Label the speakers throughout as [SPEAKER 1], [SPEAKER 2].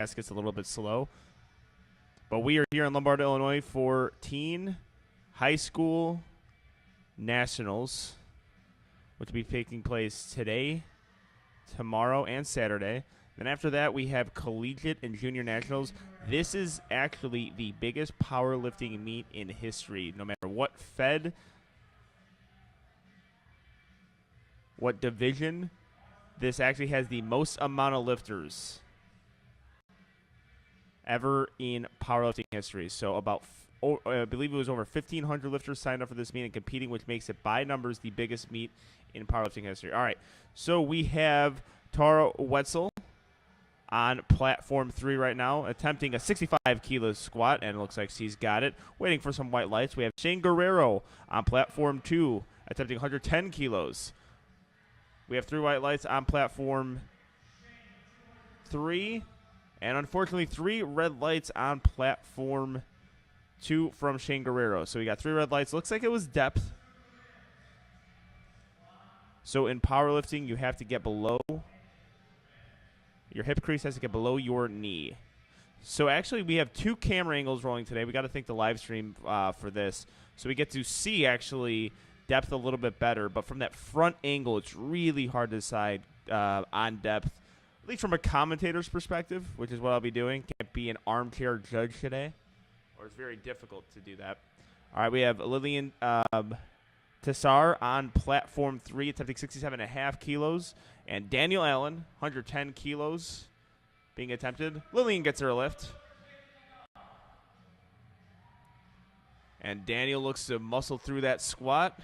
[SPEAKER 1] gets a little bit slow. But we are here in Lombard, Illinois for teen high school nationals, which will be taking place today, tomorrow, and Saturday. Then after that, we have collegiate and junior nationals. This is actually the biggest powerlifting meet in history. No matter what fed, what division, this actually has the most amount of lifters ever in powerlifting history. So about, I believe it was over 1,500 lifters signed up for this meet and competing, which makes it by numbers the biggest meet in powerlifting history. All right, so we have Tara Wetzel on platform 3 right now, attempting a 65-kilo squat, and it looks like she's got it. Waiting for some white lights. We have Shane Guerrero on platform 2, attempting 110 kilos. We have 3 white lights on platform 3, and unfortunately 3 red lights on platform 2 from Shane Guerrero. So we got 3 red lights. Looks like it was depth. So in powerlifting, you have to get below. Your hip crease has to get below your knee. So actually, we have 2 camera angles rolling today. We got to thank the live stream for this. So we get to see actually depth a little bit better. But from that front angle, it's really hard to decide on depth, at least from a commentator's perspective, which is what I'll be doing. Can't be an armchair judge today, or it's very difficult to do that. All right, we have Lillian Tassar on platform 3, attempting 67.5 kilos. And Daniel Allen, 110 kilos being attempted. Lillian gets her a lift. And Daniel looks to muscle through that squat.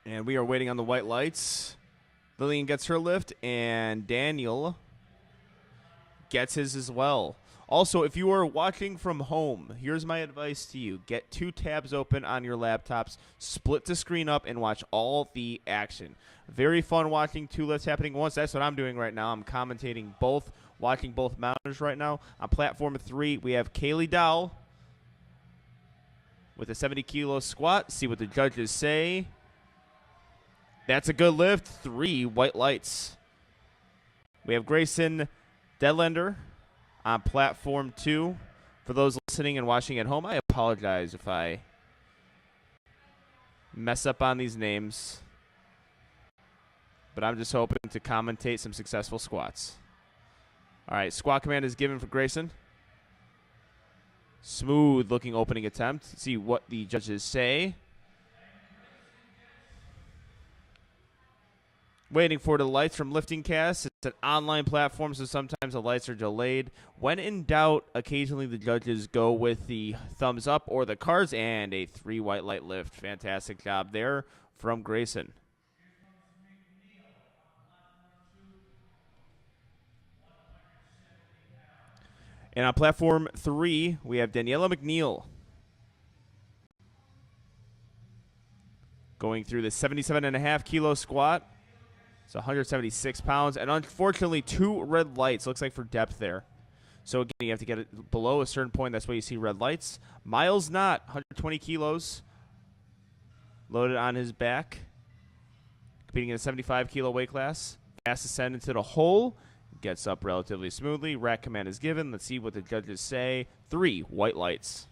[SPEAKER 1] And we are waiting on the white lights. Lillian gets her lift, and Daniel gets his as well. Also, if you are watching from home, here's my advice to you. Get 2 tabs open on your laptops, split the screen up, and watch all the action. Very fun watching 2 lifts happening at once. That's what I'm doing right now. I'm commentating both, watching both mounters right now. On platform 3, we have Kaylee Dowell with a 70-kilo squat. See what the judges say. That's a good lift. 3 white lights. We have Grayson Deadlander on platform 2. For those listening and watching at home, I apologize if I mess up on these names, but I'm just hoping to commentate some successful squats. All right, squat command is given for Grayson. Smooth looking opening attempt. Let's see what the judges say. Waiting for the lights from Lifting Cast. It's an online platform, so sometimes the lights are delayed. When in doubt, occasionally the judges go with the thumbs up or the cards, and a 3 white light lift. Fantastic job there from Grayson. And on platform 3, we have Daniela McNeil going through the 77.5-kilo squat. It's 176 pounds, and unfortunately 2 red lights. Looks like for depth there. So again, you have to get it below a certain point. That's why you see red lights. Miles Knott, 120 kilos, loaded on his back, competing in a 75-kilo weight class. Fast ascent into the hole, gets up relatively smoothly. Rack command is given. Let's see what the judges say. 3 white lights.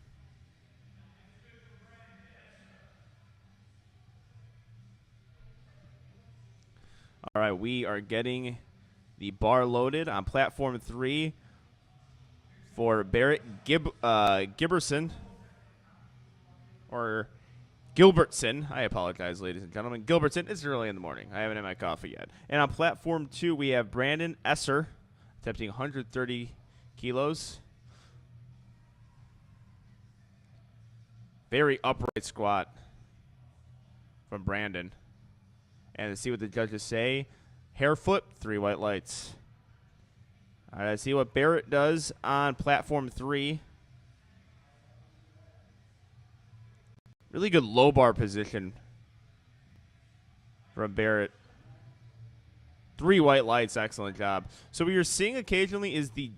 [SPEAKER 1] All right, we are getting the bar loaded on platform 3 for Barrett Gilbertson. I apologize, ladies and gentlemen. Gilbertson. It's early in the morning. I haven't had my coffee yet. And on platform 2, we have Brandon Esser attempting 130 kilos. Very upright squat from Brandon. And let's see what the judges say. Hair flip, 3 white lights. All right, let's see what Barrett does on platform 3. Really good low bar position from Barrett. 3 white lights, excellent job. So what you're seeing occasionally is the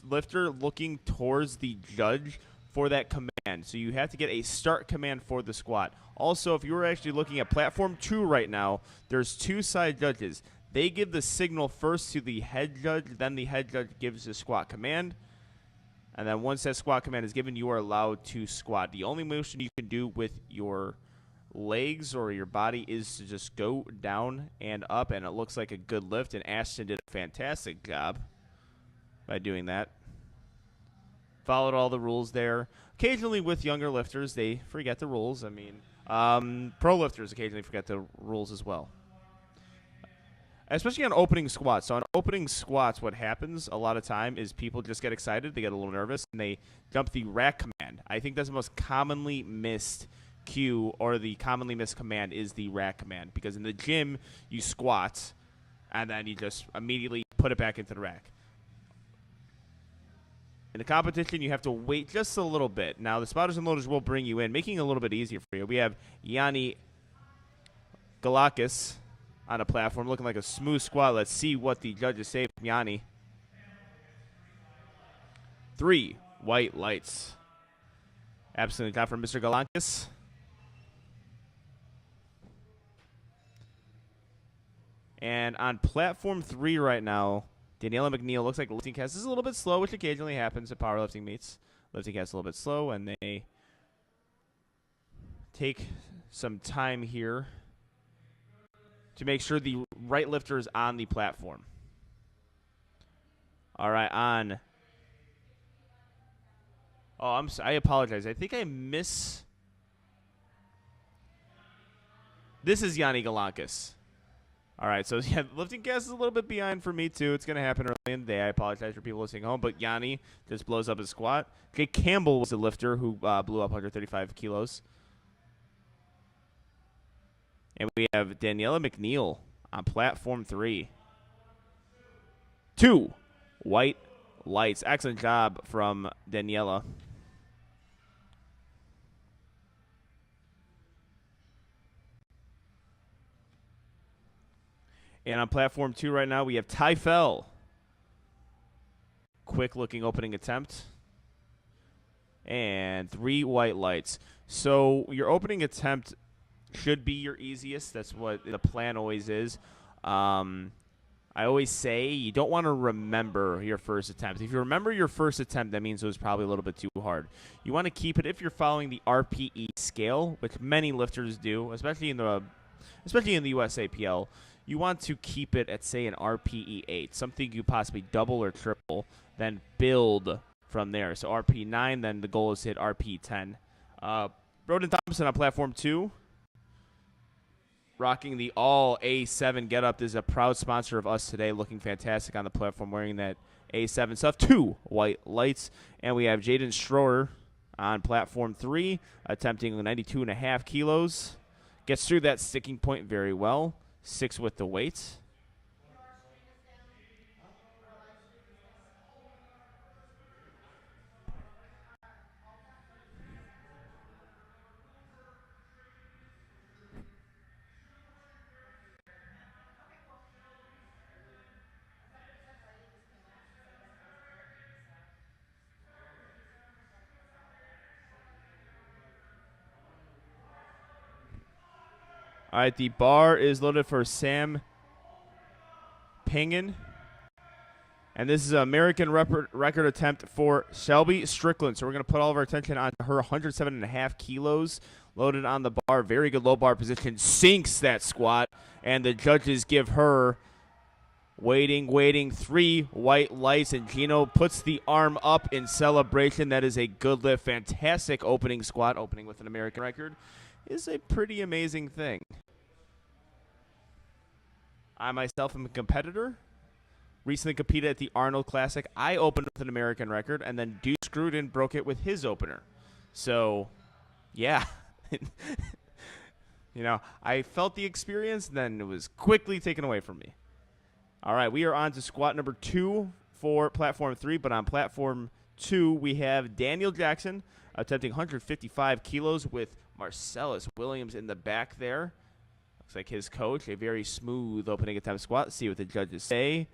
[SPEAKER 1] lifter looking towards the judge for that command. So you have to get a start command for the squat. Also, if you were actually looking at platform 2 right now, there's 2 side judges. They give the signal first to the head judge, then the head judge gives the squat command. And then once that squat command is given, you are allowed to squat. The only motion you can do with your legs or your body is to just go down and up, and it looks like a good lift, and Ashton did a fantastic job by doing that. Followed all the rules there. Occasionally with younger lifters, they forget the rules. I mean, pro lifters occasionally forget the rules as well. Especially on opening squats. So on opening squats, what happens a lot of time is people just get excited, they get a little nervous, and they dump the rack command. I think that's the most commonly missed cue, or the commonly missed command is the rack command. Because in the gym, you squat, and then you just immediately put it back into the rack. In the competition, you have to wait just a little bit. Now, the spotters and loaders will bring you in, making it a little bit easier for you. We have Yanni Galakis on a platform, looking like a smooth squat. Let's see what the judges say from Yanni. 3 white lights. Absolutely top from Mr. Galakis. And on platform 3 right now, Daniela McNeil looks like lifting cast is a little bit slow, which occasionally happens at powerlifting meets. Lifting cast is a little bit slow, and they take some time here to make sure the right lifter is on the platform. All right, on. Oh, I apologize. I think I miss. This is Yanni Galakis. All right, so yeah, lifting cast is a little bit behind for me too. It's going to happen early in the day. I apologize for people listening home, but Yanni just blows up his squat. Jake Campbell was the lifter who blew up 135 kilos. And we have Daniela McNeil on platform 3. 2 white lights. Excellent job from Daniela. And on platform 2 right now, we have Ty Fell. Quick looking opening attempt. And 3 white lights. So your opening attempt should be your easiest. That's what the plan always is. I always say you don't want to remember your first attempt. If you remember your first attempt, that means it was probably a little bit too hard. You want to keep it, if you're following the RPE scale, which many lifters do, especially in the USAPL, you want to keep it at, say, an RPE 8, something you possibly double or triple, then build from there. So RPE 9, then the goal is to hit RPE 10. Broden Thompson on platform 2. Rocking the all A7 getup. This is a proud sponsor of us today, looking fantastic on the platform, wearing that A7 stuff. 2 white lights. And we have Jaden Stroher on platform 3, attempting 92.5 kilos. Gets through that sticking point very well. 6 with the weights. All right, the bar is loaded for Sam Pingen. And this is an American record attempt for Shelby Strickland. So we're going to put all of our attention on her 107.5 kilos loaded on the bar. Very good low bar position. Sinks that squat. And the judges give her waiting, 3 white lights. And Gino puts the arm up in celebration. That is a good lift. Fantastic opening squat. Opening with an American record is a pretty amazing thing. I myself am a competitor. Recently competed at the Arnold Classic. I opened with an American record, and then Deuce Gruden broke it with his opener. So, yeah. You know, I felt the experience, then it was quickly taken away from me. All right, we are on to squat number 2 for platform 3, but on platform 2, we have Daniel Jackson attempting 155 kilos with Marcellus Williams in the back there. Looks like his coach. A very smooth opening attempt squat. Let's see what the judges say.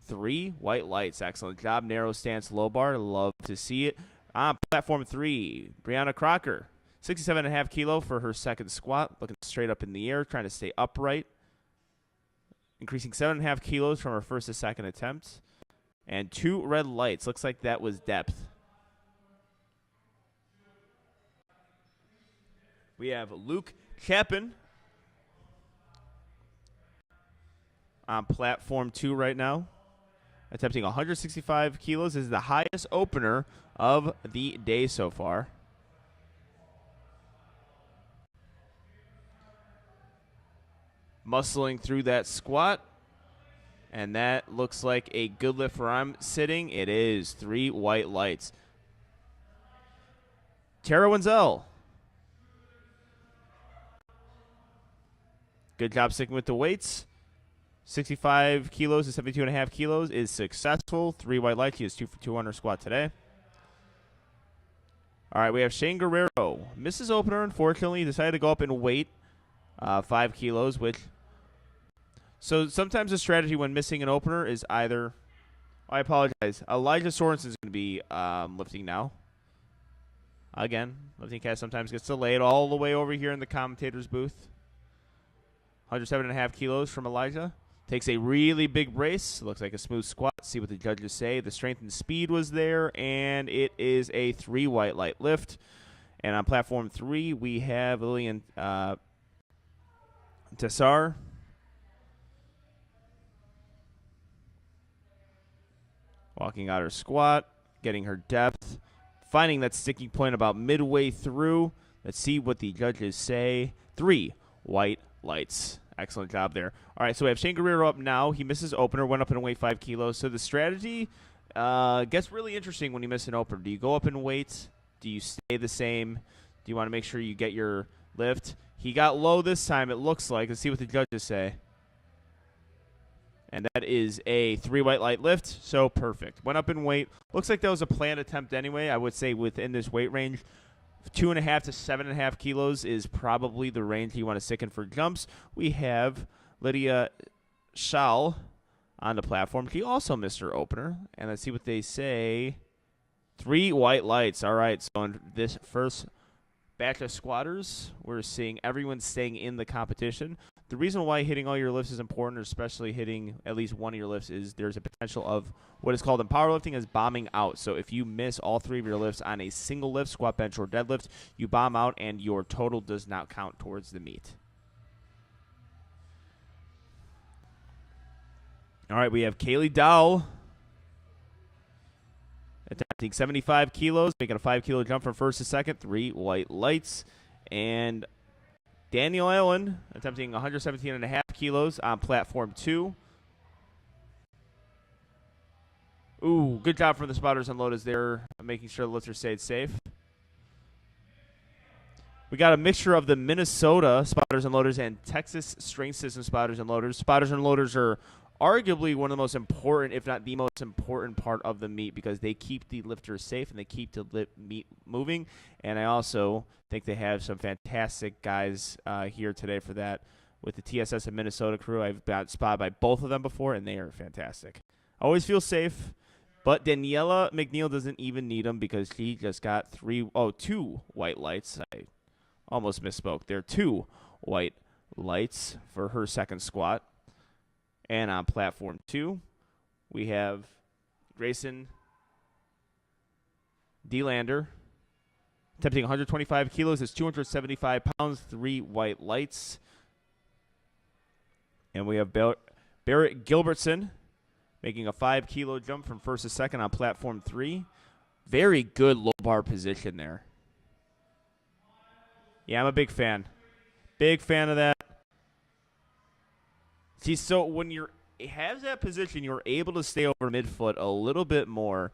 [SPEAKER 1] 3 white lights. Excellent job. Narrow stance low bar. Love to see it. On platform 3, Brianna Crocker. 67.5 kilo for her second squat. Looking straight up in the air. Trying to stay upright. increasing 7.5 kilos from her first to second attempt. And 2 red lights. Looks like that was depth. We have Luke Chapin on platform 2 right now, attempting 165 kilos. This is the highest opener of the day so far. Muscling through that squat. And that looks like a good lift where I'm sitting. It is 3 white lights. Tara Wenzel. Good job sticking with the weights. 65 kilos to 72.5 kilos is successful. 3 white lights. He is 2 for 2 on her squat today. All right, we have Shane Guerrero. Misses opener, unfortunately. He decided to go up in weight, 5 kilos, which... So sometimes the strategy when missing an opener is either... I apologize. Elijah Sorensen is going to be lifting now. Again, lifting cast sometimes gets delayed all the way over here in the commentator's booth. 107.5 kilos from Elijah. Takes a really big brace. Looks like a smooth squat. See what the judges say. The strength and speed was there, and it is a 3 white light lift. And on platform 3, we have Lillian Tessar. Walking out her squat, getting her depth, finding that sticking point about midway through. Let's see what the judges say. 3 white lights. Excellent job there. All right, so we have Shane Guerrero up now. He misses opener, went up in weight 5 kilos. So the strategy gets really interesting when you miss an opener. Do you go up in weight? Do you stay the same? Do you want to make sure you get your lift? He got low this time, it looks like. Let's see what the judges say. And that is a 3 white light lift, so perfect. Went up in weight. Looks like that was a planned attempt anyway. I would say within this weight range, 2.5 to 7.5 kilos is probably the range you want to stick in for jumps. We have Lydia Schall on the platform. She also missed her opener. And let's see what they say. 3 white lights. All right, so in this first batch of squatters, we're seeing everyone staying in the competition. The reason why hitting all your lifts is important, especially hitting at least one of your lifts, is there's a potential of what is called in powerlifting as bombing out. So if you miss all 3 of your lifts on a single lift, squat, bench, or deadlift, you bomb out and your total does not count towards the meet. All right, we have Kaylee Dowell attempting 75 kilos, making a 5 kilo jump from first to second, 3 white lights. And Daniel Allen attempting 117.5 kilos on platform 2. Ooh, good job from the spotters and loaders there, making sure the lifters stayed safe. We got a mixture of the Minnesota spotters and loaders and Texas Strength System spotters and loaders. Spotters and loaders are arguably one of the most important, if not the most important part of the meet, because they keep the lifters safe and they keep the meet moving. And I also think they have some fantastic guys here today for that. With the TSS and Minnesota crew, I've got spotted by both of them before, and they are fantastic. Always feel safe, but Daniela McNeil doesn't even need them because she just got 2 white lights. I almost misspoke. There are 2 white lights for her second squat. And on platform 2, we have Grayson DeLander attempting 125 kilos. It's 275 pounds, 3 white lights. And we have Barrett Gilbertson making a 5 kilo jump from first to second on platform 3. Very good low bar position there. Yeah, I'm a big fan. Big fan of that. See, so when you're has that position, you're able to stay over midfoot a little bit more.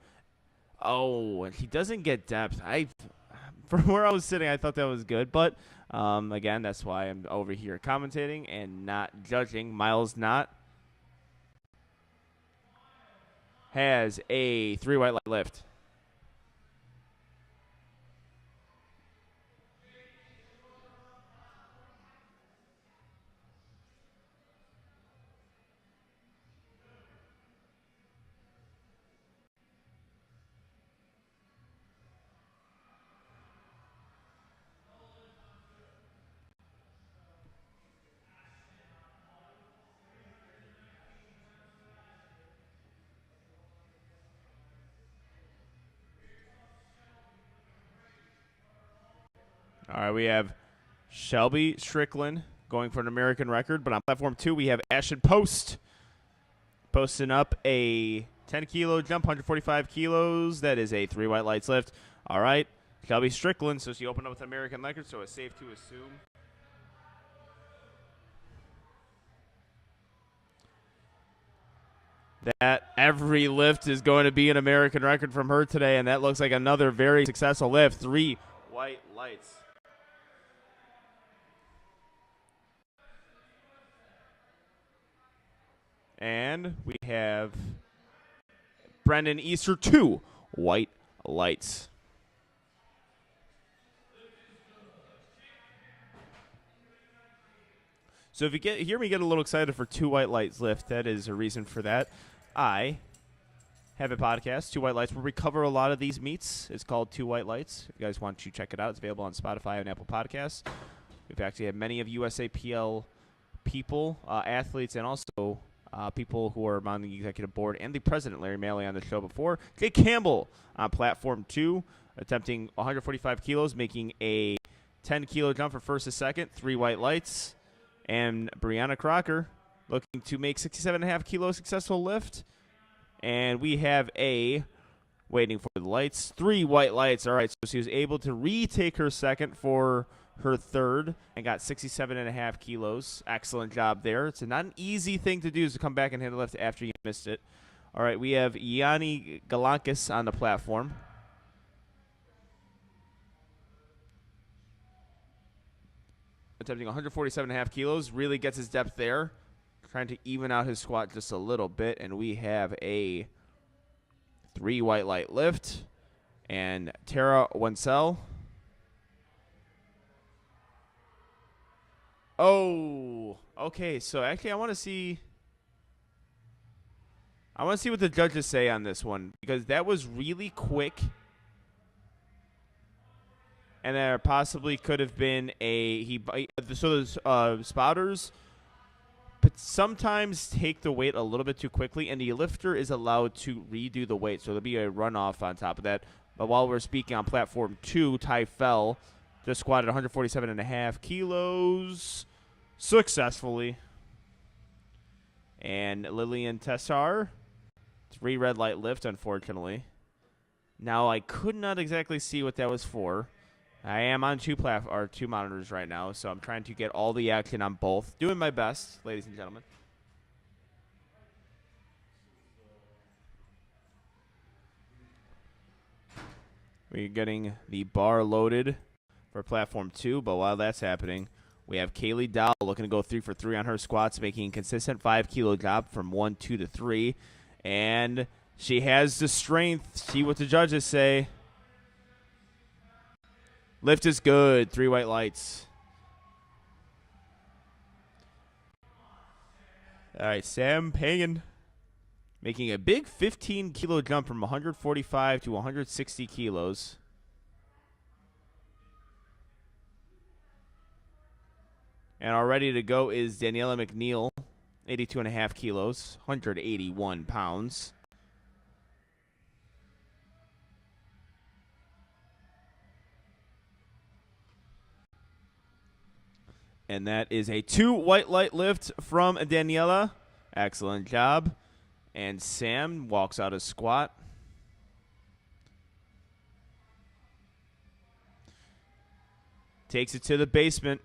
[SPEAKER 1] Oh, and he doesn't get depth. From where I was sitting, I thought that was good. But, again, that's why I'm over here commentating and not judging. Miles Knott has a 3 white light lift. All right, we have Shelby Strickland going for an American record, but on platform 2 we have Ashton Post posting up a 10-kilo jump, 145 kilos. That is a 3 white lights lift. All right, Shelby Strickland, so she opened up with an American record, so it's safe to assume that every lift is going to be an American record from her today, and that looks like another very successful lift. 3 white lights. And we have Brendan Easter, 2 white lights. So if you hear me get a little excited for 2 white lights lift, that is a reason for that. I have a podcast, 2 White Lights, where we cover a lot of these meets. It's called 2 White Lights. If you guys want to check it out, it's available on Spotify and Apple Podcasts. We've actually had many of USAPL people, athletes, and also people who are on the executive board and the president, Larry Malley, on the show before. Jake Campbell on platform 2, attempting 145 kilos, making a 10-kilo jump for first to second, 3 white lights. And Brianna Crocker looking to make 67.5 kilo successful lift. And we have waiting for the lights, 3 white lights. All right, so she was able to retake her second for her third and got 67.5 kilos. Excellent job there. It's not an easy thing to do is to come back and hit a lift after you missed it. All right, we have Yanni Galankis on the platform. Attempting 147.5 kilos. Really gets his depth there. Trying to even out his squat just a little bit. And we have a 3 white light lift. And Tara Wenzel. Oh, okay. So actually I want to see what the judges say on this one, because that was really quick. And there possibly could have been those spotters but sometimes take the weight a little bit too quickly, and the lifter is allowed to redo the weight. So there'll be a runoff on top of that. But while we're speaking on platform 2, Ty Fell just squatted 147.5 kilos successfully. And Lillian Tessar, 3 red light lift, unfortunately. Now, I could not exactly see what that was for. I am on 2 monitors right now, so I'm trying to get all the action on both. Doing my best, ladies and gentlemen. We're getting the bar loaded for platform 2, but while that's happening, we have Kaylee Dow looking to go 3 for 3 on her squats, making a consistent 5-kilo drop from 1, 2 to 3. And she has the strength. See what the judges say. Lift is good. 3 white lights. All right, Sam Pagan making a big 15-kilo jump from 145 to 160 kilos. And all ready to go is Daniela McNeil, 82.5 kilos, 181 pounds. And that is a 2 white light lift from Daniela. Excellent job. And Sam walks out a squat. Takes it to the basement.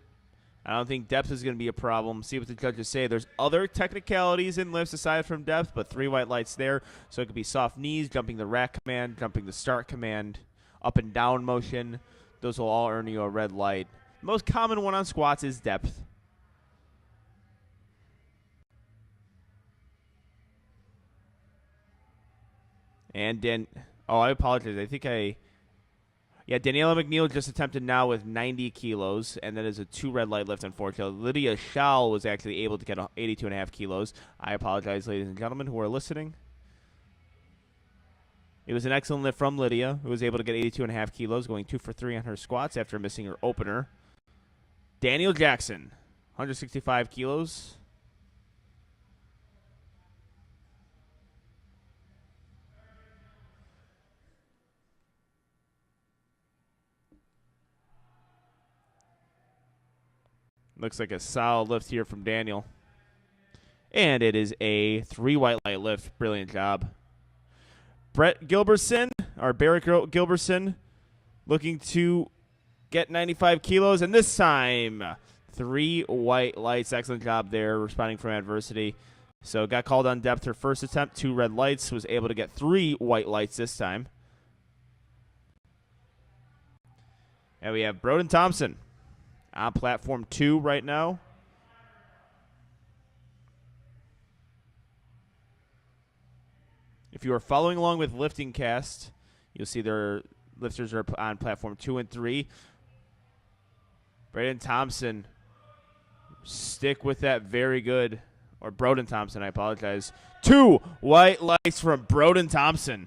[SPEAKER 1] I don't think depth is going to be a problem. See what the judges say. There's other technicalities in lifts aside from depth, but 3 white lights there. So it could be soft knees, jumping the rack command, jumping the start command, up and down motion. Those will all earn you a red light. The most common one on squats is depth. And I apologize. Daniela McNeil just attempted now with 90 kilos, and that is a 2 red light lift, unfortunately. Lydia Schall was actually able to get 82.5 kilos. I apologize, ladies and gentlemen who are listening. It was an excellent lift from Lydia, who was able to get 82.5 kilos, going 2 for 3 on her squats after missing her opener. Daniel Jackson, 165 kilos. Looks like a solid lift here from Daniel. And it is a 3 white light lift. Brilliant job. Barrett Gilbertson, looking to get 95 kilos. And this time, 3 white lights. Excellent job there, responding from adversity. So got called on depth her first attempt, 2 red lights. Was able to get 3 white lights this time. And we have Broden Thompson on platform 2 right now. If you are following along with Lifting Cast, you'll see their lifters are on platform 2 and 3. Broden Thompson, stick with that, very good. Or Broden Thompson, I apologize. 2 white lights from Broden Thompson.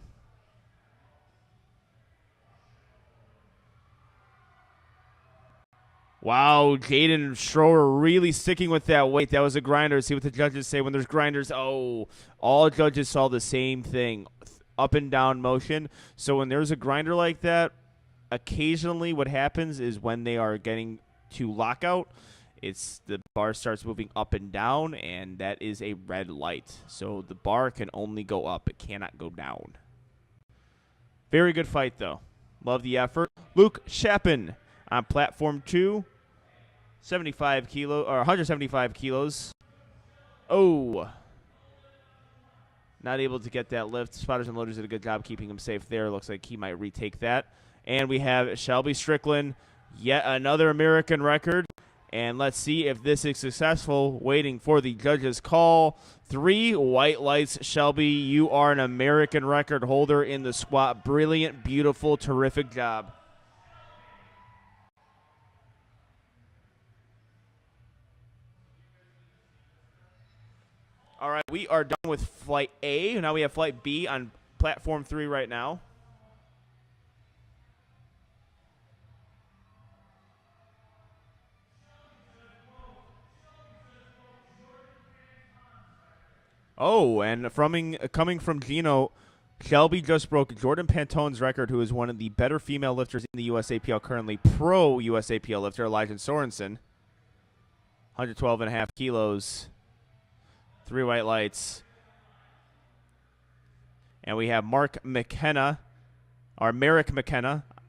[SPEAKER 1] Wow, Jaden Schroer really sticking with that weight. That was a grinder. See what the judges say when there's grinders. Oh, all judges saw the same thing, up and down motion. So when there's a grinder like that, occasionally what happens is when they are getting to lockout, it's the bar starts moving up and down, and that is a red light. So the bar can only go up. It cannot go down. Very good fight, though. Love the effort. Luke Chapin on platform 2, 175 kilos. Oh, not able to get that lift. Spotters and Loaders did a good job keeping him safe there. Looks like he might retake that. And we have Shelby Strickland, yet another American record. And let's see if this is successful. Waiting for the judge's call. 3 white lights. Shelby, you are an American record holder in the squat. Brilliant, beautiful, terrific job. All right, we are done with Flight A. Now we have Flight B on Platform 3 right now. Oh, and coming from Gino, Shelby just broke Jordan Pantone's record, who is one of the better female lifters in the USAPL currently. Pro USAPL lifter, Elijah Sorensen. 112.5 kilos. 3 white lights. And we have Merrick McKenna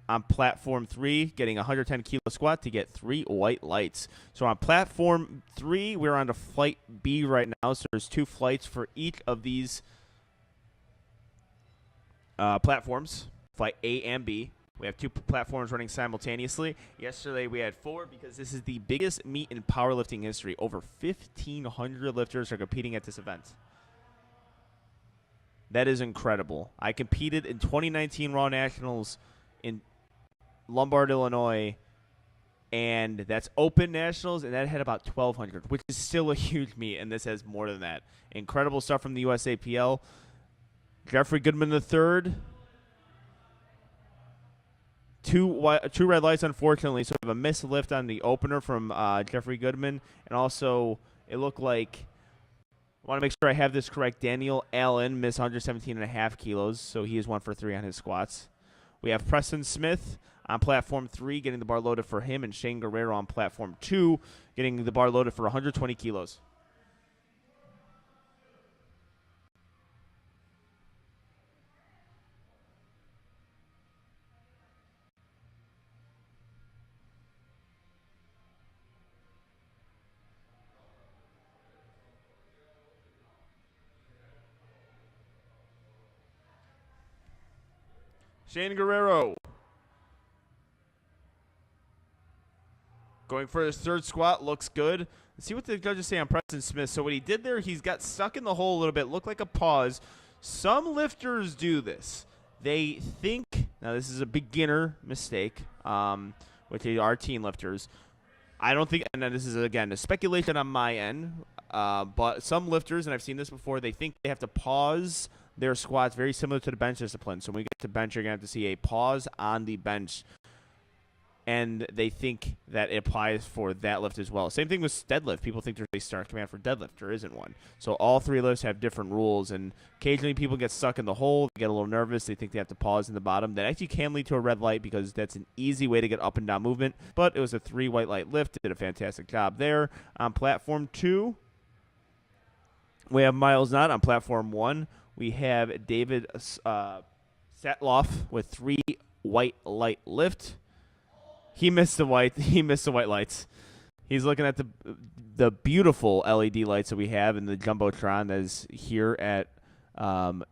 [SPEAKER 1] on platform 3, getting a 110 kilo squat to get 3 white lights. So on platform 3, we're on to Flight B right now. So there's 2 flights for each of these platforms, Flight A and B. We have 2 platforms running simultaneously. Yesterday we had 4 because this is the biggest meet in powerlifting history. Over 1,500 lifters are competing at this event. That is incredible. I competed in 2019 Raw Nationals in Lombard, Illinois, and that's open nationals, and that had about 1,200, which is still a huge meet, and this has more than that. Incredible stuff from the USAPL. Jeffrey Goodman III. 2 red lights, unfortunately. So we have a missed lift on the opener from Jeffrey Goodman. And also, it looked like, I want to make sure I have this correct, Daniel Allen missed 117.5 kilos. So he is 1 for 3 on his squats. We have Preston Smith on platform 3, getting the bar loaded for him. And Shane Guerrero on platform 2, getting the bar loaded for 120 kilos. Shane Guerrero going for his 3rd squat. Looks good. Let's see what the judges say on Preston Smith. So what he did there, he's got stuck in the hole a little bit. Looked like a pause. Some lifters do this. They think, now this is a beginner mistake, which are teen lifters. I don't think, and then this is, again, a speculation on my end, but some lifters, and I've seen this before, they think they have to pause their squats, very similar to the bench discipline. So when we get to bench, you're going to have to see a pause on the bench. and they think that it applies for that lift as well. Same thing with deadlift. People think there's a start command for deadlift. There isn't one. So all 3 lifts have different rules, and occasionally people get stuck in the hole, they get a little nervous, they think they have to pause in the bottom. That actually can lead to a red light because that's an easy way to get up and down movement, but it was a 3 white light lift. Did a fantastic job there. On platform 2, we have Miles Knott. On platform 1, we have David Satloff with 3 white light lift. He missed the white. He missed the white lights. He's looking at the beautiful LED lights that we have in the jumbotron that is here at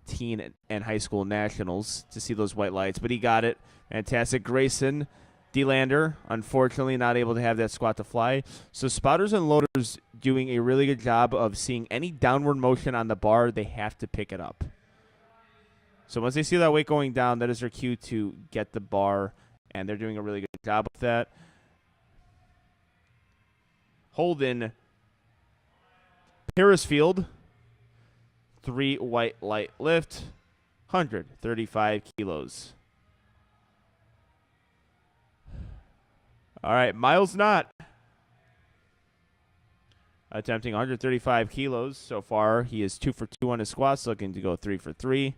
[SPEAKER 1] teen and high school nationals to see those white lights. But he got it. Fantastic. Grayson DeLander, unfortunately, not able to have that squat to fly. So spotters and loaders doing a really good job of seeing any downward motion on the bar. They have to pick it up. So once they see that weight going down, that is their cue to get the bar, and they're doing a really good job with that. Holden Parisfield, 3 white light lift, 135 kilos. All right, Miles Knott attempting 135 kilos so far. He is 2 for 2 on his squats, looking to go 3 for 3.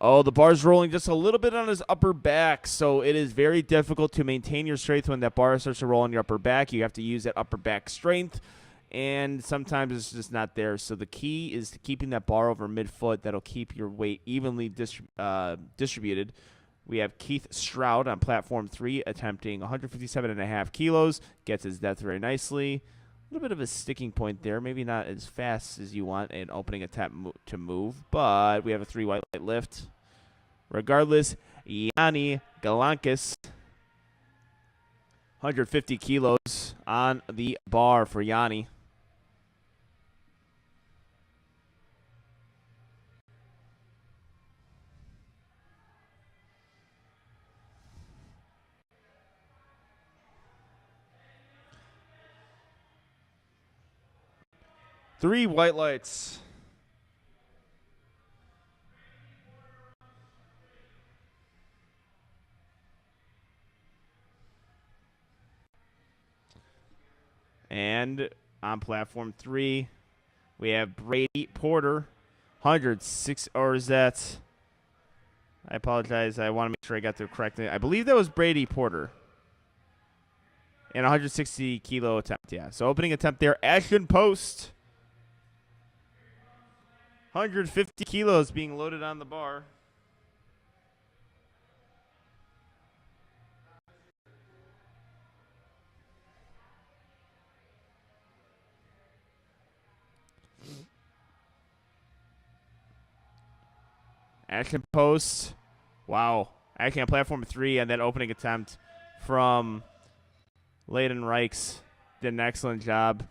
[SPEAKER 1] Oh, the bar's rolling just a little bit on his upper back, so it is very difficult to maintain your strength when that bar starts to roll on your upper back. You have to use that upper back strength, and sometimes it's just not there. So the key is to keeping that bar over midfoot. That'll keep your weight evenly distributed. We have Keith Stroud on platform 3 attempting 157.5 kilos. Gets his depth very nicely. A little bit of a sticking point there. Maybe not as fast as you want an opening attempt to move, but we have a 3 white light lift. Regardless, Yanni Galankis, 150 kilos on the bar for Yanni. Three white lights. And on platform 3, we have Brady Porter, 106, or is that? I apologize. I want to make sure I got the correct thing. I believe that was Brady Porter. And 160 kilo attempt, yeah. So opening attempt there. Ashton Post, 150 kilos being loaded on the bar. Ashton Post, wow. Actually on platform 3 and then opening attempt from Layden Reichs. Did an excellent job.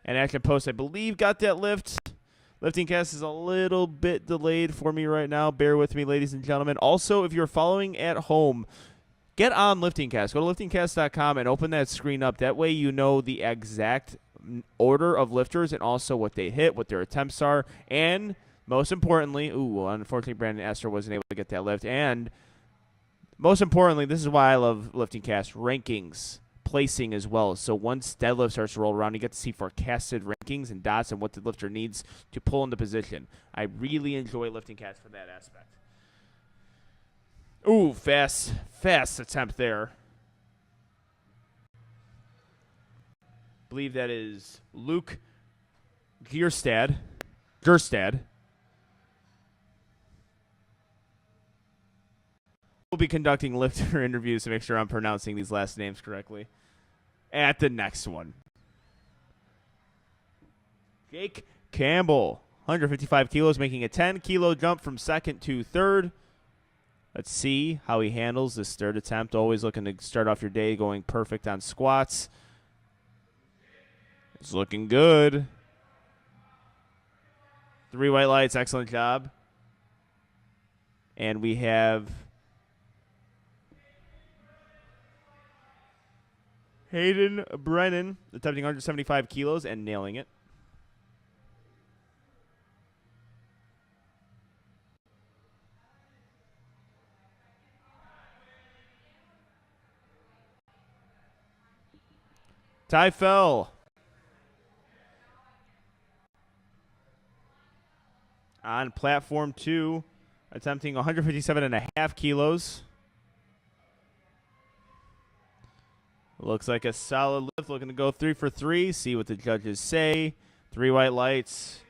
[SPEAKER 1] And Ashton Post, I believe, got that lift. Lifting Cast is a little bit delayed for me right now. Bear with me, ladies and gentlemen. Also, if you're following at home, get on Lifting Cast. Go to liftingcast.com and open that screen up. That way you know the exact order of lifters and also what they hit, what their attempts are, and most importantly, unfortunately Brandon Esther wasn't able to get that lift, and most importantly, this is why I love Lifting Cast, rankings, placing as well. So once deadlift starts to roll around, you get to see forecasted rankings and dots and what the lifter needs to pull into position. I really enjoy Lifting Cast for that aspect. Ooh, fast attempt there. Believe that is Luke Gerstad. We'll be conducting lifter interviews to make sure I'm pronouncing these last names correctly. At the next one, Jake Campbell, 155 kilos, making a 10-kilo jump from second to third. Let's see how he handles this third attempt. Always looking to start off your day going perfect on squats. It's looking good. 3 white lights, excellent job. And we have Hayden Brennan attempting 175 kilos and nailing it. Ty Fell on platform 2, attempting 157.5 kilos. Looks like a solid lift, looking to go 3 for 3, see what the judges say. 3 white lights.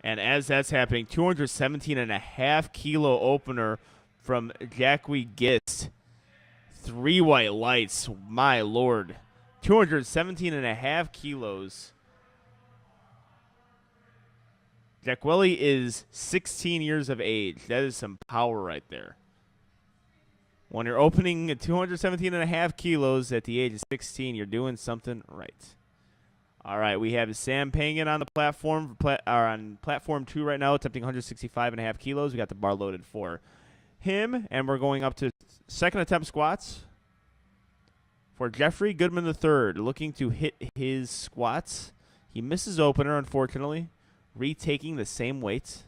[SPEAKER 1] And as that's happening, 217.5 kilo opener from Jacqui Gist. 3 white lights, my lord. 217.5 kilos. Jacquelli is 16 years of age. That is some power right there. When you're opening at 217.5 kilos at the age of 16, you're doing something right. All right, we have Sam Pangan on the platform, on platform 2 right now, attempting 165.5 kilos. We got the bar loaded for him, and we're going up to second attempt squats for Jeffrey Goodman III, looking to hit his squats. He misses opener, unfortunately, retaking the same weight.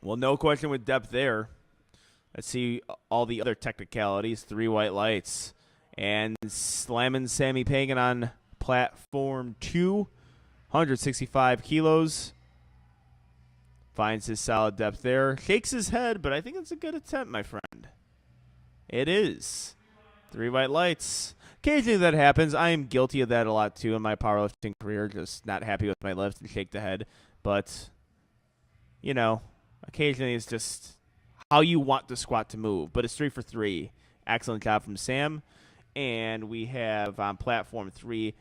[SPEAKER 1] Well, no question with depth there. Let's see all the other technicalities. 3 white lights. And slamming Sammy Pangan on platform 2, 165 kilos. Finds his solid depth there. Shakes his head, but I think it's a good attempt, my friend. It is. 3 white lights. Occasionally that happens. I am guilty of that a lot, too, in my powerlifting career. Just not happy with my lift and shake the head. But, you know, occasionally it's just how you want the squat to move. But it's 3 for 3. Excellent job from Sam. And we have on platform 3,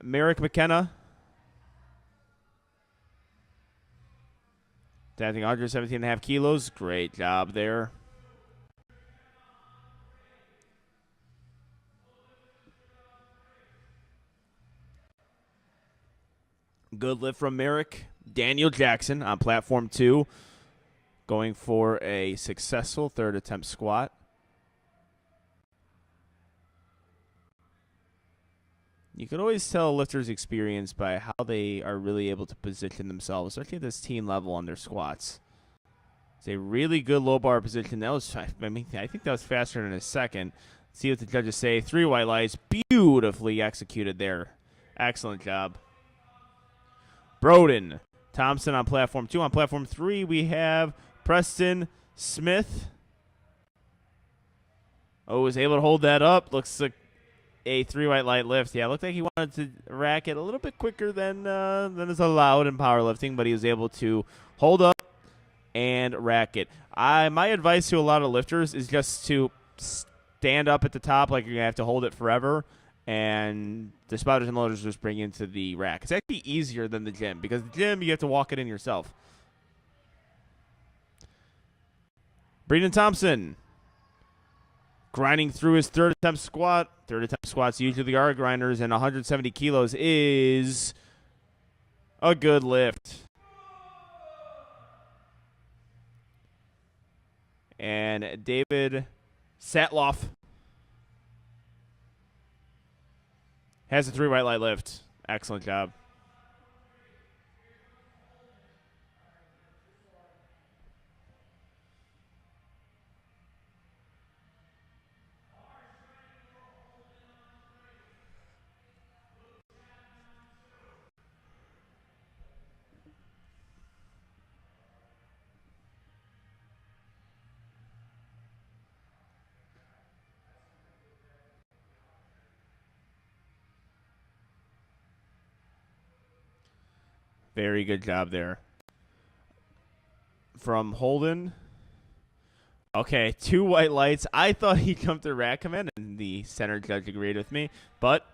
[SPEAKER 1] Merrick McKenna. Standing 117.5 kilos. Great job there. Good lift from Merrick. Daniel Jackson on platform 2, going for a successful third attempt squat. You can always tell a lifter's experience by how they are really able to position themselves, especially at this team level on their squats. It's a really good low bar position. That was, I think that was faster than a second. Let's see what the judges say. 3 white lights, beautifully executed there. Excellent job. Broden Thompson on platform 2. On platform 3, we have Preston Smith. Oh, was able to hold that up. Looks like a 3 white light lift. Yeah, it looked like he wanted to rack it a little bit quicker than is allowed in powerlifting, but he was able to hold up and rack it. My advice to a lot of lifters is just to stand up at the top like you're going to have to hold it forever, and the spotters and loaders just bring into the rack. It's actually easier than the gym, because the gym, you have to walk it in yourself. Breeden Thompson grinding through his third attempt squat. Third attempt squats usually are grinders, and 170 kilos is a good lift. And David Satloff has a 3 white light lift. Excellent job. Very good job there from Holden. Okay, 2 white lights. I thought he'd come to rack command, and the center judge agreed with me, but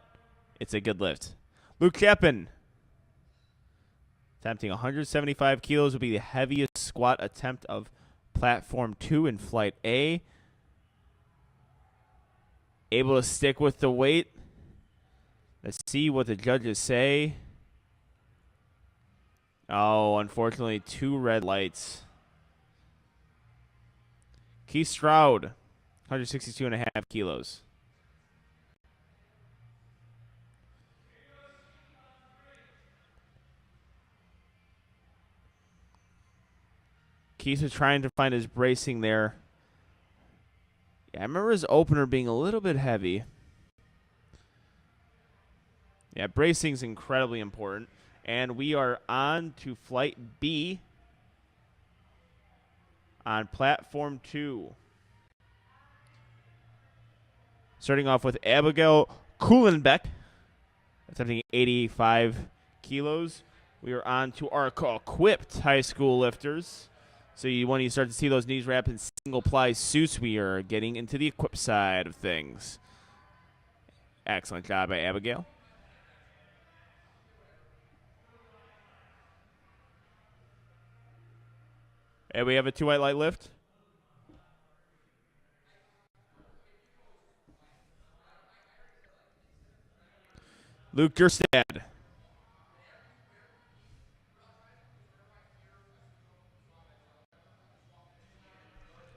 [SPEAKER 1] it's a good lift. Luke Chapin, attempting 175 kilos, will be the heaviest squat attempt of platform 2 in flight A. Able to stick with the weight. Let's see what the judges say. Oh, unfortunately, 2 red lights. Keith Stroud, 162.5 kilos. Keith is trying to find his bracing there. Yeah, I remember his opener being a little bit heavy. Yeah, bracing is incredibly important. And we are on to flight B on platform 2. Starting off with Abigail Kuhlenbeck, attempting 85 kilos. We are on to our equipped high school lifters. So when you start to see those knees wrap in single-ply suits, we are getting into the equipped side of things. Excellent job by Abigail. And we have a 2 white light lift. Luke Gerstad.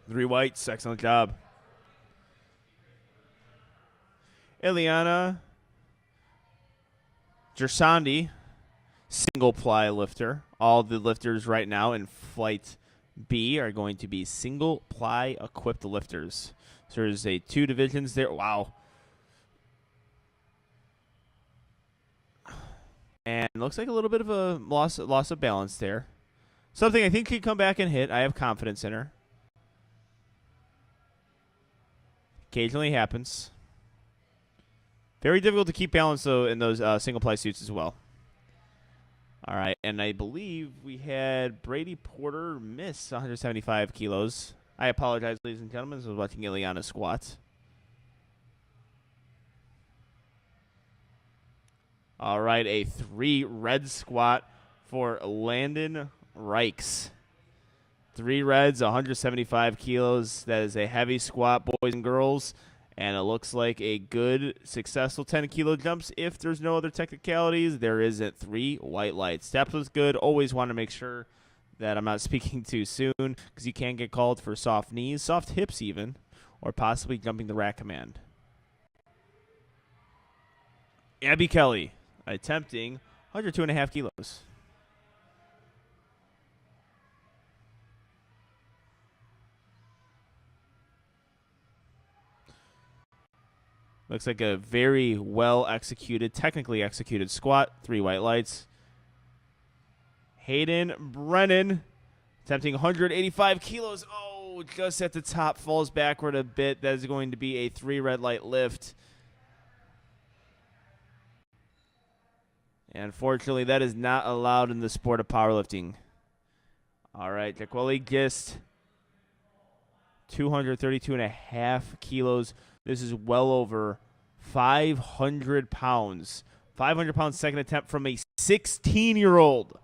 [SPEAKER 1] Three whites, excellent job. Ileana Gersandi, single ply lifter. All the lifters right now in flight B are going to be single ply equipped lifters. So there's 2 divisions there. Wow. And looks like a little bit of a loss of balance there. Something I think could come back and hit. I have confidence in her. Occasionally happens. Very difficult to keep balance, though, in those single-ply suits as well. All right, and I believe we had Brady Porter miss 175 kilos. I apologize, ladies and gentlemen. I was watching Ileana squat. All right, a 3 red squat for Landon Reichs. 3 reds, 175 kilos. That is a heavy squat, boys and girls. And it looks like a good, successful 10-kilo jumps. If there's no other technicalities, there is at 3 white lights. Steps was good. Always want to make sure that I'm not speaking too soon because you can get called for soft knees, soft hips even, or possibly jumping the rack command. Abby Kelly attempting 102.5 kilos. Looks like a very well-executed, technically executed squat. 3 white lights. Hayden Brennan attempting 185 kilos. Oh, just at the top, falls backward a bit. That is going to be a 3 red light lift. And unfortunately, that is not allowed in the sport of powerlifting. All right, Jaqueline Gist, 232.5 kilos. This is well over 500 pounds. 500 pounds second attempt from a 16-year-old.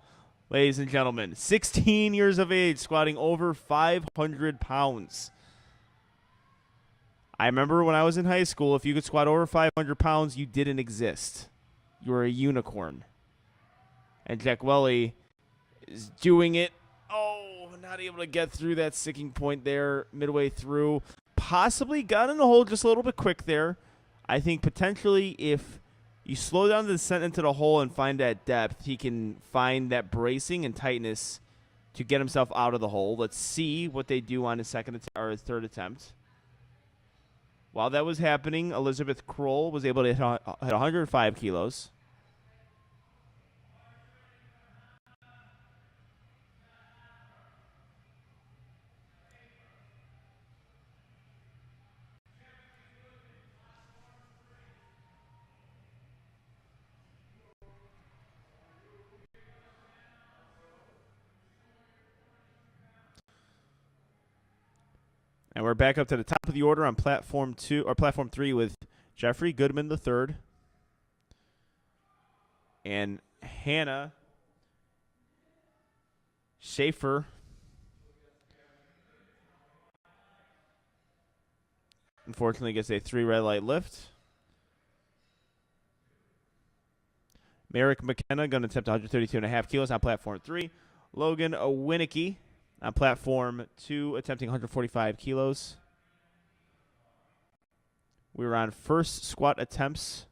[SPEAKER 1] Ladies and gentlemen, 16 years of age, squatting over 500 pounds. I remember when I was in high school, if you could squat over 500 pounds, you didn't exist. You were a unicorn. And Jack Welly is doing it. Oh, not able to get through that sticking point there midway through. Possibly got in the hole just a little bit quick there. I think potentially if you slow down the descent into the hole and find that depth, he can find that bracing and tightness to get himself out of the hole. Let's see what they do on his his third attempt. While that was happening, Elizabeth Kroll was able to hit 105 kilos. And we're back up to the top of the order on platform 3 with Jeffrey Goodman III and Hannah Schaefer. Unfortunately, gets a 3 red light lift. Merrick McKenna going to attempt 132.5 kilos on platform 3. Logan Winnicky on platform 2, attempting 145 kilos. We were on first squat attempts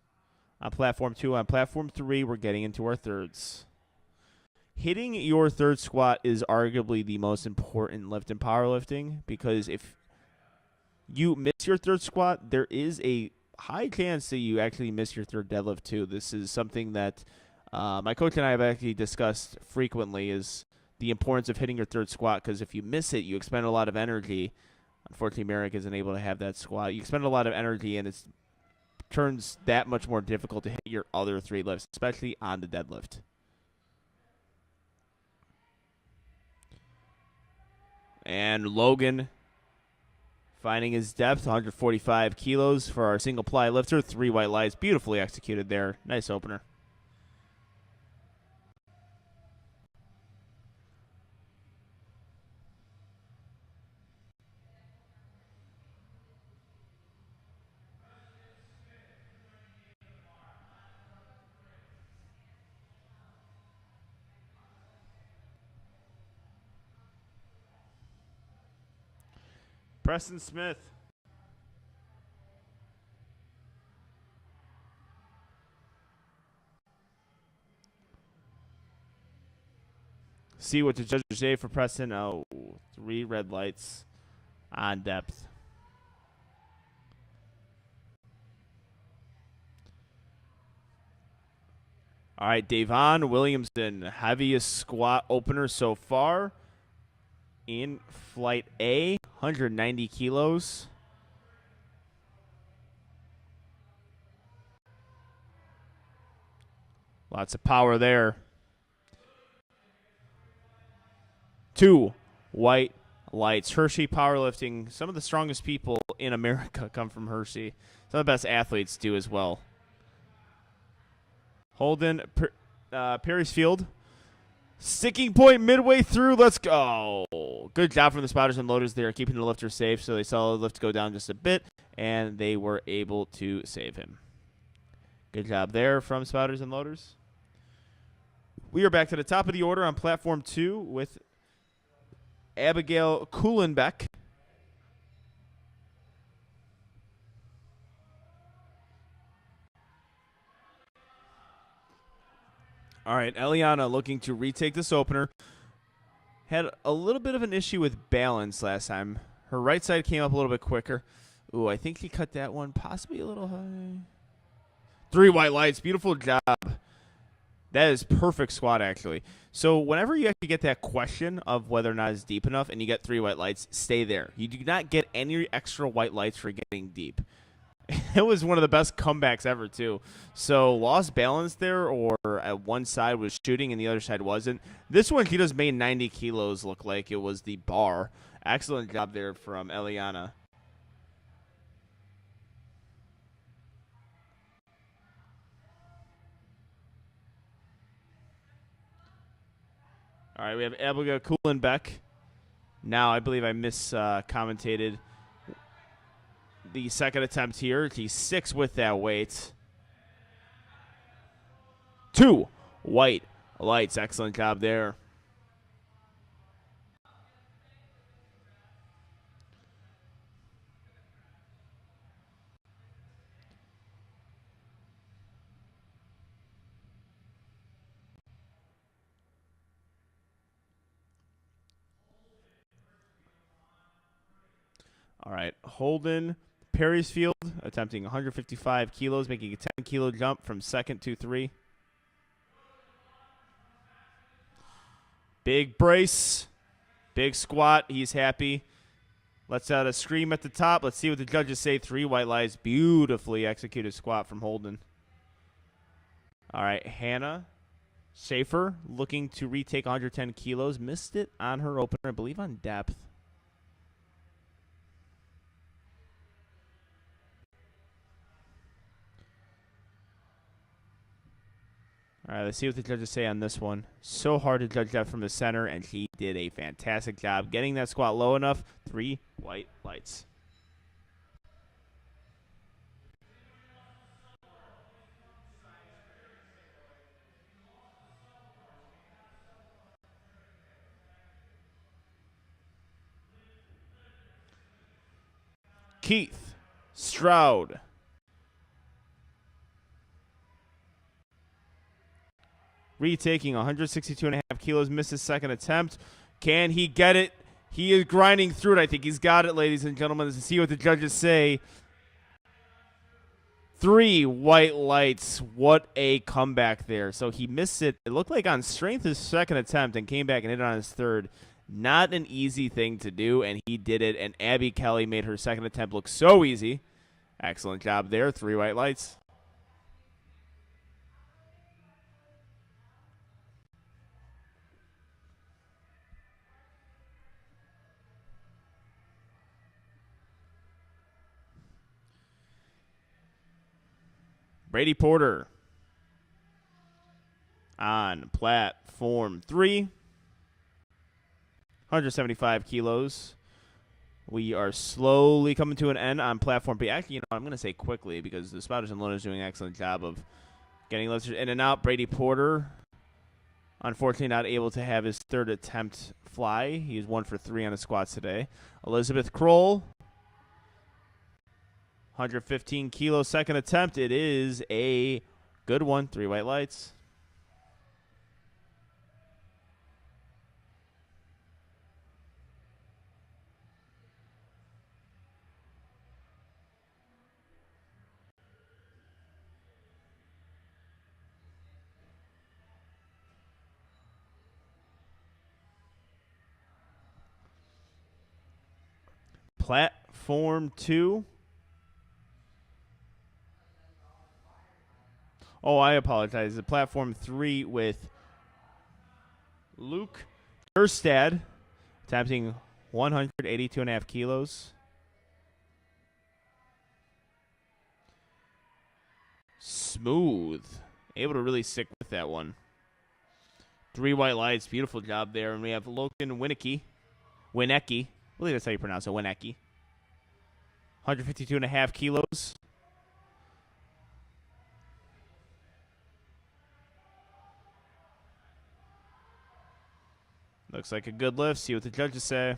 [SPEAKER 1] on platform 2. On platform 3, we're getting into our thirds. Hitting your third squat is arguably the most important lift in powerlifting, because if you miss your third squat, there is a high chance that you actually miss your third deadlift too. This is something that my coach and I have actually discussed frequently, is the importance of hitting your third squat, because if you miss it, you expend a lot of energy. Unfortunately, Merrick isn't able to have that squat. You expend a lot of energy, and it turns that much more difficult to hit your other 3 lifts, especially on the deadlift. And Logan finding his depth, 145 kilos for our single ply lifter. 3 white lights, beautifully executed there. Nice opener. Preston Smith. See what the judges say for Preston. Oh, 3 red lights on depth. All right, Davon Williamson, heaviest squat opener so far in flight A, 190 kilos. Lots of power there. 2 white lights. Hershey Powerlifting. Some of the strongest people in America come from Hershey. Some of the best athletes do as well. Holden Perrysfield. Sticking point midway through. Let's go. Good job from the spotters and loaders there, keeping the lifter safe. So they saw the lift go down just a bit, and they were able to save him. Good job there from spotters and loaders. We are back to the top of the order on platform 2 with Abigail Kuhlenbeck. All right, Eliana looking to retake this opener. Had a little bit of an issue with balance last time. Her right side came up a little bit quicker. Ooh, I think she cut that one possibly a little high. 3 white lights. Beautiful job. That is perfect squat, actually. So whenever you actually get that question of whether or not it's deep enough and you get 3 white lights, stay there. You do not get any extra white lights for getting deep. It was one of the best comebacks ever, too. So lost balance there, or at one side was shooting and the other side wasn't. This one, he just made 90 kilos look like it was the bar. Excellent job there from Eliana. All right, we have Abigail Kuhlenbeck. Now, I believe I miscommentated the second attempt here. He's 6 with that weight. 2 white lights. Excellent job there. All right, Holden Perrysfield attempting 155 kilos, making a 10-kilo jump from 2nd to 3. Big brace, big squat. He's happy. Lets out a scream at the top. Let's see what the judges say. 3 white lights. Beautifully executed squat from Holden. All right, Hannah Schaefer looking to retake 110 kilos. Missed it on her opener, I believe on depth. All right, let's see what the judges say on this one. So hard to judge that from the center, and he did a fantastic job getting that squat low enough. 3 white lights. Keith Stroud. Retaking 162.5 kilos, missed his second attempt. Can he get it? He is grinding through it. I think he's got it, ladies and gentlemen. Let's see what the judges say. 3 white lights. What a comeback there. So he missed it. It looked like on strength his second attempt and came back and hit it on his third. Not an easy thing to do, and he did it. And Abby Kelly made her second attempt look so easy. Excellent job there. 3 white lights. Brady Porter on platform 3, 175 kilos. We are slowly coming to an end on platform B. Actually, I'm going to say quickly because the Spotters and Loaders doing an excellent job of getting lifters in and out. Brady Porter, unfortunately, not able to have his third attempt fly. He is 1 for 3 on the squats today. Elizabeth Kroll, 115 kilos, second attempt. It is a good one. 3 white lights. Platform 2. Oh, I apologize. The platform 3 with Luke Erstad, attempting 182.5 kilos. Smooth. Able to really stick with that one. 3 white lights. Beautiful job there. And we have Logan Winecki. I believe that's how you pronounce it. Winecki. 152.5 kilos. Looks like a good lift. See what the judges say.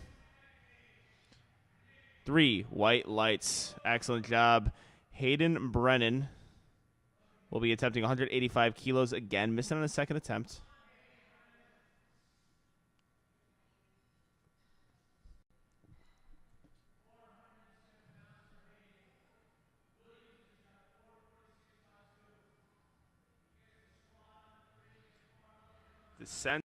[SPEAKER 1] 3 white lights. Excellent job. Hayden Brennan will be attempting 185 kilos again, missing on a second attempt. Descent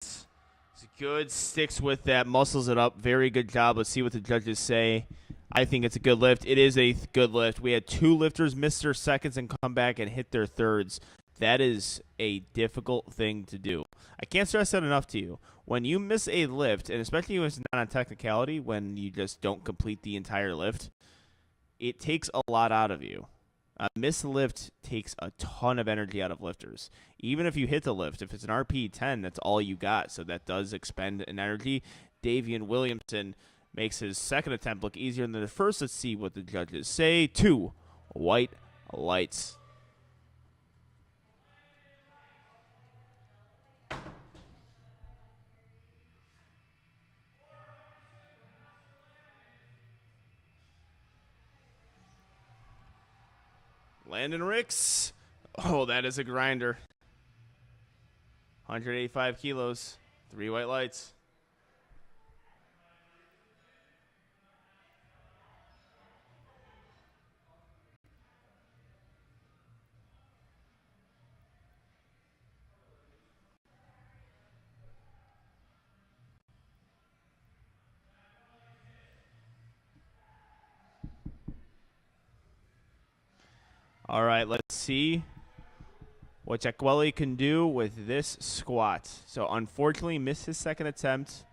[SPEAKER 1] is good. Sticks with that. Muscles it up. Very good job. Let's see what the judges say. I think it's a good lift. It is a good lift. We had 2 lifters miss their seconds and come back and hit their thirds. That is a difficult thing to do. I can't stress that enough to you. When you miss a lift, and especially when it's not on technicality, when you just don't complete the entire lift, it takes a lot out of you. A missed lift takes a ton of energy out of lifters. Even if you hit the lift, if it's an RP 10, that's all you got. So that does expend an energy. Davian Williamson makes his second attempt look easier than the first. Let's see what the judges say. 2 white lights. Landon Ricks. Oh, that is a grinder. 185 kilos. 3 white lights. All right, let's see what Jaqueli can do with this squat. So unfortunately, missed his second attempt.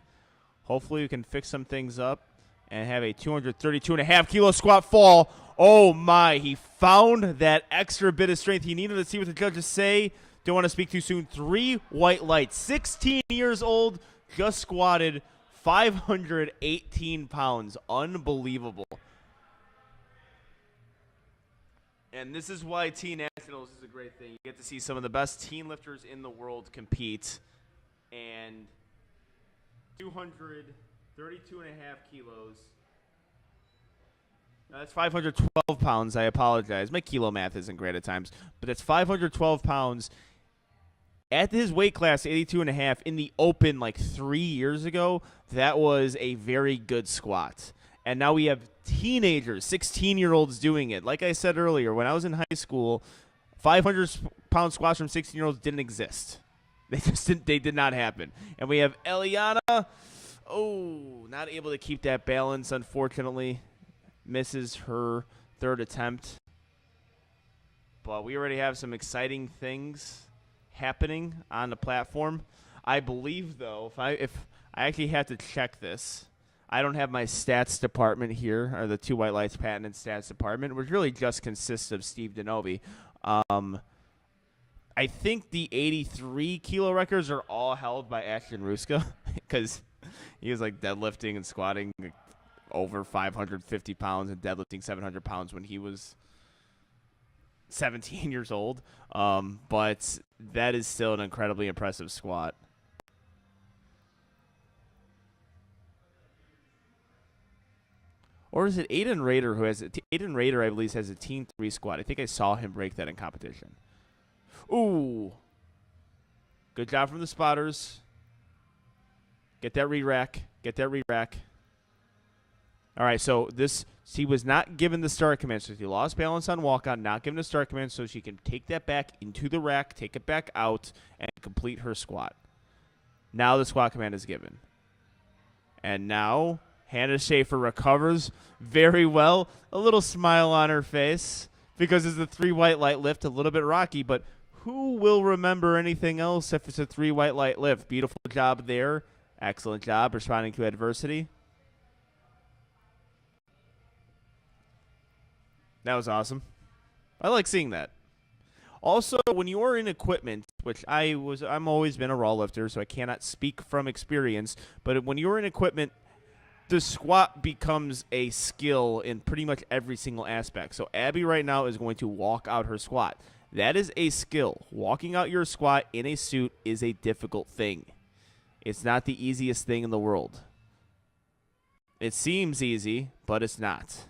[SPEAKER 1] Hopefully we can fix some things up and have a 232.5 kilo squat fall. Oh my, he found that extra bit of strength he needed. Let's see what the judges say. Don't want to speak too soon. 3 white lights, 16 years old, just squatted 518 pounds. Unbelievable. And this is why Teen Nationals is a great thing. You get to see some of the best teen lifters in the world compete. And 232.5 kilos. That's 512 pounds. I apologize. My kilo math isn't great at times. But that's 512 pounds. At his weight class, 82.5, in the open like 3 years ago, that was a very good squat. And now we have teenagers, 16-year-olds doing it. Like I said earlier, when I was in high school, 500-pound squats from 16-year-olds didn't exist. They did not happen. And we have Eliana, not able to keep that balance, unfortunately. Misses her third attempt. But we already have some exciting things happening on the platform. I believe, though, if I actually have to check this. I don't have my stats department here, or the Two White Lights patent and stats department, which really just consists of Steve Denovi. I think the 83 kilo records are all held by Ashton Ruska because he was like deadlifting and squatting over 550 pounds and deadlifting 700 pounds when he was 17 years old. But that is still an incredibly impressive squat. Or is it Aiden Rader who has it? Aiden Rader, I believe, has a Team 3 squat. I think I saw him break that in competition. Ooh. Good job from the spotters. Get that re-rack. Get that re-rack. All right, so he was not given the start command. So he lost balance on walkout, not given the start command, so she can take that back into the rack, take it back out, and complete her squat. Now the squat command is given. And now Hannah Schaefer recovers very well. A little smile on her face because it's a 3 white light lift, a little bit rocky, but who will remember anything else if it's a 3 white light lift? Beautiful job there. Excellent job responding to adversity. That was awesome. I like seeing that. Also, when you are in equipment, which I'm always been a raw lifter, so I cannot speak from experience, but when you're in equipment, the squat becomes a skill in pretty much every single aspect. So Abby right now is going to walk out her squat. That is a skill. Walking out your squat in a suit is a difficult thing. It's not the easiest thing in the world. It seems easy, but it's not.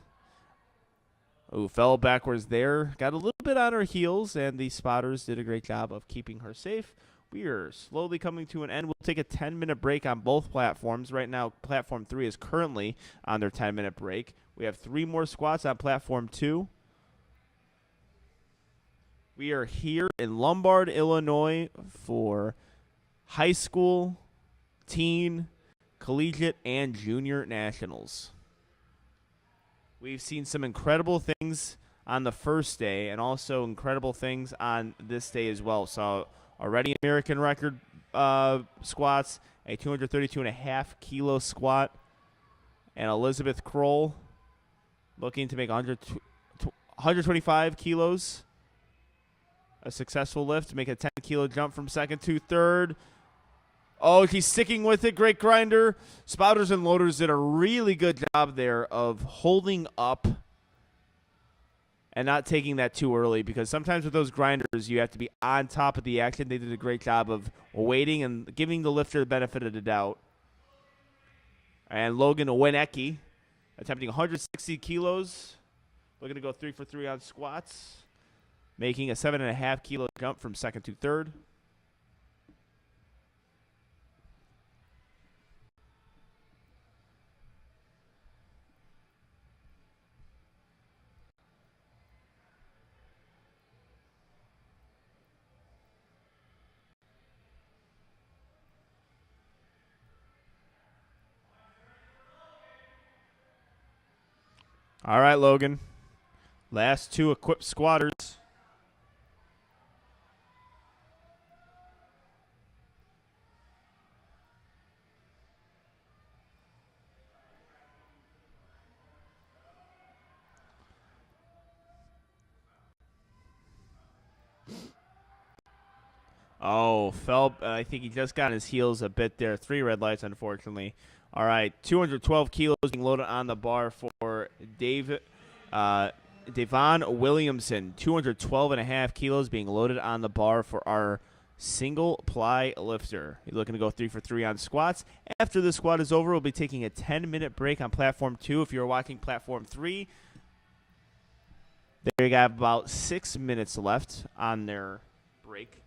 [SPEAKER 1] Ooh, fell backwards there. Got a little bit on her heels, and the spotters did a great job of keeping her safe. We are slowly coming to an end. We'll take a 10-minute break on both platforms. Right now, Platform 3 is currently on their 10-minute break. We have 3 more squats on Platform 2. We are here in Lombard, Illinois for high school, teen, collegiate, and junior nationals. We've seen some incredible things on the first day and also incredible things on this day as well. So already American record squats, a 232.5 kilo squat, and Elizabeth Kroll looking to make 125 kilos. A successful lift, make a 10 kilo jump from second to third. Oh, he's sticking with it. Great grinder. Spotters and loaders did a really good job there of holding up and not taking that too early, because sometimes with those grinders, you have to be on top of the action. They did a great job of waiting and giving the lifter the benefit of the doubt. And Logan Winecki attempting 160 kilos. Looking to go 3 for 3 on squats. Making a 7.5 kilo jump from second to third. All right, Logan. Last 2 equipped squatters. Oh, I think he just got his heels a bit there. 3 red lights, unfortunately. All right, 212 kilos being loaded on the bar for Devon Williamson. 212.5 kilos being loaded on the bar for our single ply lifter. He's looking to go 3 for 3 on squats. After the squat is over, we'll be taking a 10-minute break on Platform 2. If you're watching Platform 3, they got about 6 minutes left on their break.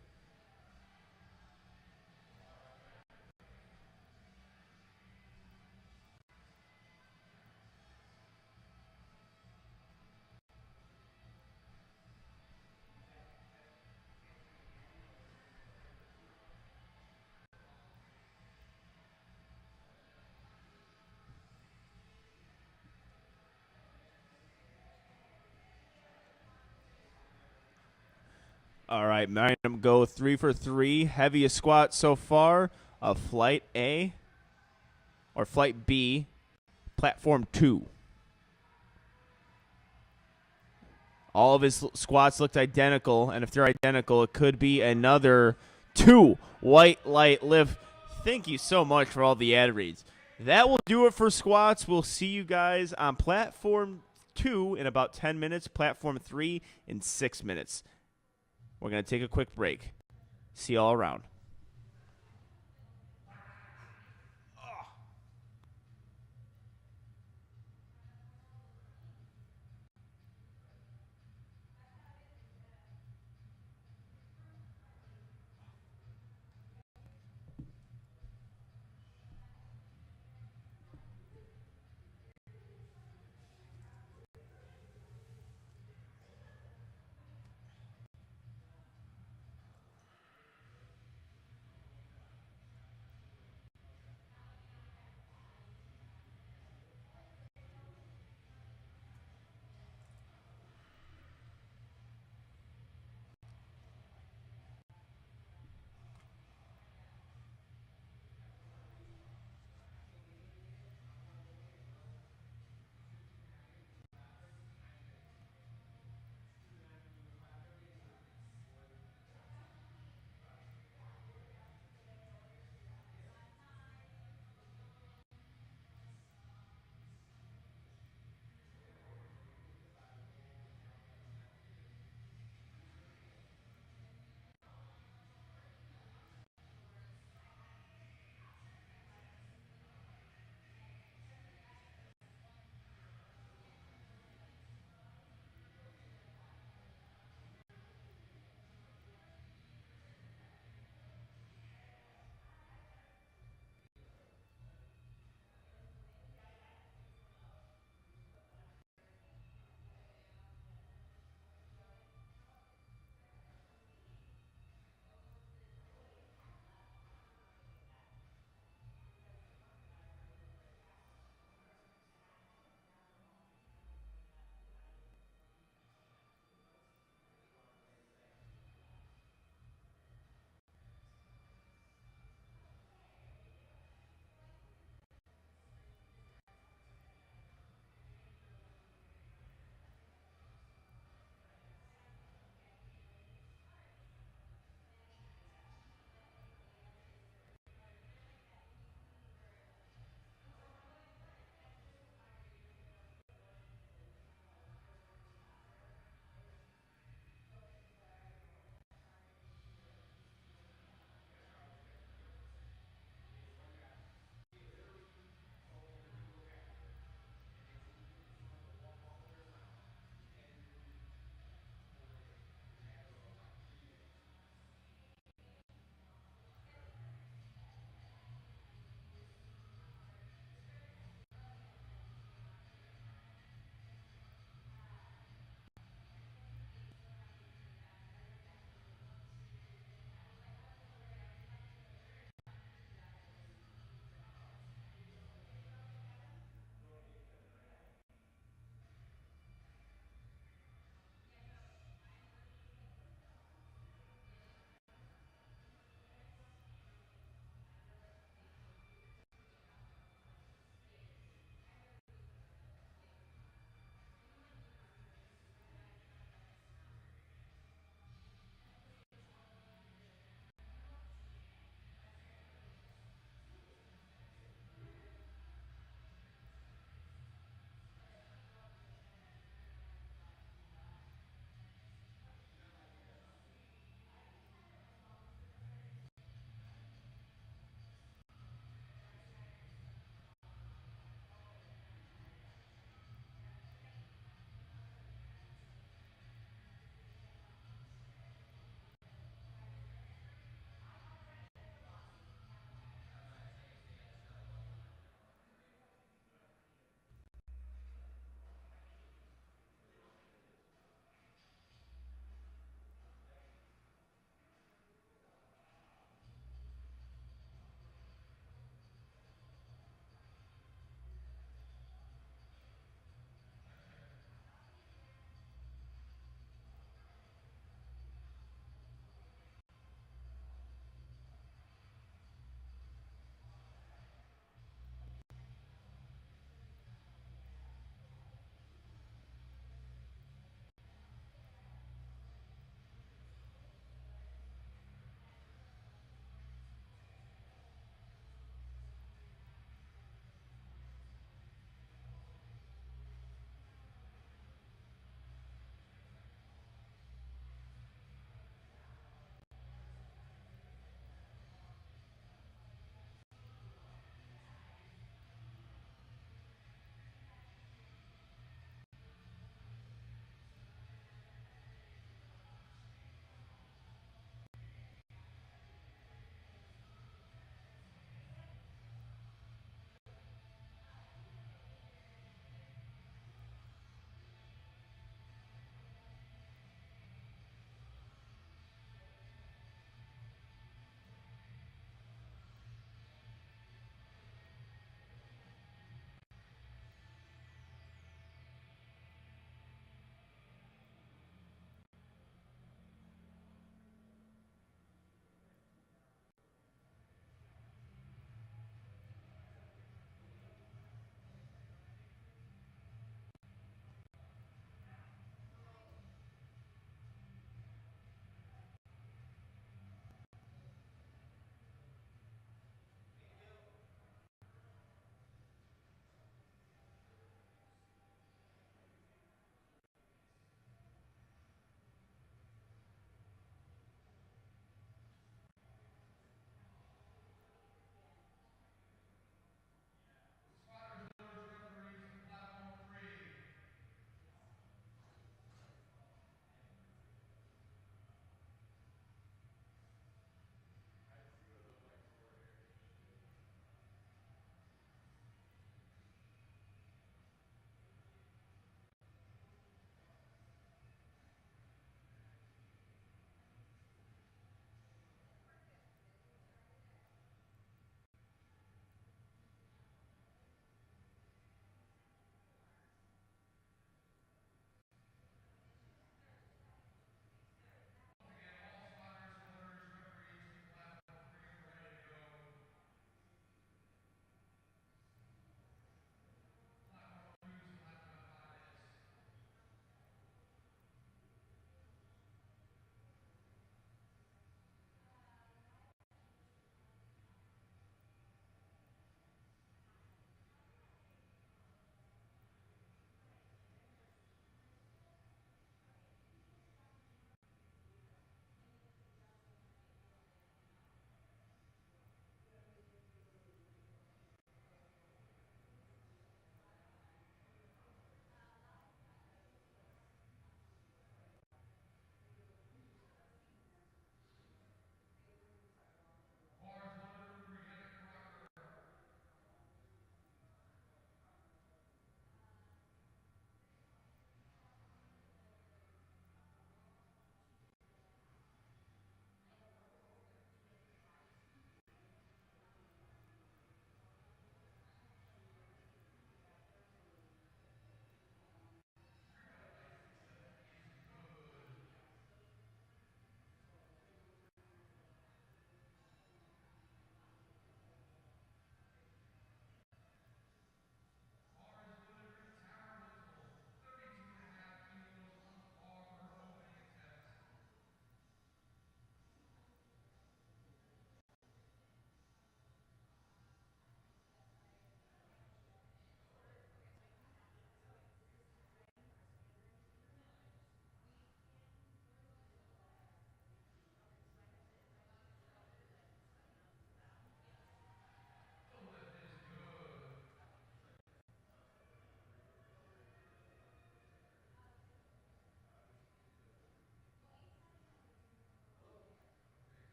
[SPEAKER 1] All right, Magnum go 3 for 3. Heaviest squat so far of flight A or flight B, platform 2. All of his squats looked identical, and if they're identical, it could be another 2 white light lift. Thank you so much for all the ad reads. That will do it for squats. We'll see you guys on platform 2 in about 10 minutes, platform 3 in 6 minutes. We're going to take a quick break. See you all around.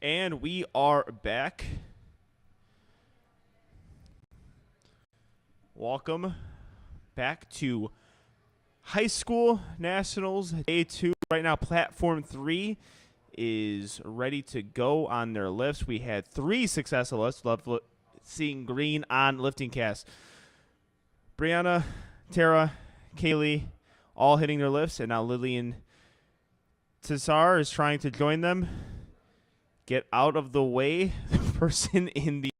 [SPEAKER 1] And we are back. Welcome back to High School Nationals Day 2. Right now, Platform 3 is ready to go on their lifts. We had 3 successful lifts. Love seeing green on lifting cast. Brianna, Tara, Kaylee, all hitting their lifts, and now Lillian Cesar is trying to join them. Get out of the way. The person in the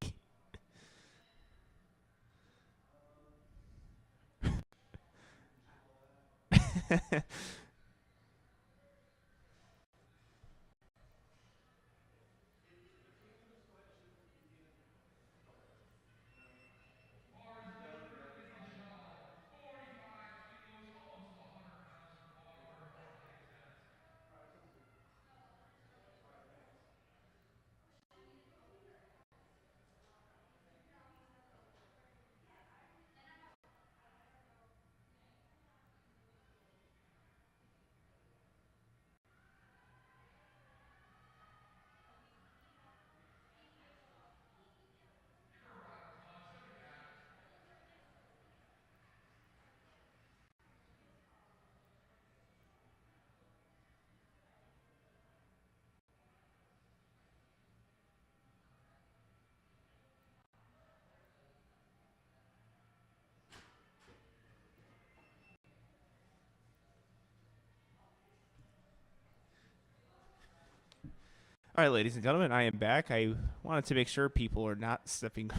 [SPEAKER 1] All right, ladies and gentlemen, I am back. I wanted to make sure people are not stepping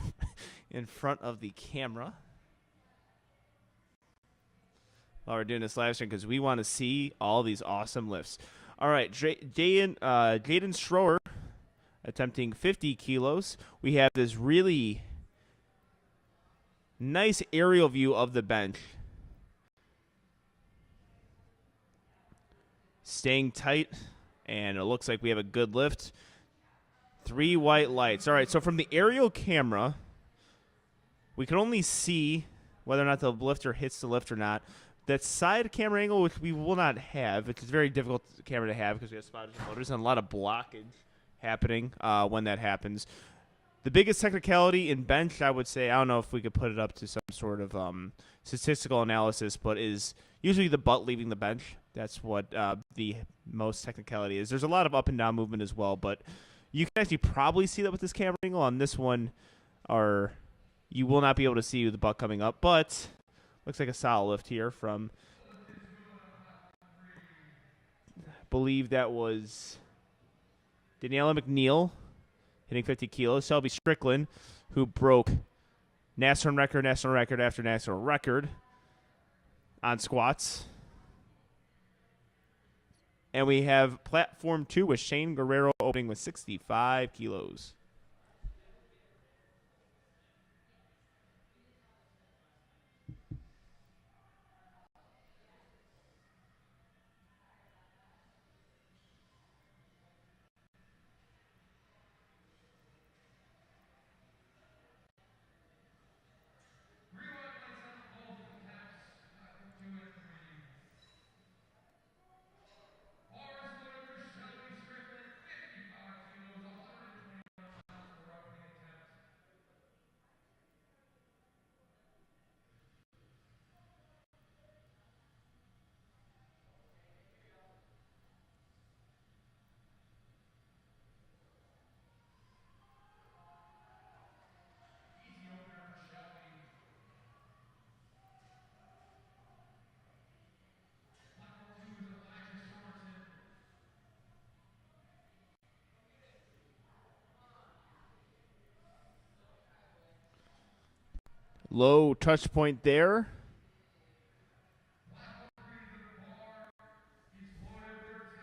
[SPEAKER 1] in front of the camera while we're doing this live stream because we want to see all these awesome lifts. All right, Jaden Schroer attempting 50 kilos. We have this really nice aerial view of the bench. Staying tight. And it looks like we have a good lift. 3 white lights. All right, so from the aerial camera, we can only see whether or not the lifter hits the lift or not. That side camera angle, which we will not have, it's a very difficult camera to have because we have spotters and motors and a lot of blockage happening when that happens. The biggest technicality in bench, I would say, I don't know if we could put it up to some sort of statistical analysis, but is usually the butt leaving the bench. That's what the most technicality is. There's a lot of up and down movement as well, but you can actually probably see that with this camera angle. On this one, you will not be able to see the butt coming up, but looks like a solid lift here from, I believe that was Daniela McNeil hitting 50 kilos. Shelby Strickland, who broke national record after national record on squats. And we have Platform 2 with Shane Guerrero opening with 65 kilos. Low touch point there.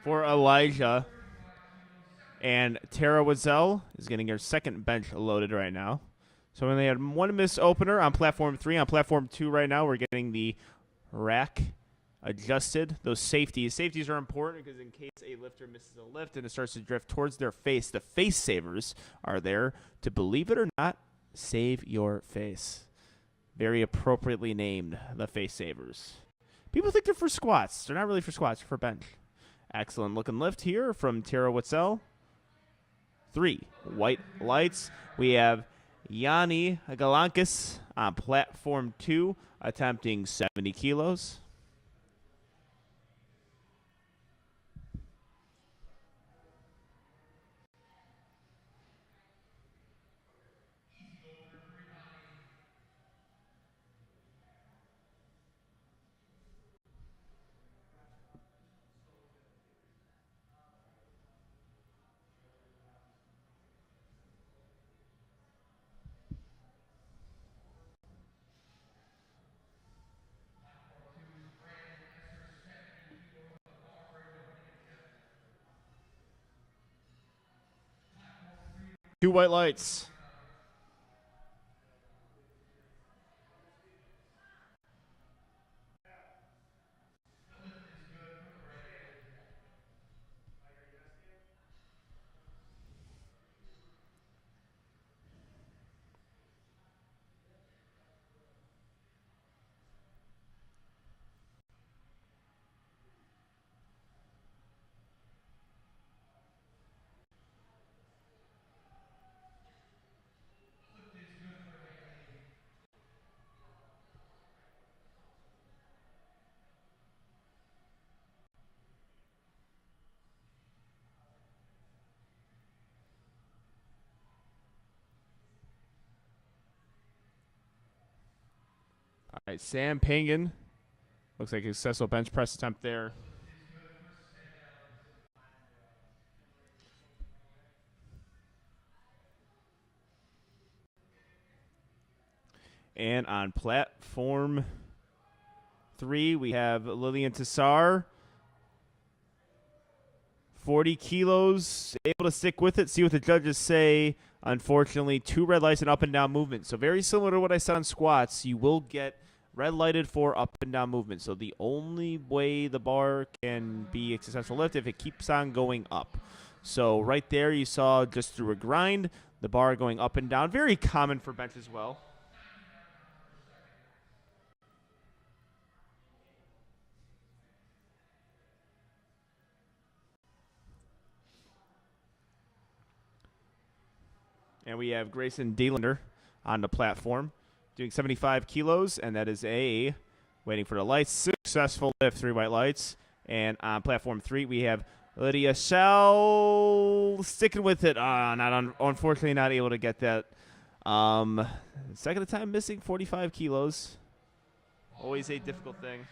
[SPEAKER 1] For Elijah. And Tara Wazell is getting her second bench loaded right now. So we only had one missed opener on Platform 3. On Platform 2 right now, we're getting the rack adjusted. Those safeties. Safeties are important because in case a lifter misses a lift and it starts to drift towards their face, the face savers are there to, believe it or not, save your face. Very appropriately named, the face savers. People think they're for squats. They're not really for squats, they're for bench. Excellent looking lift here from Tara Witzel. 3 white lights. We have Yanni Galankis on platform 2, attempting 70 kilos. Two white lights. All right, Sam Pangan. Looks like a successful bench press attempt there. And on platform 3, we have Lillian Tassar. 40 kilos, able to stick with it, see what the judges say. Unfortunately, 2 red lights and up and down movement. So very similar to what I said on squats, you will get red lighted for up and down movement. So the only way the bar can be a successful lift if it keeps on going up. So right there you saw just through a grind, the bar going up and down. Very common for bench as well. And we have Grayson Delander on the platform doing 75 kilos, and that is a waiting for the lights. Successful lift, 3 white lights. And on platform 3, we have Lydia Shell sticking with it. Unfortunately, not able to get that. Second time missing 45 kilos. Always a difficult thing.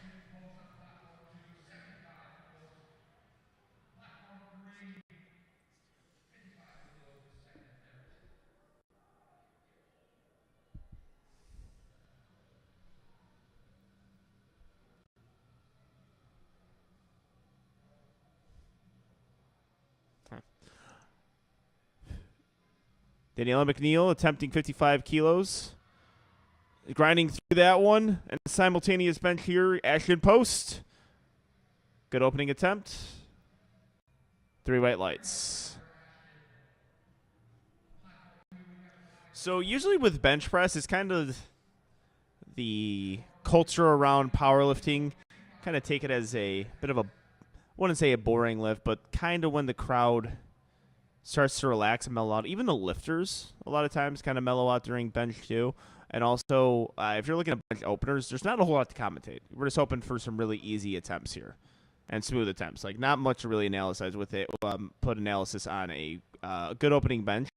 [SPEAKER 1] Daniela McNeil attempting 55 kilos. Grinding through that one. And simultaneous bench here, Ashton Post. Good opening attempt. 3 white lights. So usually with bench press, it's kind of the culture around powerlifting. Kind of take it as a bit of a, I wouldn't say a boring lift, but kind of when the crowd starts to relax and mellow out. Even the lifters, a lot of times, kind of mellow out during bench too. And also, if you're looking at bench openers, there's not a whole lot to commentate. We're just hoping for some really easy attempts here and smooth attempts. Like, not much to really analyze with it. Put analysis on a good opening bench.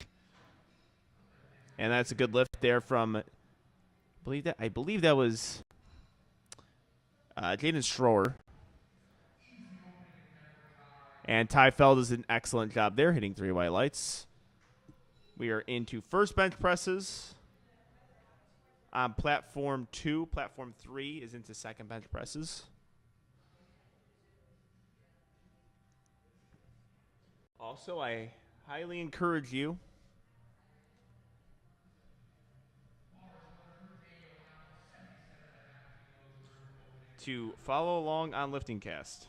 [SPEAKER 1] And that's a good lift there from, I believe that was Jaden Stroher. And Ty Feld does an excellent job there, hitting 3 white lights. We are into first bench presses. On platform 2, platform 3 is into second bench presses. Also, I highly encourage you to follow along on Lifting Cast.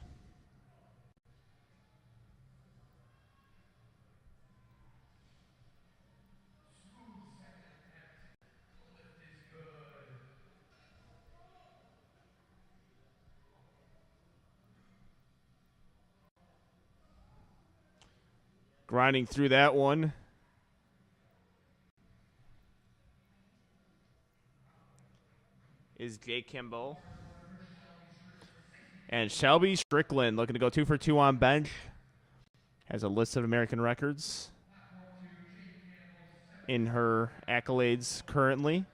[SPEAKER 1] Grinding through that one. is Jake Kimball. And Shelby Strickland looking to go 2 for 2 on bench. Has a list of American records in her accolades currently.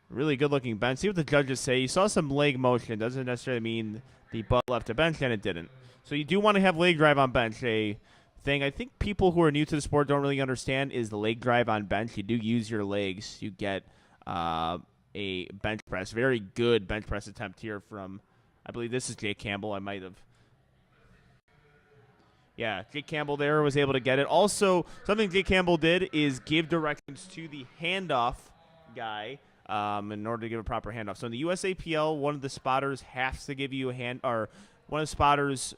[SPEAKER 1] Really good-looking bench. See what the judges say. You saw some leg motion. Doesn't necessarily mean the butt left the bench, and it didn't. So you do want to have leg drive on bench. A thing I think people who are new to the sport don't really understand is the leg drive on bench. You do use your legs. You get a bench press. Very good bench press attempt here from, I believe this is Jake Campbell. I might have. Yeah, Jake Campbell there was able to get it. Also, something Jake Campbell did is give directions to the handoff guy in order to give a proper handoff. So in the USAPL, one of the spotters has to give you a hand, or one of the spotters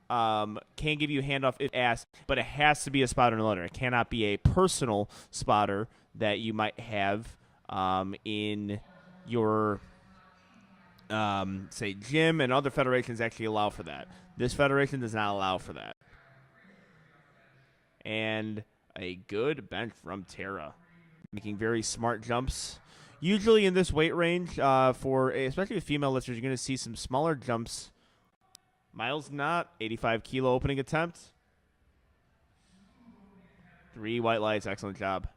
[SPEAKER 1] can give you a handoff if asked, but it has to be a spotter and loader. It cannot be a personal spotter that you might have in your say gym, and other federations actually allow for that. This federation does not allow for that. And a good bench from Tara, making very smart jumps. Usually in this weight range, especially with female lifters, you're going to see some smaller jumps. Miles not 85 kilo opening attempt. 3 white lights, excellent job.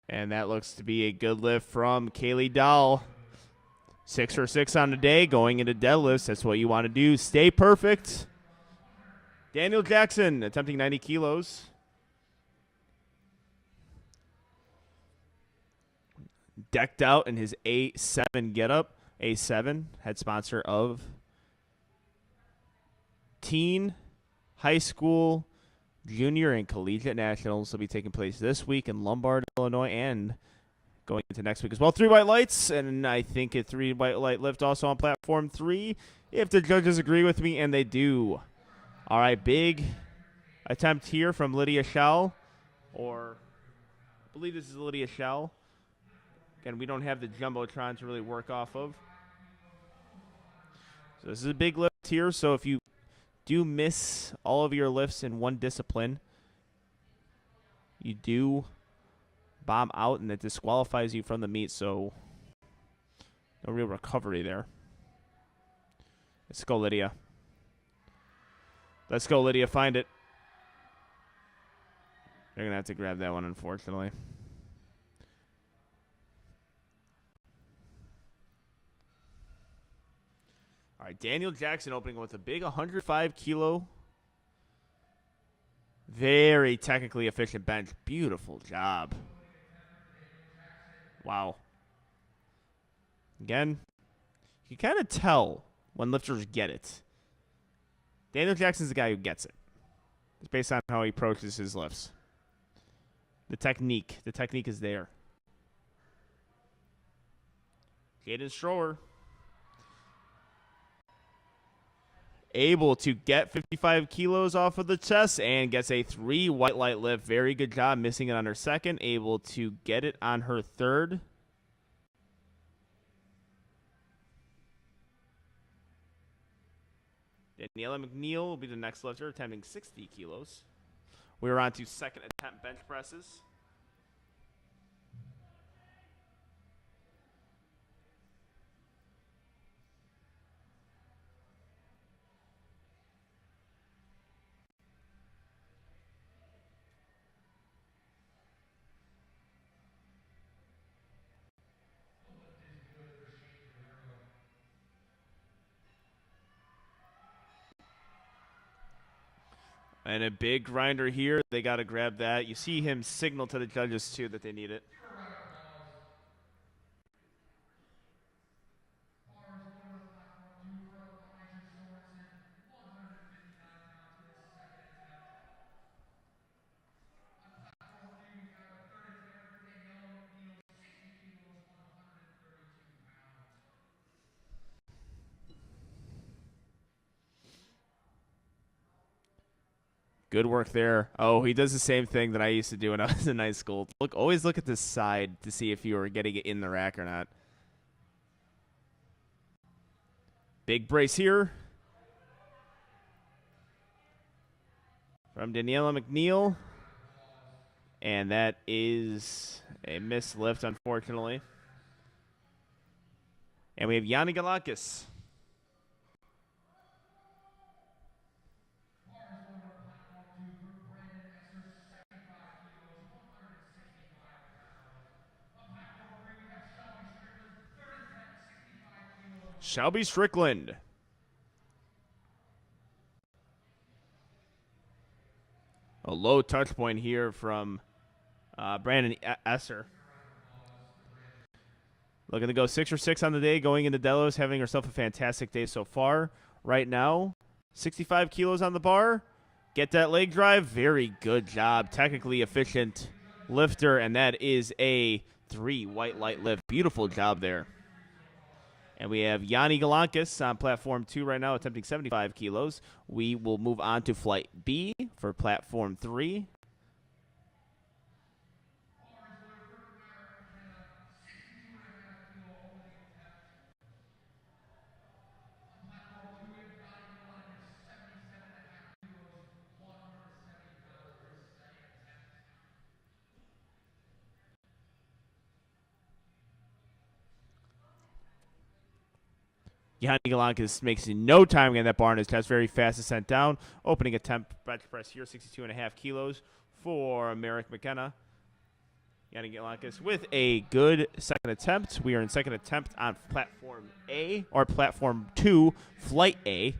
[SPEAKER 1] And that looks to be a good lift from Kaylee Dahl. 6 for 6 on the day, going into deadlifts. That's what you want to do. Stay perfect. Daniel Jackson attempting 90 kilos. Decked out in his A7 getup. A7, head sponsor of teen, high school, junior, and collegiate nationals will be taking place this week in Lombard, Illinois, and going into next week as well. 3 white lights, and I think a 3 white light lift also on platform 3, if the judges agree with me, and they do. All right, big attempt here from Lydia Schell, or I believe this is Lydia Schell. Again, we don't have the Jumbotron to really work off of. So this is a big lift here, so if you do miss all of your lifts in one discipline, you do bomb out, and it disqualifies you from the meet, so no real recovery there. Let's go, Lydia. Let's go, Lydia. Find it. You're going to have to grab that one, unfortunately. All right, Daniel Jackson opening with a big 105 kilo. Very technically efficient bench. Beautiful job. Wow. Again, you can kind of tell when lifters get it. Daniel Jackson's the guy who gets it. It's based on how he approaches his lifts. The technique is there. Jaden Strower able to get 55 kilos off of the chest and gets a 3 white light lift. Very good job missing it on her second. Able to get it on her third. Daniela McNeil will be the next lifter, attempting 60 kilos. We're on to second attempt bench presses. And a big grinder here. They got to grab that. You see him signal to the judges, too, that they need it. Good work there. Oh, he does the same thing that I used to do when I was in high school. Always look at the side to see if you were getting it in the rack or not. Big brace here from Daniela McNeil. And that is a missed lift, unfortunately. And we have Yanni Galakis. Shelby Strickland. A low touch point here from Brandon Esser. Looking to go 6 or 6 on the day, going into Delos, having herself a fantastic day so far. Right now, 65 kilos on the bar. Get that leg drive. Very good job. Technically efficient lifter, and that is a 3 white light lift. Beautiful job there. And we have Yanni Galankis on platform 2 right now, attempting 75 kilos. We will move on to flight B for platform 3. Yanni Galankis makes no time getting that bar in his chest. Very fast ascent down. Opening attempt bench press here, 62.5 kilos for Merrick McKenna. Yanni Galankis with a good second attempt. We are in second attempt on platform A, or platform 2, flight A.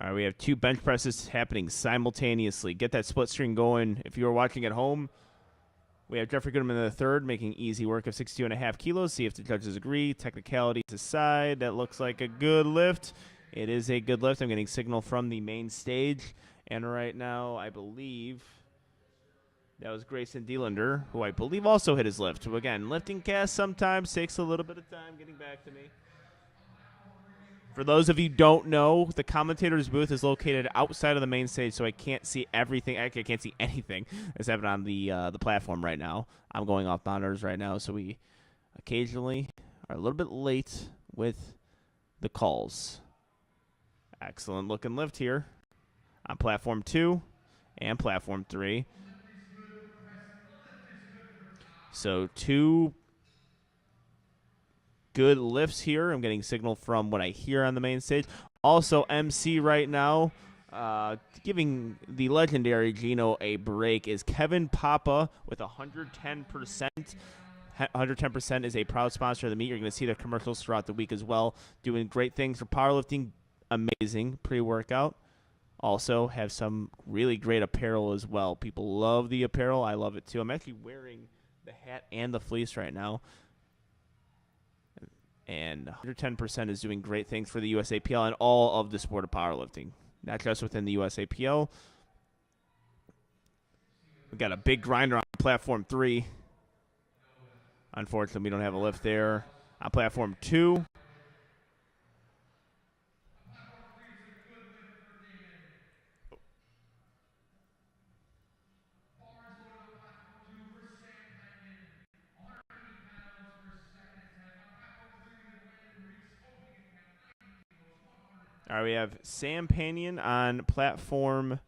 [SPEAKER 1] All right, we have 2 bench presses happening simultaneously. Get that split string going. If you are watching at home, we have Jeffrey Goodman III making easy work of 62.5 kilos. See if the judges agree. Technicalities aside, that looks like a good lift. It is a good lift. I'm getting signal from the main stage. And right now, I believe that was Grayson Delander, who I believe also hit his lift. So again, lifting cast sometimes takes a little bit of time getting back to me. For those of you who don't know, the commentator's booth is located outside of the main stage, so I can't see everything. Actually, I can't see anything that's happening on the platform right now. I'm going off monitors right now, so we occasionally are a little bit late with the calls. Excellent looking lift here on platform 2 and platform 3. So 2 good lifts here. I'm getting signal from what I hear on the main stage. Also, MC right now, giving the legendary Gino a break, is Kevin Papa with 110%. 110% is a proud sponsor of the meet. You're going to see their commercials throughout the week as well. Doing great things for powerlifting. Amazing pre-workout. Also have some really great apparel as well. People love the apparel. I love it too. I'm actually wearing the hat and the fleece right now. And 110% is doing great things for the USAPL and all of the sport of powerlifting, not just within the USAPL. We've got a big grinder on platform 3. Unfortunately, we don't have a lift there. On platform 2, all right, we have Sam Panion on platform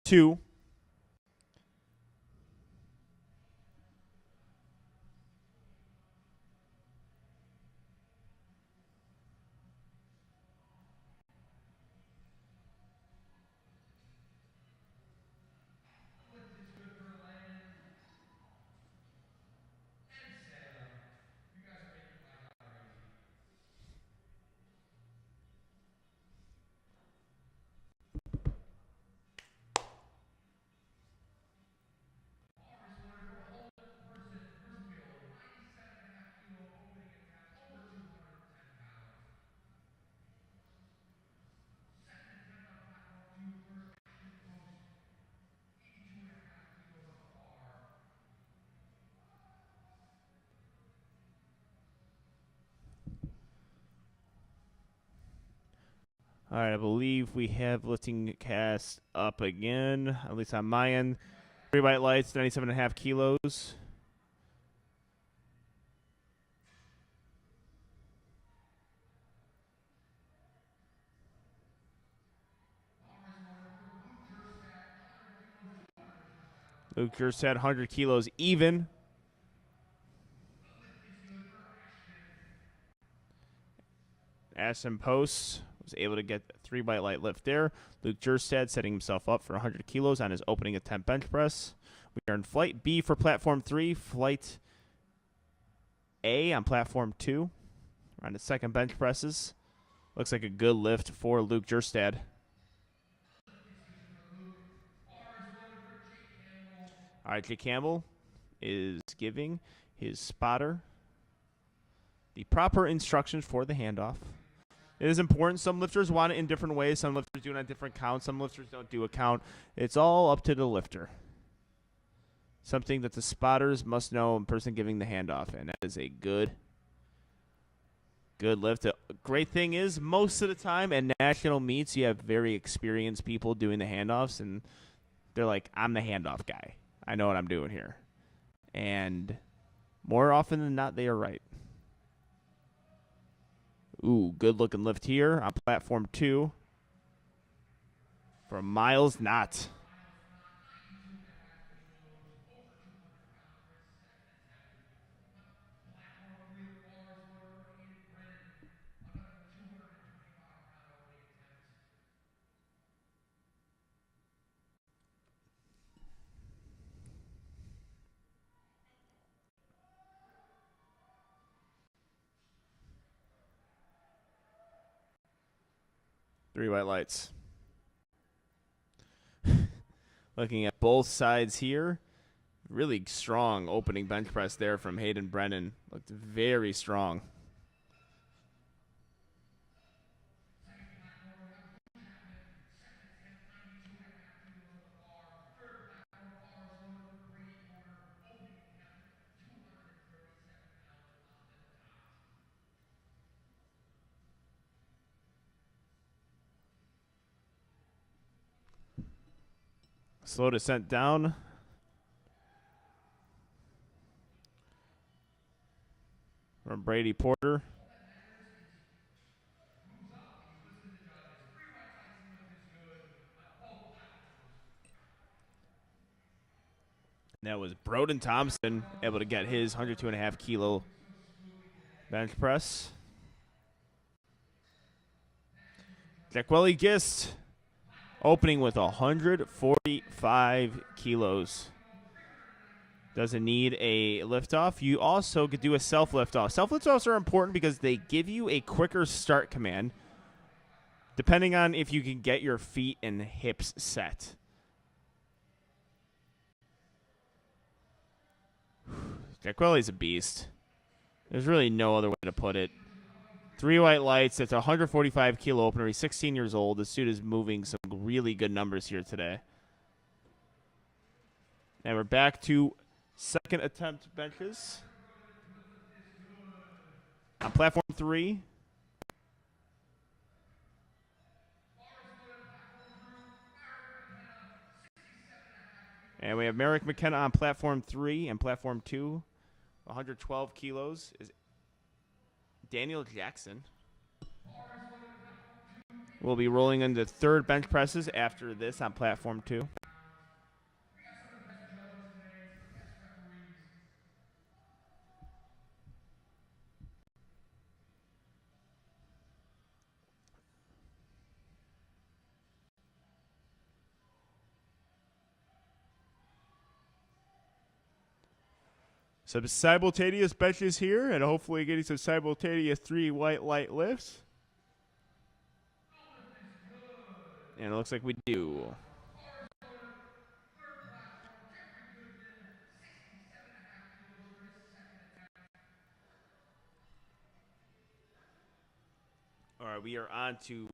[SPEAKER 1] 2. All right, I believe we have lifting cast up again, at least on my end. 3 white lights, 97.5 kilos. Luke Jerstad, 100 kilos even. Ashton Post was able to get 3 white light lift there. Luke Jerstad setting himself up for 100 kilos on his opening attempt bench press. We are in flight B for platform 3, flight A on platform 2. We're on the second bench presses. Looks like a good lift for Luke Jerstad. All right, Jake Campbell is giving his spotter the proper instructions for the handoff. It is important. Some lifters want it in different ways. Some lifters do it on different counts. Some lifters don't do a count. It's all up to the lifter. Something that the spotters must know in person giving the handoff, and that is a good lift. The great thing is, most of the time at national meets, you have very experienced people doing the handoffs, and they're like, I'm the handoff guy. I know what I'm doing here. And more often than not, they are right. Ooh, good-looking lift here on platform 2 for Miles Knott. Three white lights. Looking at both sides here. Really strong opening bench press there from Hayden Brennan. Looked very strong. Slow descent down. From Brady Porter. And that was Broden Thompson able to get his 102.5 kilo bench press. Jaqueline Gist opening with 145 kilos. Doesn't need a liftoff. You also could do a self liftoff. Self liftoffs are important because they give you a quicker start command, depending on if you can get your feet and hips set. Jaqueli's a beast. There's really no other way to put it. 3 white lights. It's a 145 kilo opener. He's 16 years old. This dude is moving some really good numbers here today. And we're back to second attempt benches. On platform 3. And we have Merrick McKenna on platform 3 and platform 2. 112 kilos is Daniel Jackson. We'll be rolling into third bench presses after this on platform 2. Some simultaneous benches here, and hopefully getting some simultaneous 3 white light lifts. And it looks like we do. All right, we are on to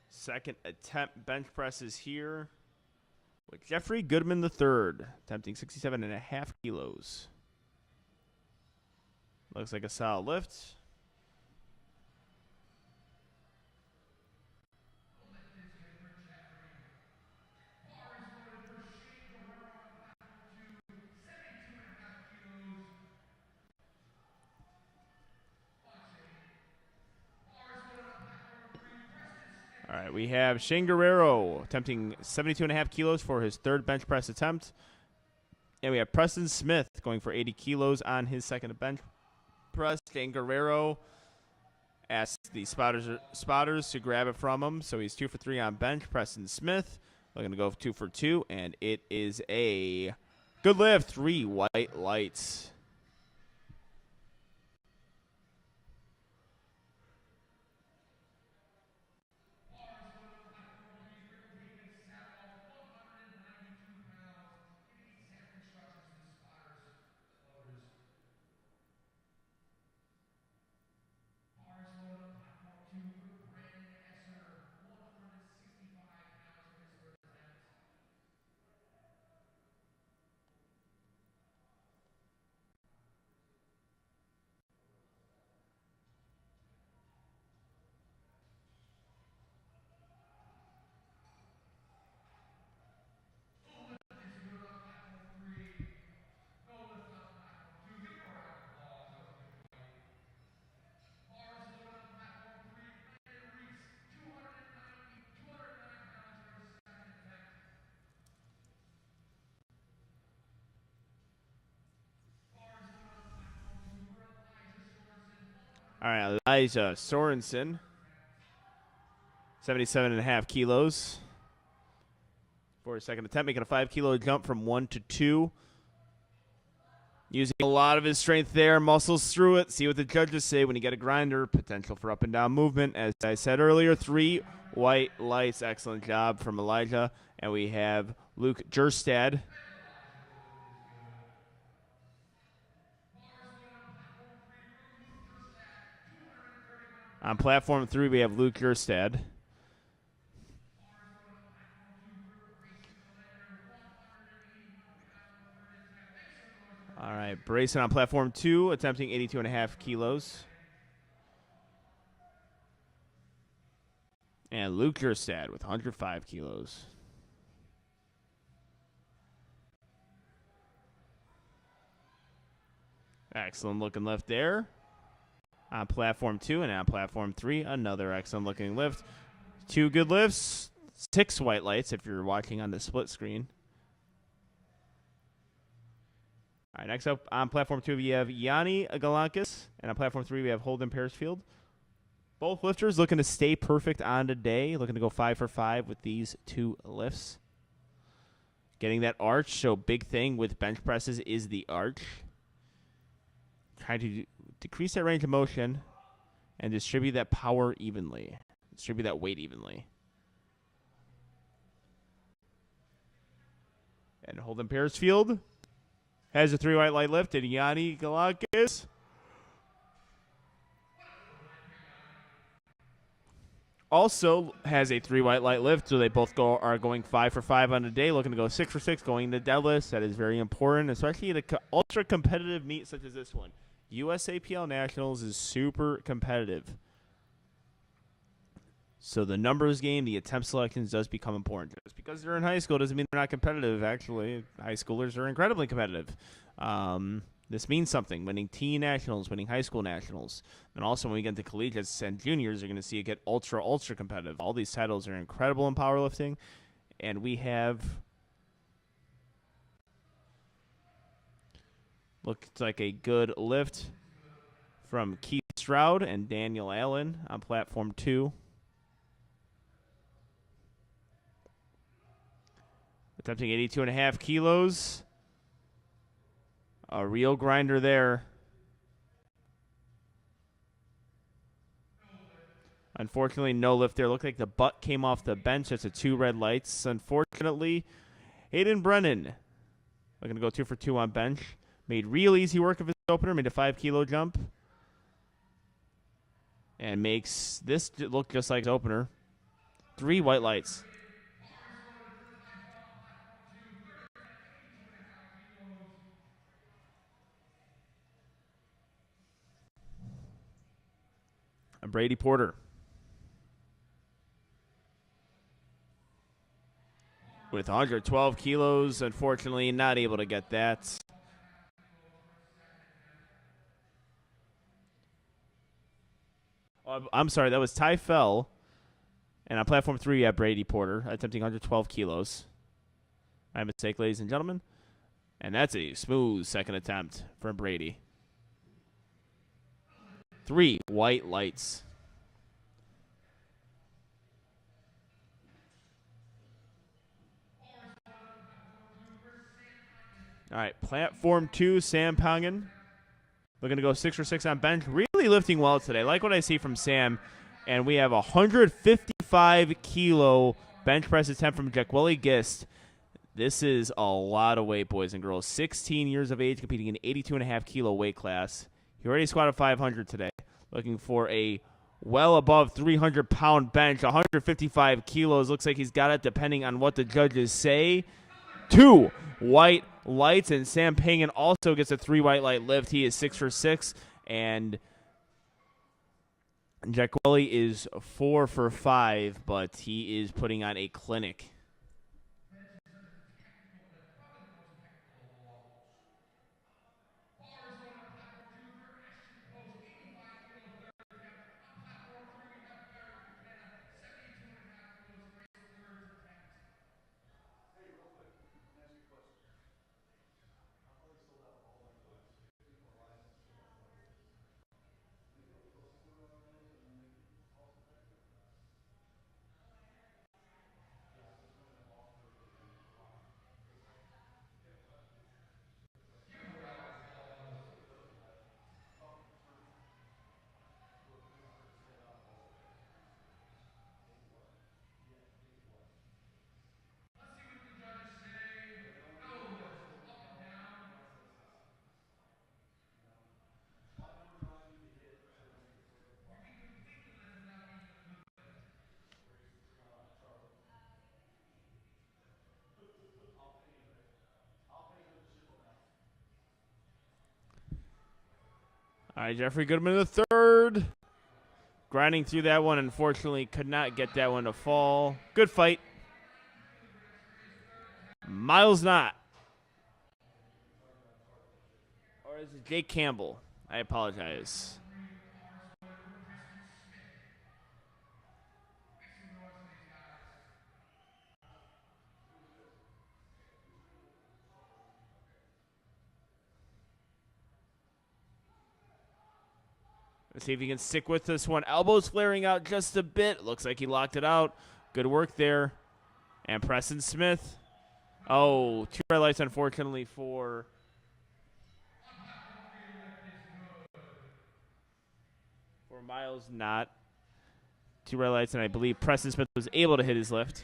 [SPEAKER 1] second attempt bench presses here with Jeffrey Goodman III, attempting 67.5 kilos. Looks like a solid lift. right, we have Shane Guerrero attempting 72.5 kilos for his third bench press attempt. And we have Preston Smith going for 80 kilos on his second bench press. Shane Guerrero asks the spotters to grab it from him. So he's 2 for 3 on bench. Preston Smith looking to go 2 for 2. And it is a good lift. 3 white lights. All right, Elijah Sorensen, 77.5 kilos for his second attempt, making a 5-kilo jump from 1 to 2. Using a lot of his strength there, muscles through it. See what the judges say when you get a grinder. Potential for up and down movement. As I said earlier, 3 white lights. Excellent job from Elijah. And we have Luke Jerstad. On platform 3, we have Luke Jerstad. All right, Brayson on platform 2, attempting 82.5 kilos. And Luke Jerstad with 105 kilos. Excellent looking lift there. On platform 2 and on platform 3, another excellent looking lift. 2 good lifts, 6 white lights if you're watching on the split screen. All right, next up on platform 2, we have Yanni Galankis. And on platform 3, we have Holden Pearsfield. Both lifters looking to stay perfect on today. Looking to go 5 for 5 with these 2 lifts. Getting that arch, so big thing with bench presses is the arch. Trying to decrease that range of motion and distribute that power evenly. Distribute that weight evenly. And Holden Pearsfield has a 3 white light lift, and Yanni Galankis also has a 3 white light lift, so they both are going 5 for 5 on the day, looking to go 6 for 6 going to deadlifts. That is very important, especially at an ultra competitive meet such as this one. USAPL Nationals is super competitive. So the numbers game, the attempt selections does become important. Just because they're in high school doesn't mean they're not competitive. Actually, high schoolers are incredibly competitive. This means something. Winning teen nationals, winning high school nationals. And also when we get into collegiates and juniors, you're going to see it get ultra, ultra competitive. All these titles are incredible in powerlifting. And we have, looks like a good lift from Keith Stroud and Daniel Allen on platform 2. Attempting 82.5 kilos. A real grinder there. Unfortunately, no lift there. Looked like the butt came off the bench. That's a 2 red lights. Unfortunately, Hayden Brennan looking to go 2 for 2 on bench. Made real easy work of his opener. Made a 5-kilo jump. And makes this look just like his opener. 3 white lights. And Brady Porter with 112 kilos. Unfortunately, not able to get that. I'm sorry, that was Ty Fell. And on platform 3, we have Brady Porter attempting 112 kilos. My mistake, ladies and gentlemen. And that's a smooth second attempt from Brady. 3 white lights. All right, platform 2, Sam Pongan. Looking to go 6 for 6 on bench. Really lifting well today. Like what I see from Sam. And we have a 155-kilo bench press attempt from Jaqueline Gist. This is a lot of weight, boys and girls. 16 years of age, competing in 82.5-kilo weight class. He already squatted 500 today. Looking for a well above 300-pound bench, 155 kilos. Looks like he's got it, depending on what the judges say. 2 white lights, and Sam Pongan also gets a 3 white light lift. He is 6 for 6, and Jaqueline is 4 for 5, but he is putting on a clinic. All right, Jeffrey Goodman in the third. Grinding through that one, unfortunately, could not get that one to fall. Good fight. Miles not. Or is it Jake Campbell? I apologize. Let's see if he can stick with this one. Elbows flaring out just a bit. Looks like he locked it out. Good work there. And Preston Smith. Oh, 2 red lights, unfortunately, for Miles not. 2 red lights, and I believe Preston Smith was able to hit his lift.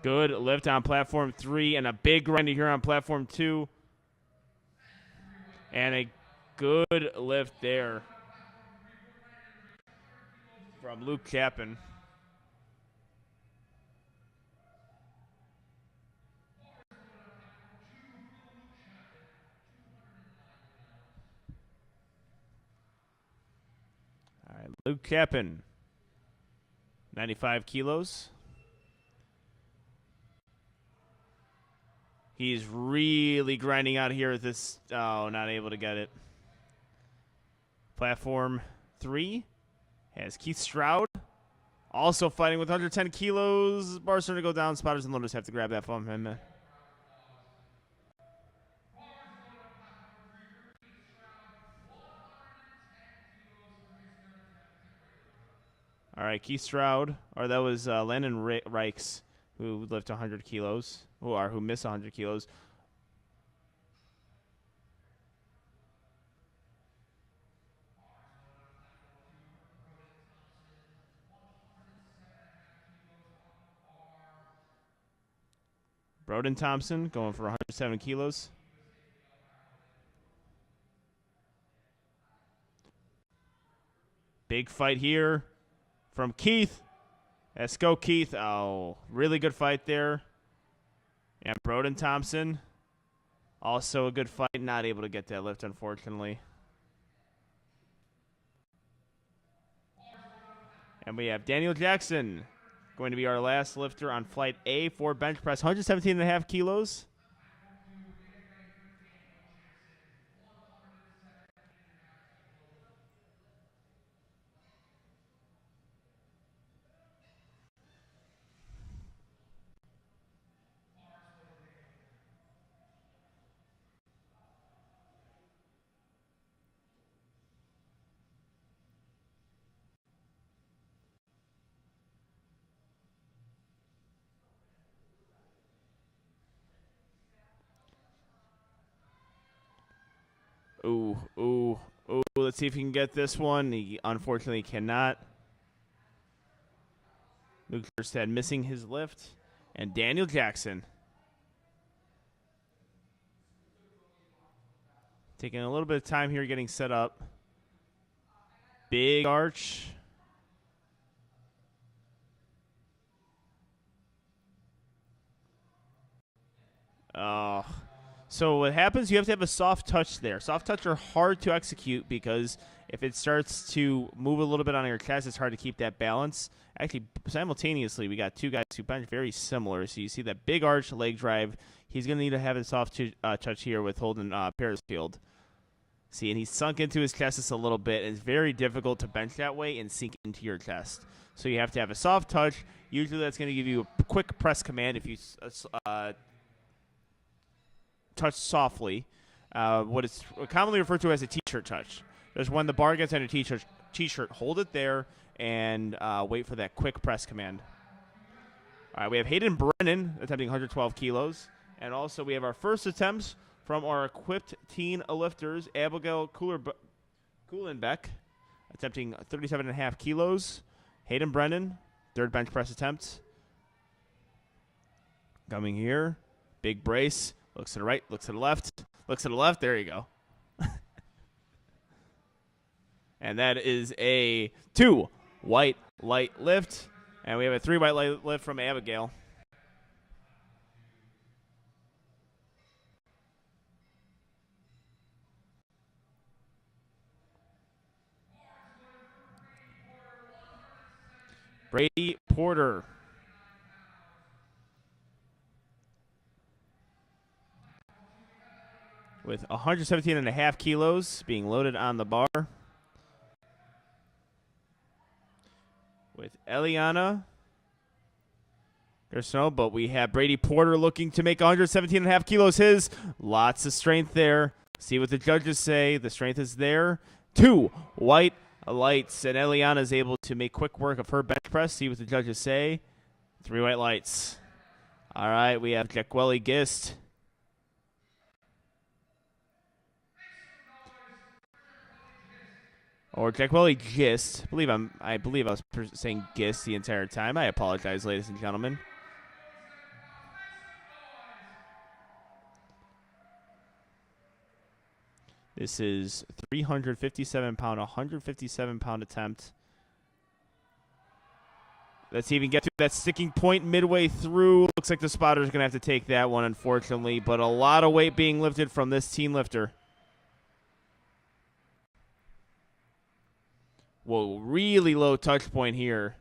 [SPEAKER 1] Good lift on platform 3 and a big grinder here on platform 2. And a good lift there from Luke Chapin. All right, Luke Chapin, 95 kilos. He's really grinding out here at this. Oh, not able to get it. Platform 3 has Keith Stroud. Also fighting with 110 kilos. Bar's starting to go down. Spotters and loaders have to grab that from him. All right, Keith Stroud. Or that was Landon Reichs, who lifted 100 kilos. Who missed 100 kilos. Broden Thompson going for 107 kilos. Big fight here from Keith. Let's go, Keith. Oh, really good fight there. And Broden Thompson, also a good fight. Not able to get that lift, unfortunately. And we have Daniel Jackson, going to be our last lifter on flight A for bench press, 117.5 kilos. Ooh, ooh, ooh. Let's see if he can get this one. He unfortunately cannot. Luke Jerstad missing his lift. And Daniel Jackson taking a little bit of time here getting set up. Big arch. Oh. So what happens, you have to have a soft touch there. Soft touch are hard to execute because if it starts to move a little bit on your chest, it's hard to keep that balance. Actually, simultaneously, we got two guys who bench very similar. So you see that big arch leg drive. He's going to need to have a soft touch here with Holden Pearsfield. See, and he's sunk into his chest just a little bit. It's very difficult to bench that way and sink into your chest. So you have to have a soft touch. Usually that's going to give you a quick press command if you touch softly, what is commonly referred to as a t-shirt touch. There's when the bar gets on a t-shirt, hold it there and wait for that quick press command. All right, we have Hayden Brennan attempting 112 kilos. And also we have our first attempts from our equipped teen lifters, Abigail Kuhlenbeck, attempting 37.5 kilos. Hayden Brennan, third bench press attempt. Coming here, big brace. Looks to the right, looks to the left, looks to the left. There you go. And that is a 2 white light lift. And we have a 3 white light lift from Abigail. Brady Porter. With 117.5 kilos being loaded on the bar. With Eliana Garceau, but we have Brady Porter looking to make 117.5 kilos his. Lots of strength there. See what the judges say. The strength is there. 2 white lights, and Eliana is able to make quick work of her bench press. See what the judges say. 3 white lights. All right, we have Jaqueline Gist. Or Jaqueline Gist. I believe I was saying Gist the entire time. I apologize, ladies and gentlemen. This is 357-pound, 157-pound attempt. Let's even get to that sticking point midway through. Looks like the spotter's going to have to take that one, unfortunately. But a lot of weight being lifted from this teen lifter. Whoa, really low touch point here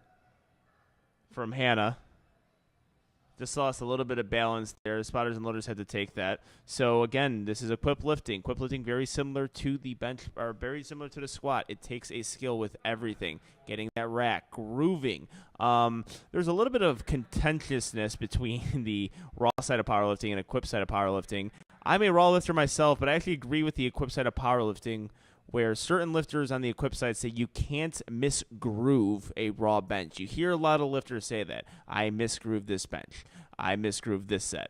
[SPEAKER 1] from Hannah. Just lost a little bit of balance there. The spotters and loaders had to take that. So, again, this is equip lifting. Equip lifting very similar to the bench, or very similar to the squat. It takes a skill with everything. Getting that rack, grooving. There's a little bit of contentiousness between the raw side of powerlifting and equip side of powerlifting. I'm a raw lifter myself, but I actually agree with the equip side of powerlifting, where certain lifters on the equip side say you can't misgroove a raw bench. You hear a lot of lifters say that. I misgrooved this bench. I misgrooved this set.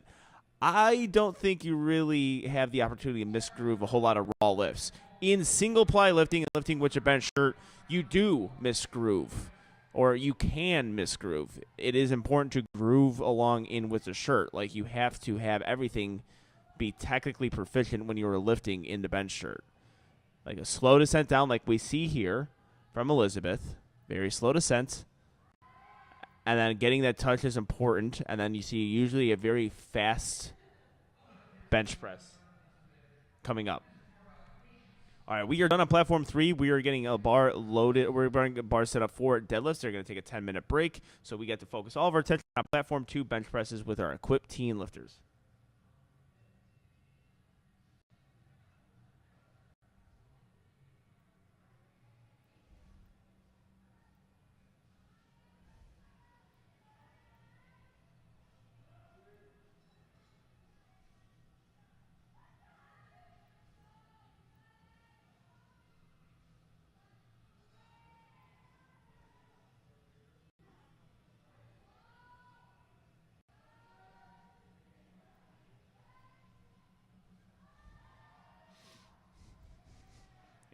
[SPEAKER 1] I don't think you really have the opportunity to misgroove a whole lot of raw lifts. In single ply lifting and lifting with a bench shirt, you do misgroove, or you can misgroove. It is important to groove along in with the shirt. Like, you have to have everything be technically proficient when you are lifting in the bench shirt. Like a slow descent down like we see here from Elizabeth. Very slow descent. And then getting that touch is important. And then you see usually a very fast bench press coming up. All right, we are done on platform 3. We are getting a bar loaded. We're getting a bar set up for deadlifts. They're going to take a 10-minute break. So we get to focus all of our attention on platform 2 bench presses with our equipped teen lifters.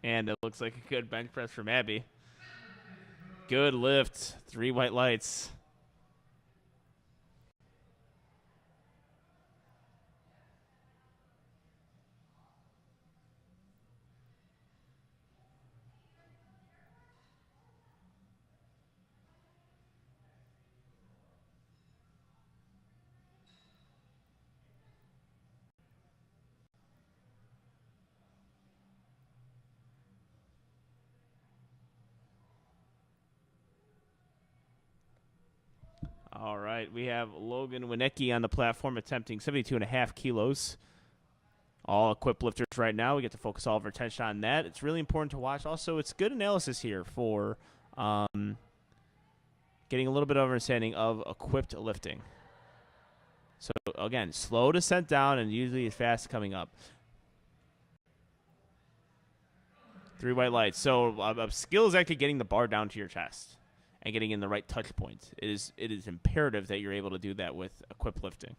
[SPEAKER 1] And it looks like a good bench press from Abby. Good lift. 3 white lights. All right, we have Logan Winecki on the platform attempting 72.5 kilos. All equipped lifters right now. We get to focus all of our attention on that. It's really important to watch. Also, it's good analysis here for getting a little bit of understanding of equipped lifting. So, again, slow descent down and usually fast coming up. 3 white lights. So, a skill is actually getting the bar down to your chest and getting in the right touch point. It is imperative that you're able to do that with equipped lifting.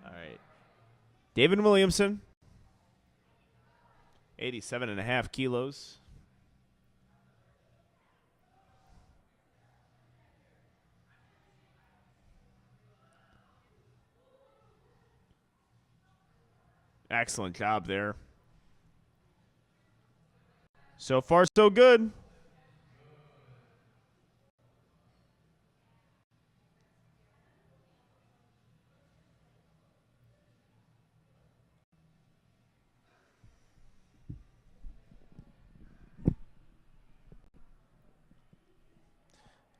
[SPEAKER 1] All right. David Williamson, 87.5 kilos. Excellent job there. So far, so good.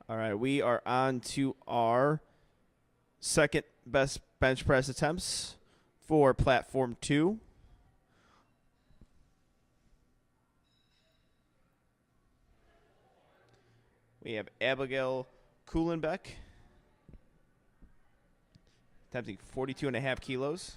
[SPEAKER 1] All right, we are on to our second best bench press attempts for platform 2. We have Abigail Kuhlenbeck attempting 42.5 kilos.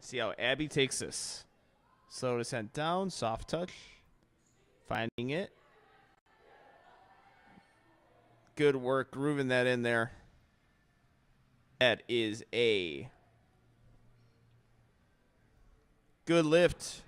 [SPEAKER 1] See how Abby takes this. Slow descent down, soft touch. Finding it. Good work grooving that in there. That is a good lift.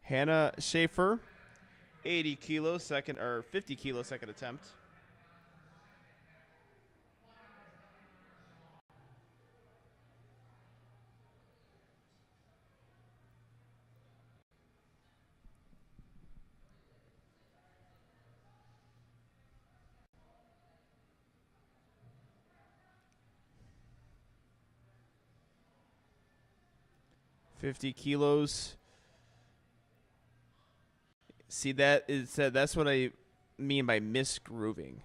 [SPEAKER 1] Hannah Schaefer, 80 kilos, second or 50 kilo second attempt. $50 kilos. See, that's what I mean by misgrooving.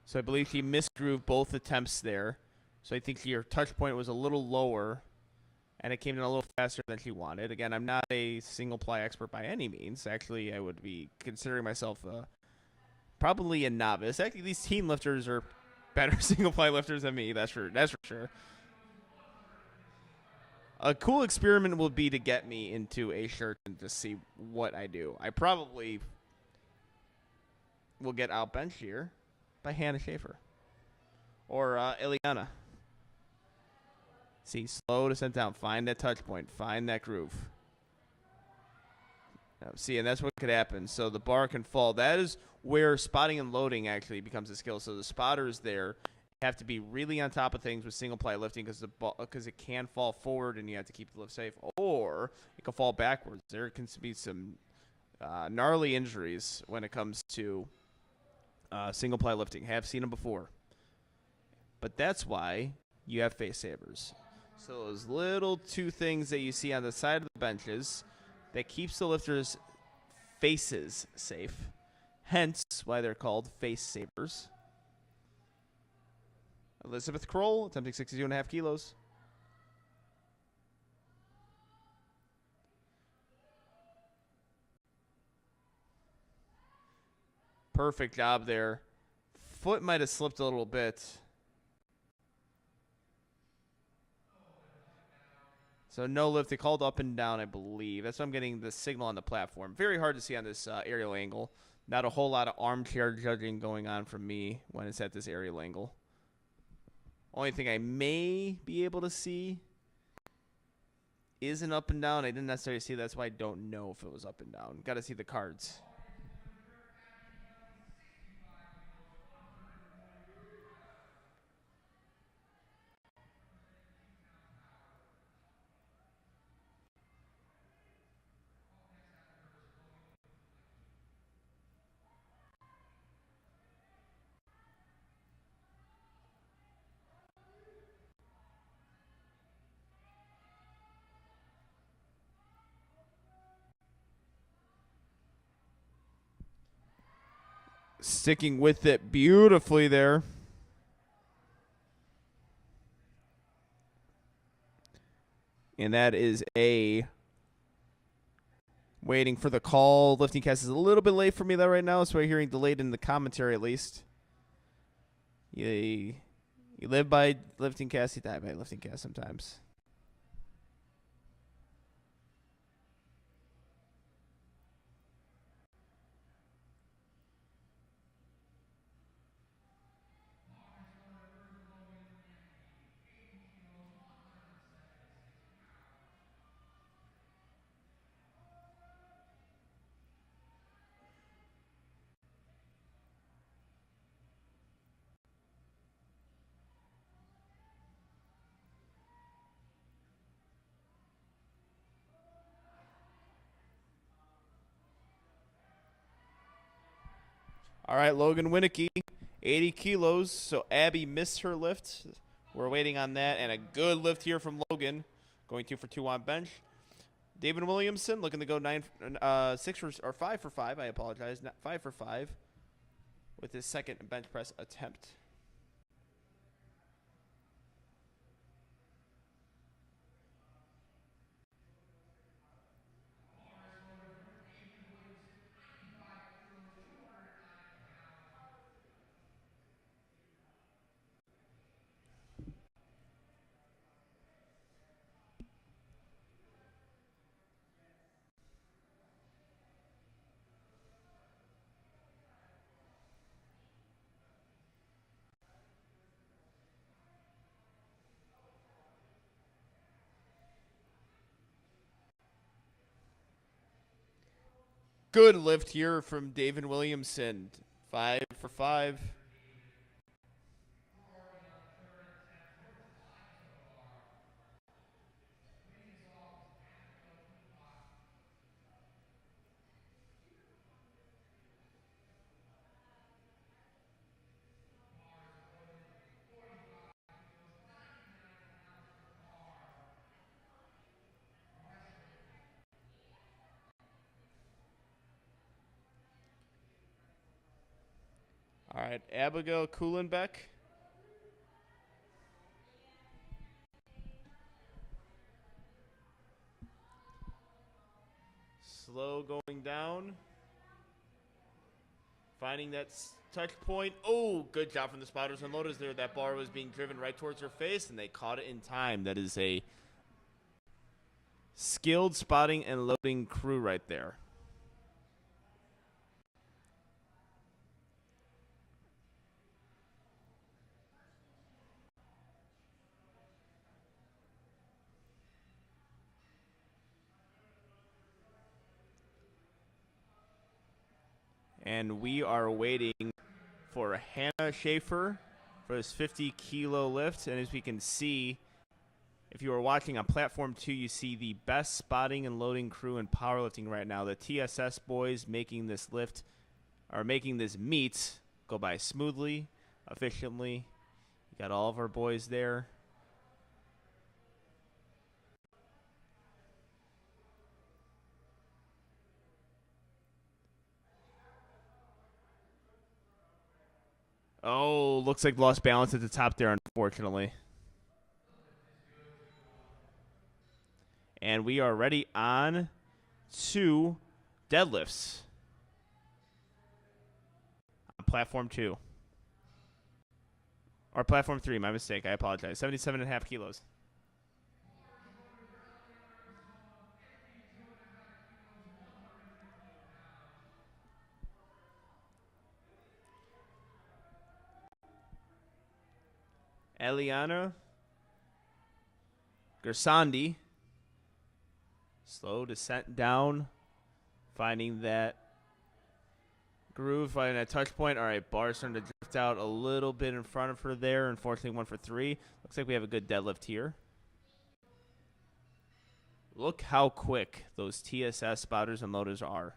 [SPEAKER 1] So I believe she misgrooved both attempts there. So I think your touch point was a little lower, and it came in a little faster than she wanted. Again, I'm not a single ply expert by any means. Actually, I would be considering myself probably a novice. Actually, these team lifters are better single ply lifters than me. That's for sure. A cool experiment will be to get me into a shirt and just see what I do. I probably will get outbenched here by Hannah Schaefer or Ileana. See, slow descent down. Find that touch point. Find that groove. Now, see, and that's what could happen. So the bar can fall. That is where spotting and loading actually becomes a skill. So the spotters there have to be really on top of things with single ply lifting because it can fall forward and you have to keep the lift safe, or it can fall backwards. There can be some gnarly injuries when it comes to single ply lifting. Have seen them before, but that's why you have face savers. So those little two things that you see on the side of the benches that keeps the lifters' faces safe. Hence why they're called face savers. Elizabeth Kroll attempting 62.5 kilos. Perfect job there. Foot might have slipped a little bit. So no lift. They called up and down, I believe. That's why I'm getting the signal on the platform. Very hard to see on this aerial angle. Not a whole lot of armchair judging going on from me when it's at this aerial angle. Only thing I may be able to see is an up and down. I didn't necessarily see that. That's why I don't know if it was up and down. Got to see the cards. Sticking with it beautifully there. And that is a waiting for the call. Lifting cast is a little bit late for me though right now, so we're hearing delayed in the commentary at least. You live by lifting cast, you die by lifting cast sometimes. All right, Logan Winicky, 80 kilos. So Abby missed her lift. We're waiting on that. And a good lift here from Logan. Going 2 for 2 on bench. David Williamson looking to go 5 for 5. I apologize. Not 5 for 5 with his second bench press attempt. Good lift here from David Williamson. 5 for 5. All right, Abigail Kuhlenbeck. Slow going down. Finding that touch point. Oh, good job from the spotters and loaders there. That bar was being driven right towards her face, and they caught it in time. That is a skilled spotting and loading crew right there. And we are waiting for Hannah Schaefer for this 50-kilo lift. And as we can see, if you are watching on Platform 2, you see the best spotting and loading crew in powerlifting right now. The TSS boys making this lift, or making this meet, go by smoothly, efficiently. You got all of our boys there. Oh, looks like lost balance at the top there, unfortunately. And we are ready on to deadlifts on Platform 2. Or Platform 3, my mistake. I apologize. 77.5 kilos. Eliana Gersandi. Slow descent down. Finding that groove, finding that touch point. All right, bar starting to drift out a little bit in front of her there. Unfortunately, 1 for 3. Looks like we have a good deadlift here. Look how quick those TSS spotters and loaders are.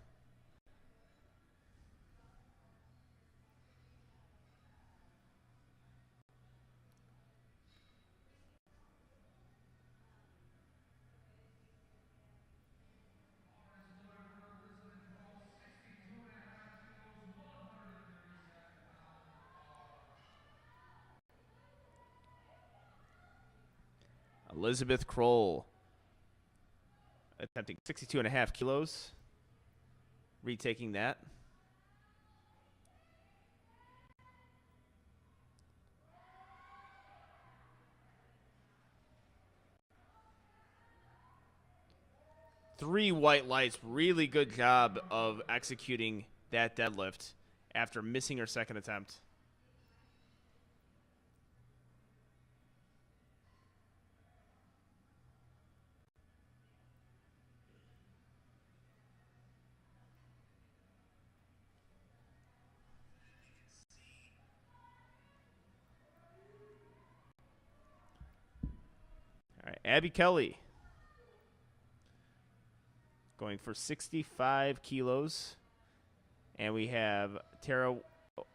[SPEAKER 1] Elizabeth Kroll attempting 62.5 kilos. Retaking that. Three white lights. Really good job of executing that deadlift after missing her second attempt. All right, Abby Kelly going for 65 kilos. And we have Tara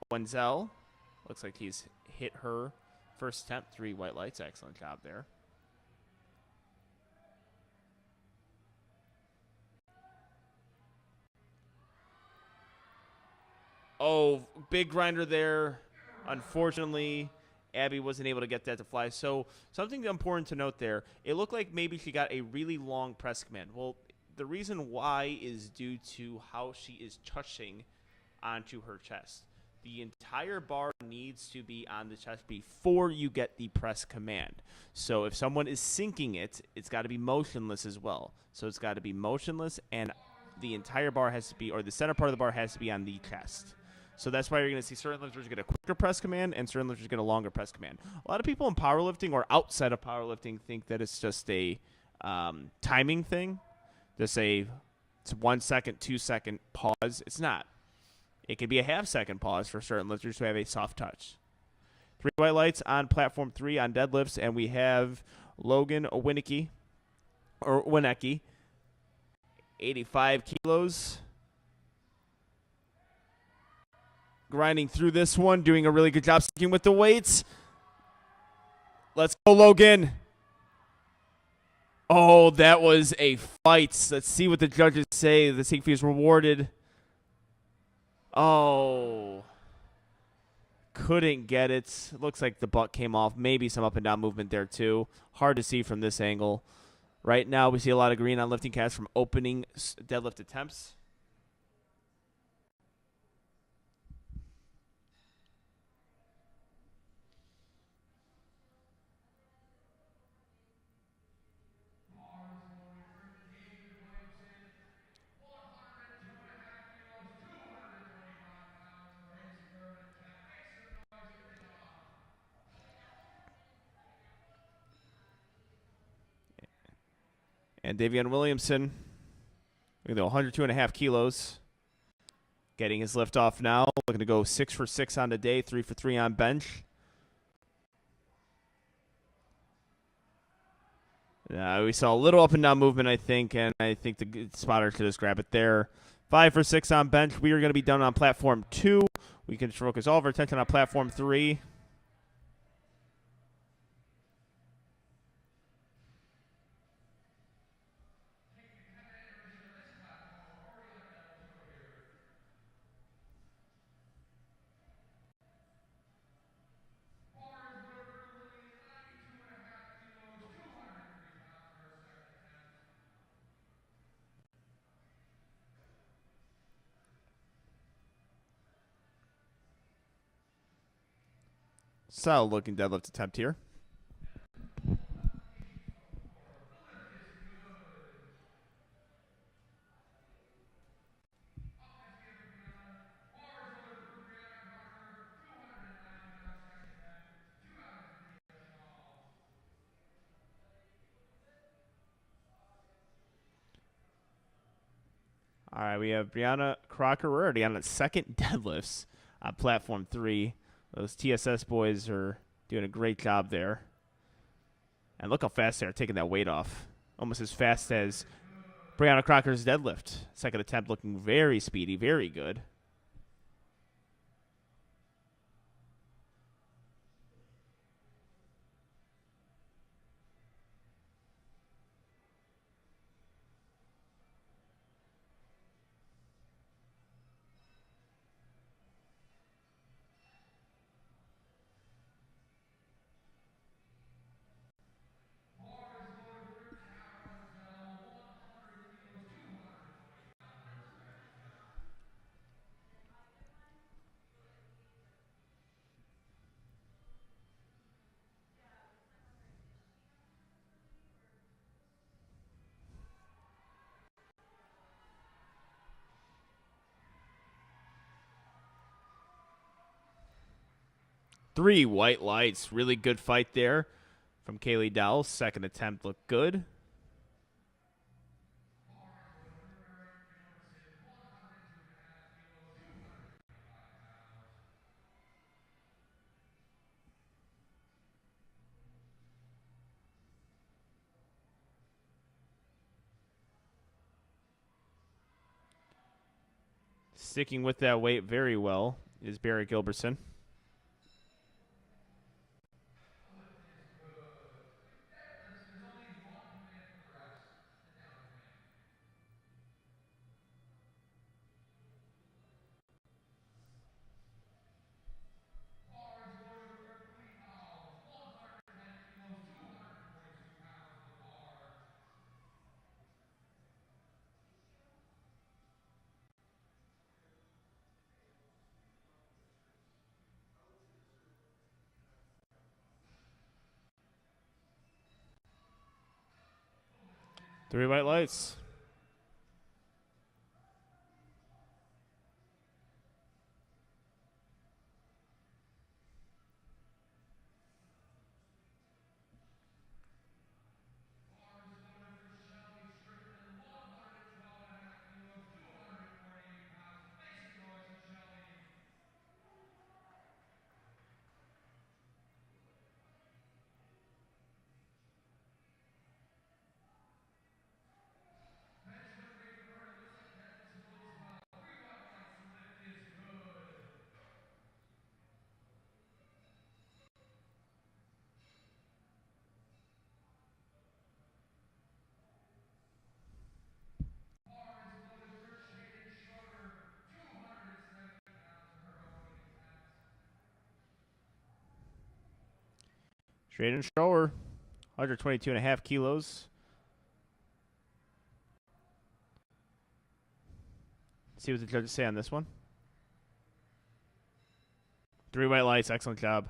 [SPEAKER 1] Wenzel. Looks like he's hit her first attempt. 3 white lights. Excellent job there. Oh, big grinder there. Unfortunately, Abby wasn't able to get that to fly. So something important to note there, it looked like maybe she got a really long press command. Well, the reason why is due to how she is touching onto her chest. The entire bar needs to be on the chest before you get the press command. So if someone is sinking it, it's got to be motionless as well. So it's got to be motionless, and the entire bar has to be, or the center part of the bar has to be on the chest. So that's why you're going to see certain lifters get a quicker press command and certain lifters get a longer press command. A lot of people in powerlifting or outside of powerlifting think that it's just a timing thing. Just it's 1 second, 2 second pause. It's not. It can be a half-second pause for certain lifters who have a soft touch. 3 white lights on Platform 3 on deadlifts, and we have Logan Winecki, 85 kilos. Grinding through this one, doing a really good job sticking with the weights. Let's go, Logan. Oh, that was a fight. Let's see what the judges say. The sink fee is rewarded. Oh. Couldn't get it. Looks like the butt came off. Maybe some up and down movement there too. Hard to see from this angle. Right now we see a lot of green on lifting cast from opening deadlift attempts. And Davion Williamson, looking to 102.5 kilos. Getting his lift off now. Looking to go 6 for 6 on the day, 3 for 3 on bench. We saw a little up and down movement, I think, and I think the spotter should just grab it there. 5 for 6 on bench. We are going to be done on platform 2. We can focus all of our attention on platform 3. Solid looking deadlift attempt here. All right, we have Brianna Crocker. We're already on the second deadlifts on platform 3. Those TSS boys are doing a great job there. And look how fast they're taking that weight off. Almost as fast as Brianna Crocker's deadlift. Second attempt looking very speedy, very good. Three white lights. Really good fight there from Kaylee Dowell. Second attempt looked good. Sticking with that weight very well is Barry Gilbertson. Three white lights. Straight and shower. 122.5 kilos. Let's see what the judges say on this one. 3 white lights. Excellent job.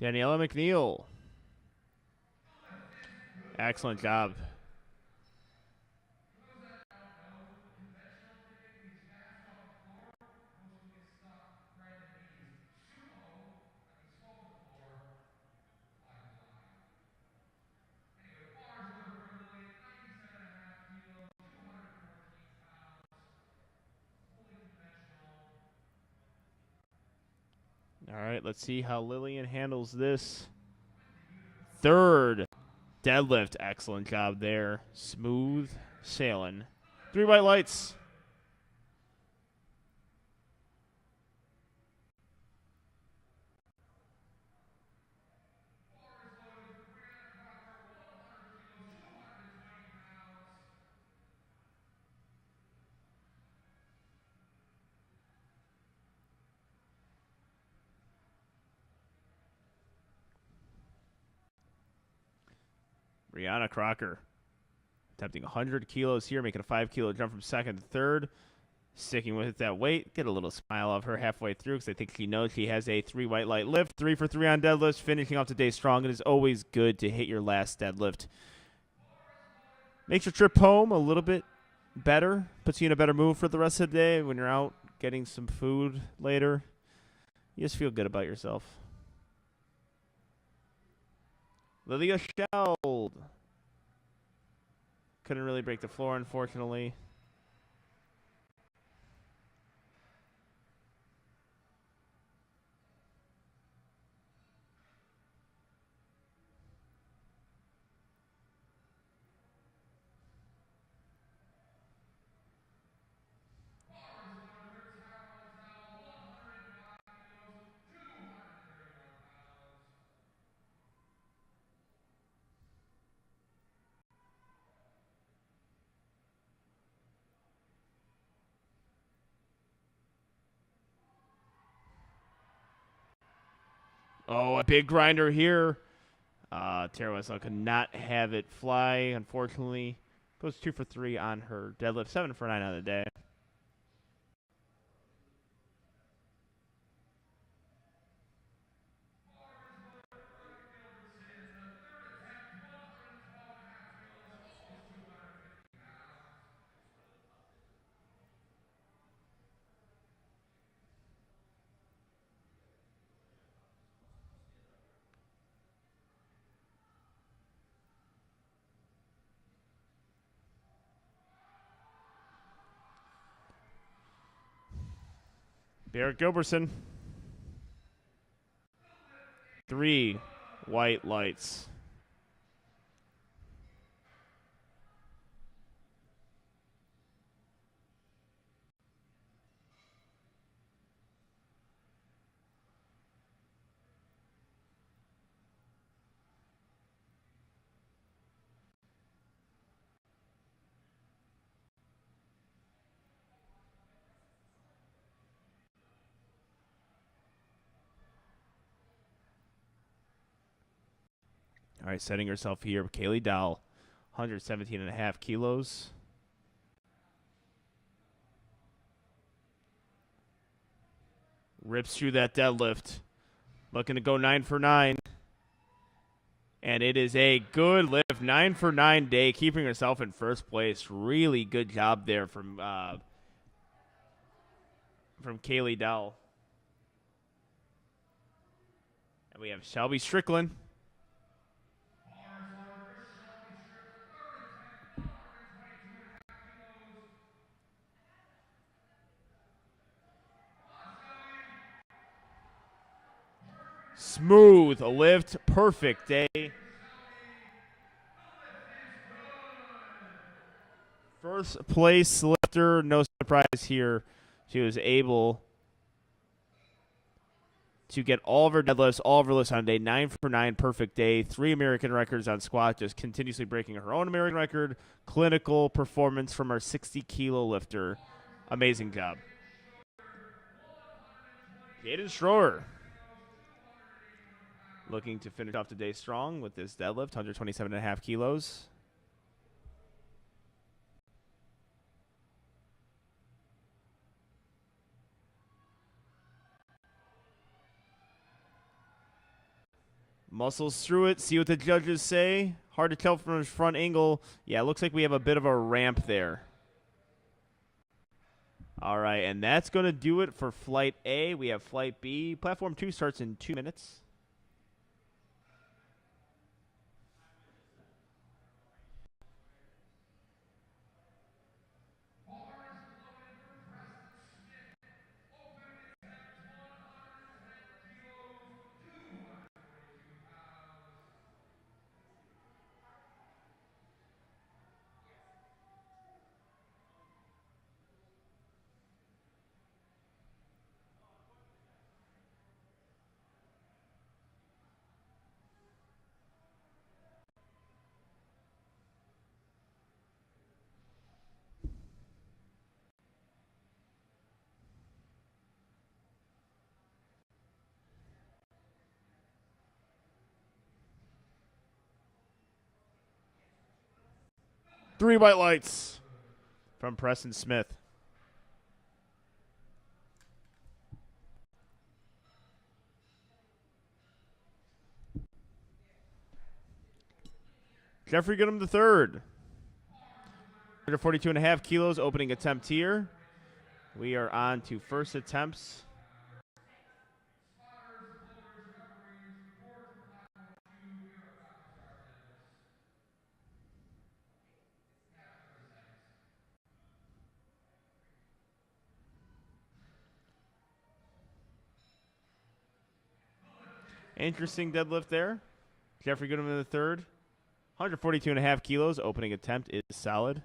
[SPEAKER 1] Daniela McNeil. Excellent job. All right, let's see how Lillian handles this. Third deadlift. Excellent job there. Smooth sailing. 3 white lights. Brianna Crocker attempting 100 kilos here, making a 5-kilo jump from second to third. Sticking with that weight. Get a little smile off her halfway through because I think she knows she has a 3 white light lift. 3 for 3 on deadlifts, finishing off the day strong. It is always good to hit your last deadlift. Makes your trip home a little bit better. Puts you in a better mood for the rest of the day when you're out getting some food later. You just feel good about yourself. Lilia Scheld. Couldn't really break the floor, unfortunately. Oh, a big grinder here. Tara Westlaw could not have it fly, unfortunately. Goes 2 for 3 on her deadlift, 7 for 9 on the day. Barrett Gilbertson. 3 white lights. All right, setting herself here. Kaylee Dowell, 117.5 kilos. Rips through that deadlift. Looking to go 9 for 9. And it is a good lift. 9 for 9 day, keeping herself in first place. Really good job there from Kaylee Dowell. And we have Shelby Strickland. Smooth lift, perfect day. First place lifter, no surprise here. She was able to get all of her deadlifts, all of her lifts on day 9 for 9, perfect day. 3 American records on squat, just continuously breaking her own American record. Clinical performance from our 60-kilo lifter. Amazing job. Jaden Schroer looking to finish off the day strong with this deadlift, 127.5 kilos. Muscles through it. See what the judges say. Hard to tell from his front angle. Yeah, it looks like we have a bit of a ramp there. All right, and that's going to do it for Flight A. We have Flight B. Platform 2 starts in 2 minutes. Three white lights from Preston Smith. Jeffrey Goodham III. 142.5 kilos, opening attempt here. We are on to first attempts. Interesting deadlift there. Jeffrey Goodham III. 142.5 kilos, opening attempt is solid.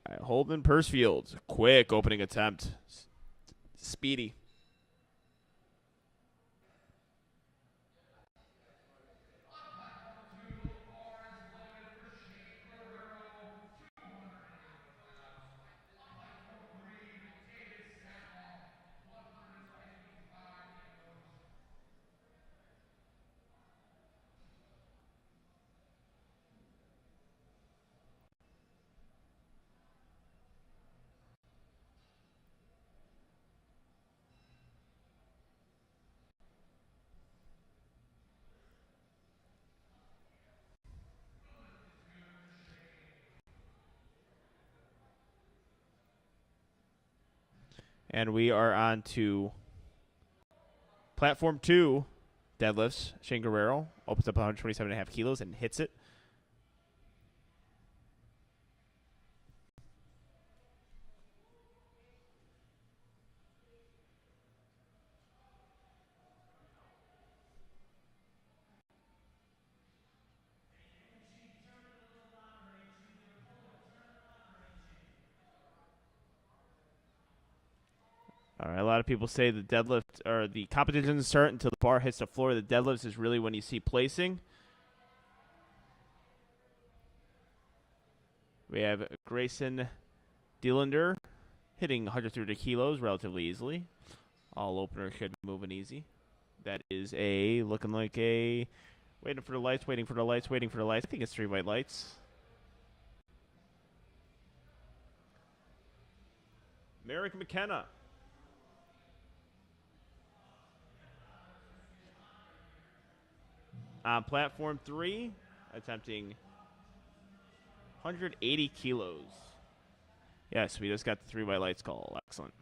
[SPEAKER 1] All right, Holden Persfield. Quick opening attempt. Speedy. And we are on to platform 2 deadlifts. Shane Guerrero opens up 127.5 kilos and hits it. All right, a lot of people say the deadlift or the competition doesn't start until the bar hits the floor. The deadlifts is really when you see placing. We have Grayson Dillander hitting 130 kilos relatively easily. All openers should be moving easy. That is a looking like a waiting for the lights, waiting for the lights, waiting for the lights. I think it's 3 white lights. Merrick McKenna. On platform 3, attempting 180 kilos. Yes, we just got the 3 white lights call. Excellent.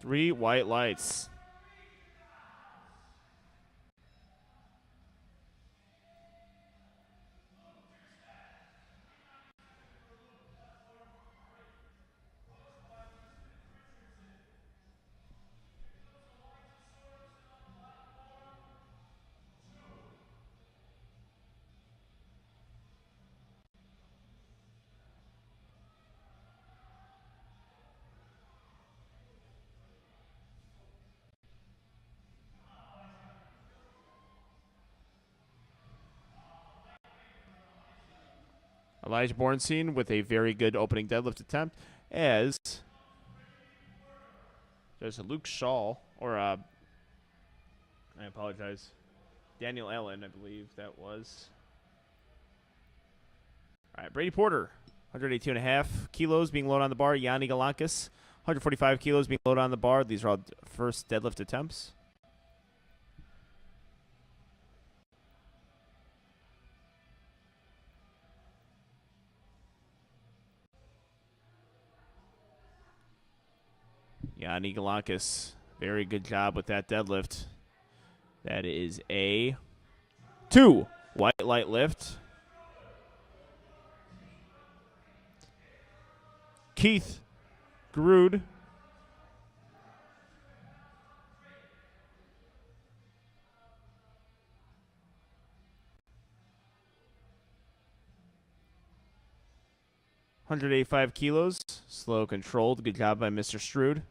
[SPEAKER 1] 3 white lights. Elijah Bornstein with a very good opening deadlift attempt as there's a Luke Shaw, or I apologize, Daniel Allen, I believe that was. All right, Brady Porter, 182.5 kilos being loaded on the bar. Yanni Galankis, 145 kilos being loaded on the bar. These are all first deadlift attempts. Yanni Galankis, very good job with that deadlift. That is a 2 white light lift. Keith Grud, $185 kilos, slow controlled. Good job by Mr. Strood.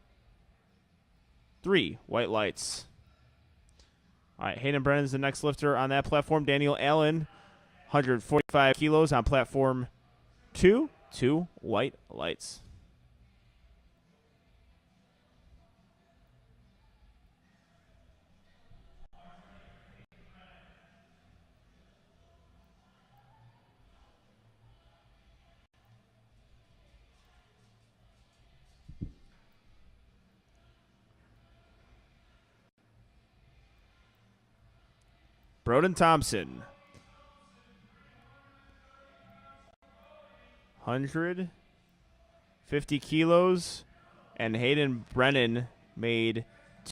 [SPEAKER 1] 3 white lights. All right, Hayden Brennan's the next lifter on that platform. Daniel Allen, 145 kilos on platform 2. 2 white lights. Broden Thompson, 150 kilos, and Hayden Brennan made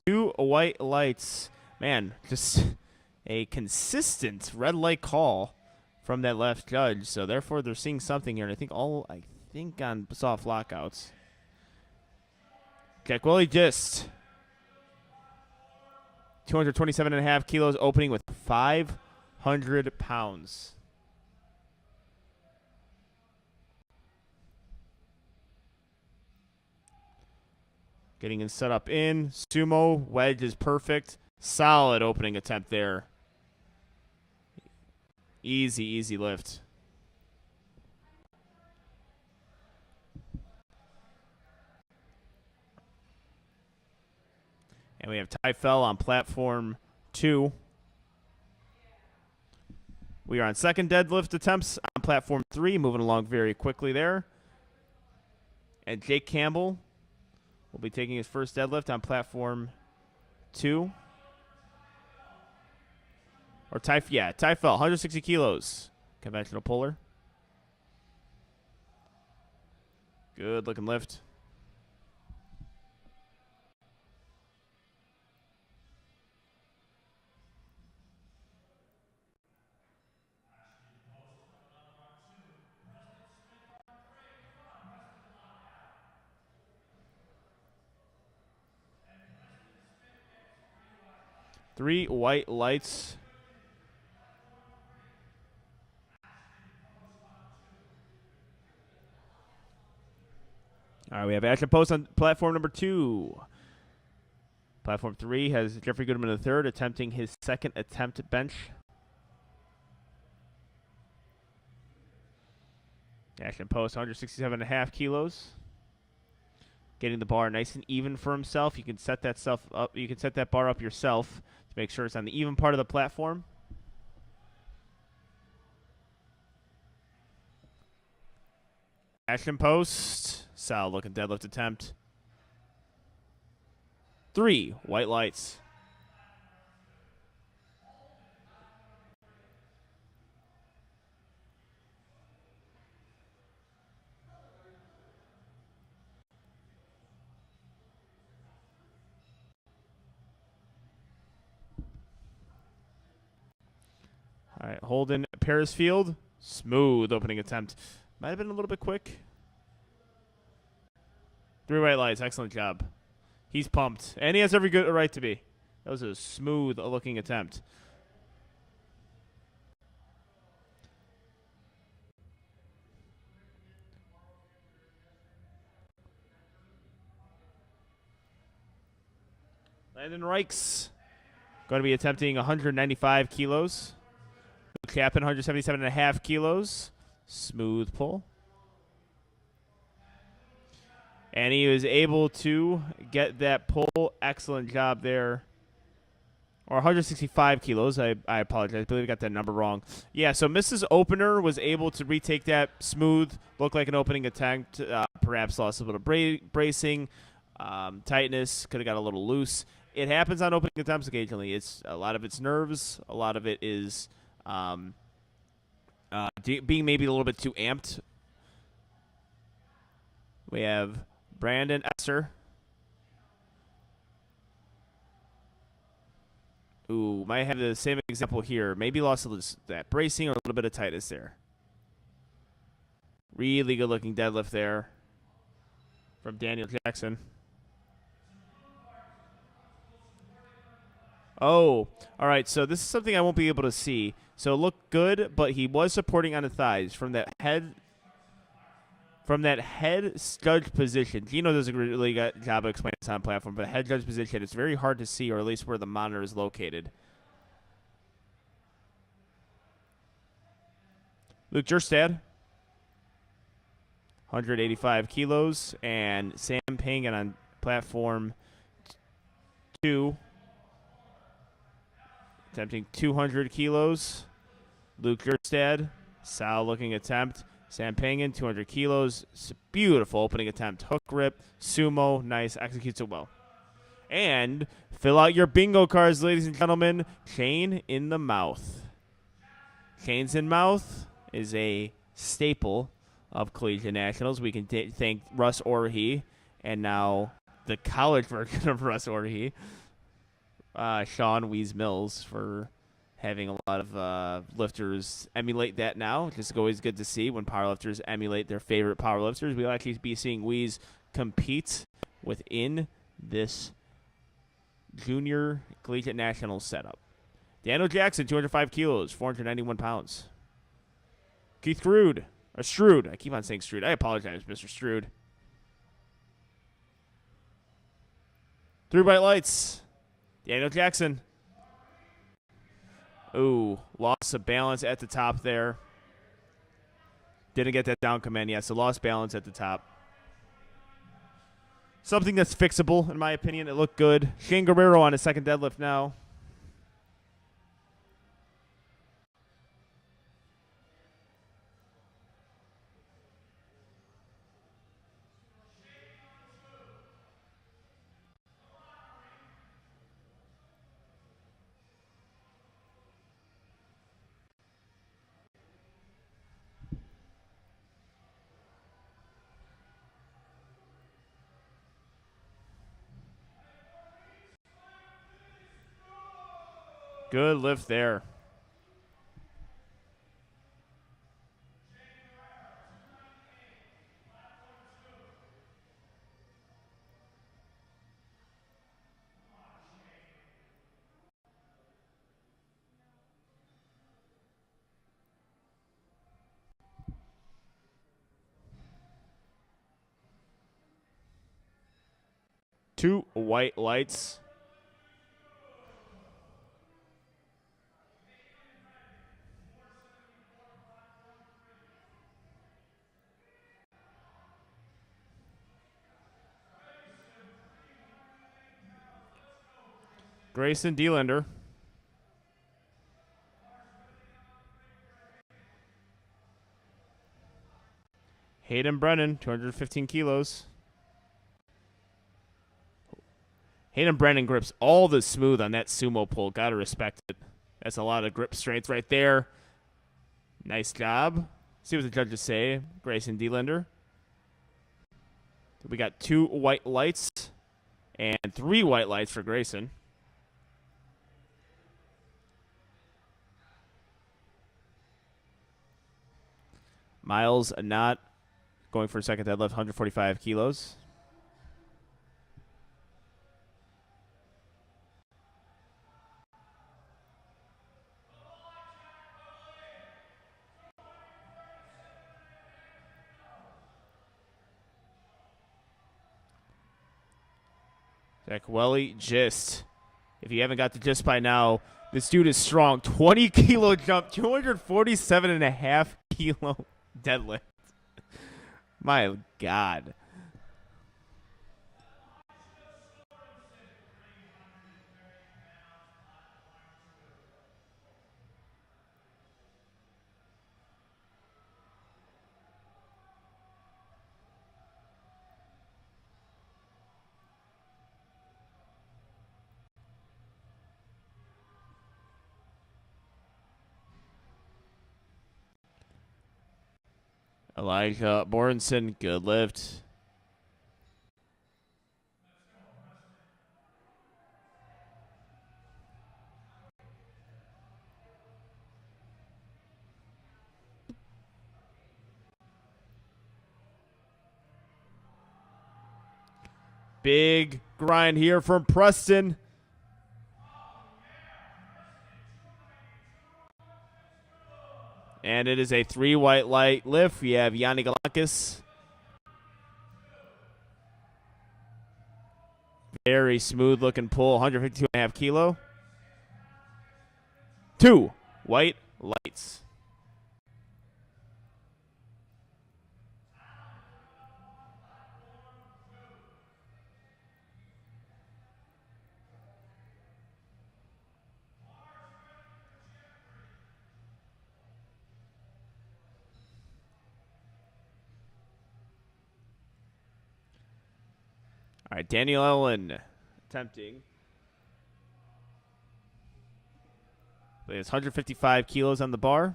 [SPEAKER 1] 2 white lights. Man, just a consistent red light call from that left judge. So therefore, they're seeing something here. And I think on soft lockouts. Jack Willie Gist, 227.5 kilos, opening with 500 pounds. Getting in set up in. Sumo wedge is perfect. Solid opening attempt there. Easy, easy lift. And we have Tyfel on platform 2. We are on second deadlift attempts on platform 3, moving along very quickly there. And Jake Campbell will be taking his first deadlift on platform 2. Or Tyfel, 160 kilos. Conventional puller. Good looking lift. Three white lights. All right, we have action post on platform number 2. Platform 3 has Jeffrey Goodman III attempting his second attempt bench. Action post, 167.5 kilos. Getting the bar nice and even for himself. You can set that stuff up. You can set that bar up yourself to make sure it's on the even part of the platform. Action post, solid looking deadlift attempt. 3 white lights. All right, Holden Parisfield. Smooth opening attempt. Might have been a little bit quick. 3 white lights. Excellent job. He's pumped. And he has every good right to be. That was a smooth looking attempt. Landon Reichs going to be attempting 195 kilos. Chapin, 177.5 kilos. Smooth pull. And he was able to get that pull. Excellent job there. Or 165 kilos. I apologize. I believe I got that number wrong. Yeah, so Mrs. Opener was able to retake that smooth, looked like an opening attempt. Perhaps lost a little bracing, tightness. Could have got a little loose. It happens on opening attempts occasionally. It's a lot of it's nerves. A lot of it is being maybe a little bit too amped. We have Brandon Esser. Ooh, might have the same example here. Maybe lost that bracing or a little bit of tightness there. Really good-looking deadlift there from Daniel Jackson. Oh, all right. So this is something I won't be able to see. So it looked good, but he was supporting on the thighs from that head. From that head judge position. Gino does a really good job of explaining this on platform, but head judge position, it's very hard to see, or at least where the monitor is located. Luke Jerstad, 185 kilos, and Sam Pangan on platform 2. Attempting 200 kilos. Luke Jerstad, solid-looking attempt. Sam Pangan, 200 kilos. It's a beautiful opening attempt. Hook rip, sumo, nice, executes it well. And fill out your bingo cards, ladies and gentlemen. Chain in the mouth. Chains in mouth is a staple of collegiate nationals. We can thank Russ Orhe, and now the college version of Russ Orhe, Sean Wees Mills, for having a lot of lifters emulate that now. It's always good to see when powerlifters emulate their favorite powerlifters. We'll actually be seeing Wees compete within this junior collegiate national setup. Daniel Jackson, 205 kilos, 491 pounds. Keith Stroud. I keep on saying Stroud. I apologize, Mr. Stroud. 3 white lights. Daniel Jackson. Ooh, loss of balance at the top there. Didn't get that down command yet, so lost balance at the top. Something that's fixable, in my opinion. It looked good. Shane Guerrero on his second deadlift now. Good lift there. Two white lights. Grayson Delander. Hayden Brennan, 215 kilos. Hayden Brennan grips all the smooth on that sumo pull. Gotta respect it. That's a lot of grip strength right there. Nice job. See what the judges say. Grayson Delander. We got 2 white lights and 3 white lights for Grayson. Miles not going for a second deadlift, 145 kilos. Zach Welly, gist. If you haven't got the gist by now, this dude is strong. 20 kilo jump, 247.5 kilo deadlift. My God. Elijah Borenson, good lift. Big grind here from Preston. And it is a 3 white light lift. We have Yanni Galakis. Very smooth looking pull, 152.5 kilo. 2 white lights. All right, Daniel Ellen attempting. He has 155 kilos on the bar.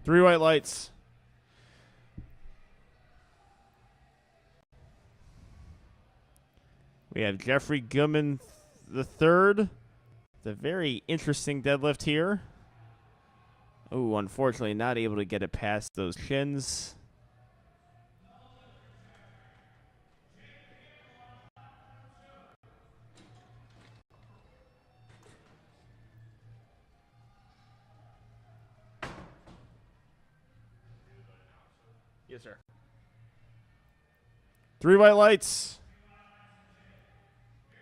[SPEAKER 1] Three white lights. We have Jeffrey Gilman III. It's a very interesting deadlift here. Oh, unfortunately not able to get it past those shins. Yes, sir. Three white lights.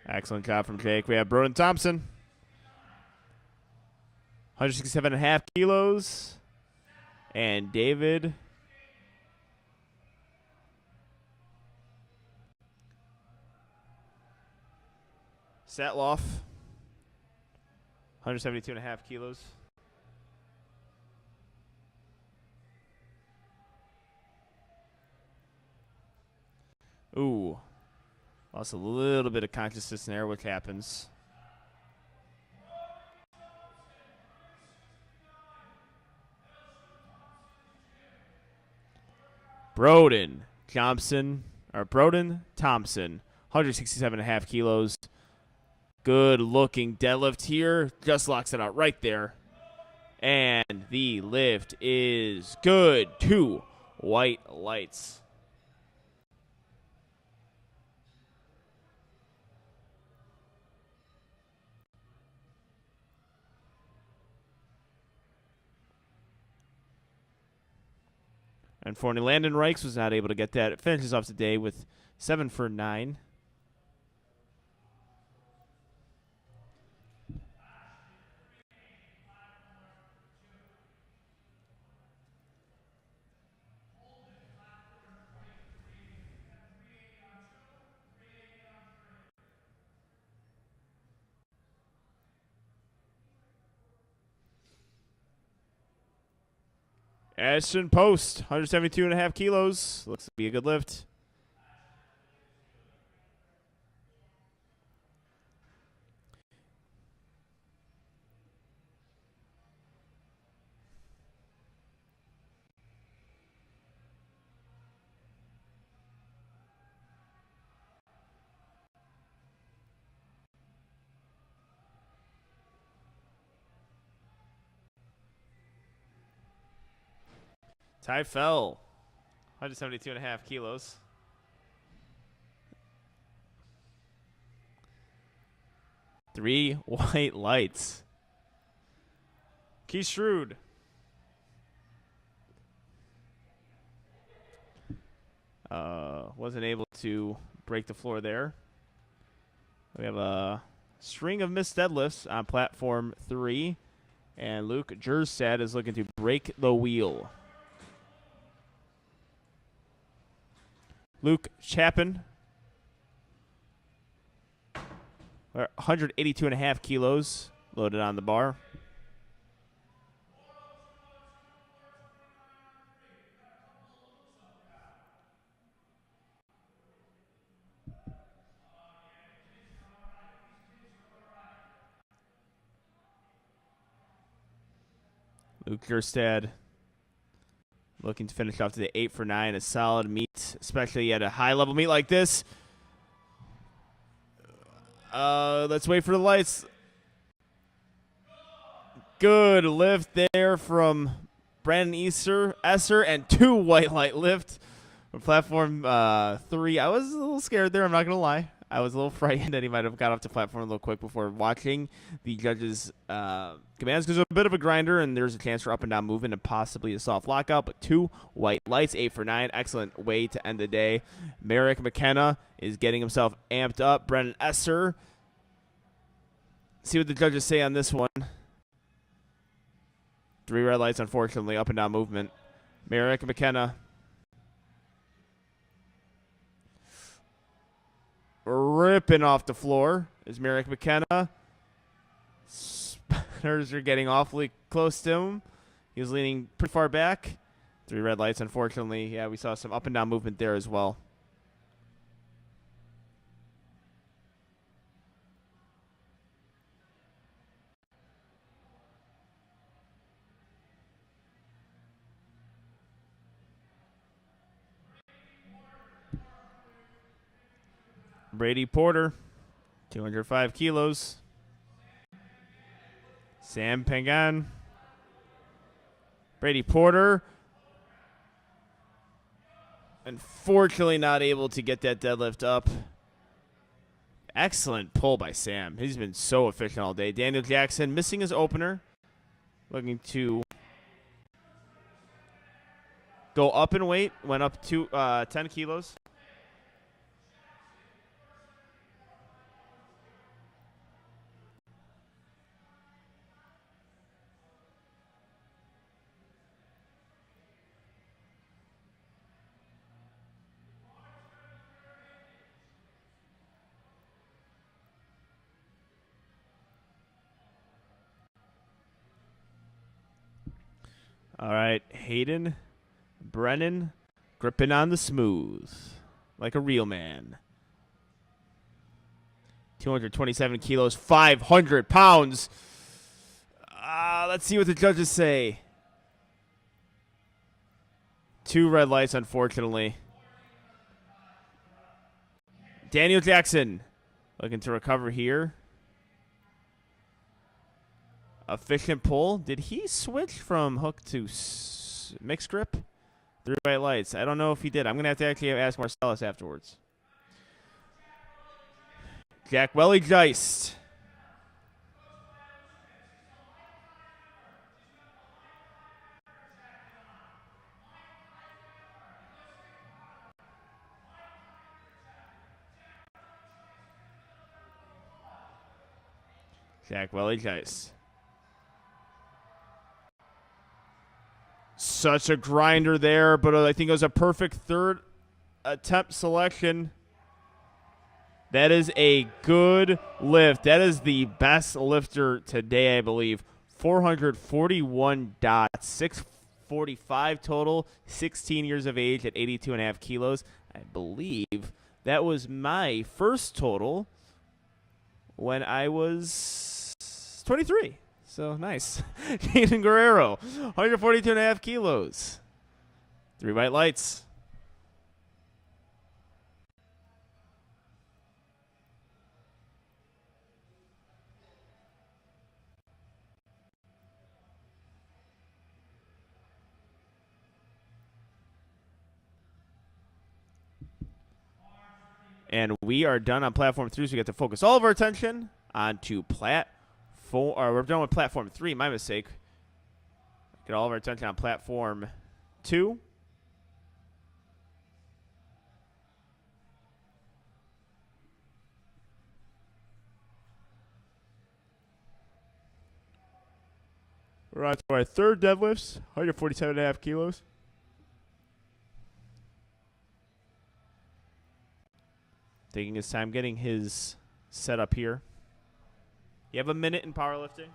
[SPEAKER 1] Excellent job from Jake. We have Broden Thompson. 167.5 kilos. And David Satloff. 172.5 kilos. Ooh. Lost a little bit of consciousness in there, which happens. Broden Thompson, 167.5 kilos. Good looking deadlift here. Just locks it out right there. And the lift is good. 2 white lights. Unfortunately, Landon Reichs was not able to get that. It finishes off the day with 7 for 9. Ashton Post, 172.5 kilos. Looks to be a good lift. Ty fell. 172.5 kilos. Three white lights. Keith Shrewd. Wasn't able to break the floor there. We have a string of missed deadlifts on platform 3. And Luke Jerstad is looking to break the wheel. Luke Chapin. 182.5 kilos loaded on the bar. Luke Jerstad looking to finish off to the 8 for 9, a solid meet, especially at a high-level meet like this. Let's wait for the lights. Good lift there from Brandon Esser, and 2 white light lift from platform 3. I was a little scared there, I'm not going to lie. I was a little frightened that he might have got off the platform a little quick before watching the judges' commands, because it's a bit of a grinder, and there's a chance for up and down movement and possibly a soft lockout. But 2 white lights, 8 for 9. Excellent way to end the day. Merrick McKenna is getting himself amped up. Brendan Esser. See what the judges say on this one. 3 red lights, unfortunately, up and down movement. Merrick McKenna. Ripping off the floor is Merrick McKenna. Spinners are getting awfully close to him. He was leaning pretty far back. 3 red lights, unfortunately. Yeah, we saw some up and down movement there as well. Brady Porter, 205 kilos. Sam Pangan. Brady Porter. Unfortunately not able to get that deadlift up. Excellent pull by Sam. He's been so efficient all day. Daniel Jackson missing his opener. Looking to go up in weight. Went up to 10 kilos. All right, Hayden Brennan gripping on the smooth like a real man. 227 kilos, 500 pounds. Let's see what the judges say. 2 red lights, unfortunately. Daniel Jackson looking to recover here. Efficient pull. Did he switch from hook to mixed grip? 3 white lights. I don't know if he did. I'm going to have to actually ask Marcellus afterwards. Jack Welly Geist. Jack Welly Geist. Such a grinder there, but I think it was a perfect 3rd attempt selection. That is a good lift. That is the best lifter today, I believe. 441 dots, 645 total, 16 years of age at 82.5 kilos. I believe that was my first total when I was 23. So nice. Jaden Guerrero, 142.5 kilos. 3 white lights. And we are done on platform 3, so we get to focus all of our attention onto platform. Or we're done with platform 3. My mistake. Get all of our attention on platform 2. We're on to our third deadlifts, 147.5 kilos. Taking his time getting his setup here. You have a minute in powerlifting.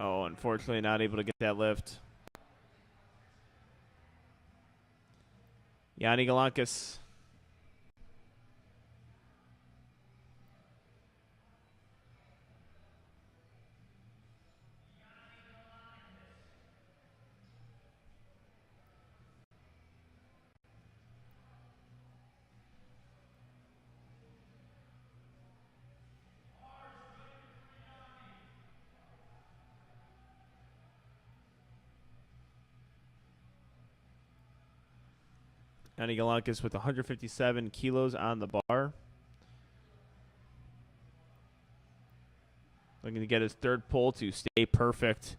[SPEAKER 1] Oh, unfortunately not able to get that lift. Yanni Galankis. Yanni Galankis with 157 kilos on the bar. Looking to get his third pull to stay perfect.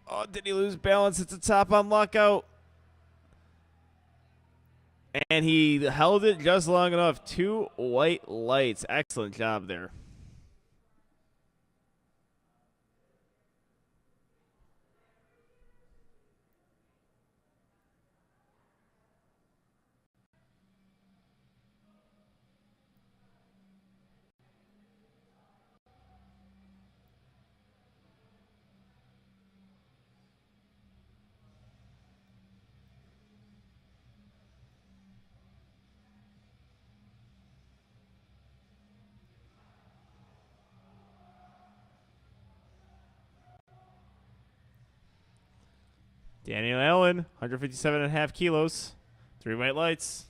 [SPEAKER 1] Oh, did he lose balance at the top on lockout? And he held it just long enough. 2 white lights. Excellent job there. Daniel Allen, 157.5 kilos. 3 white lights.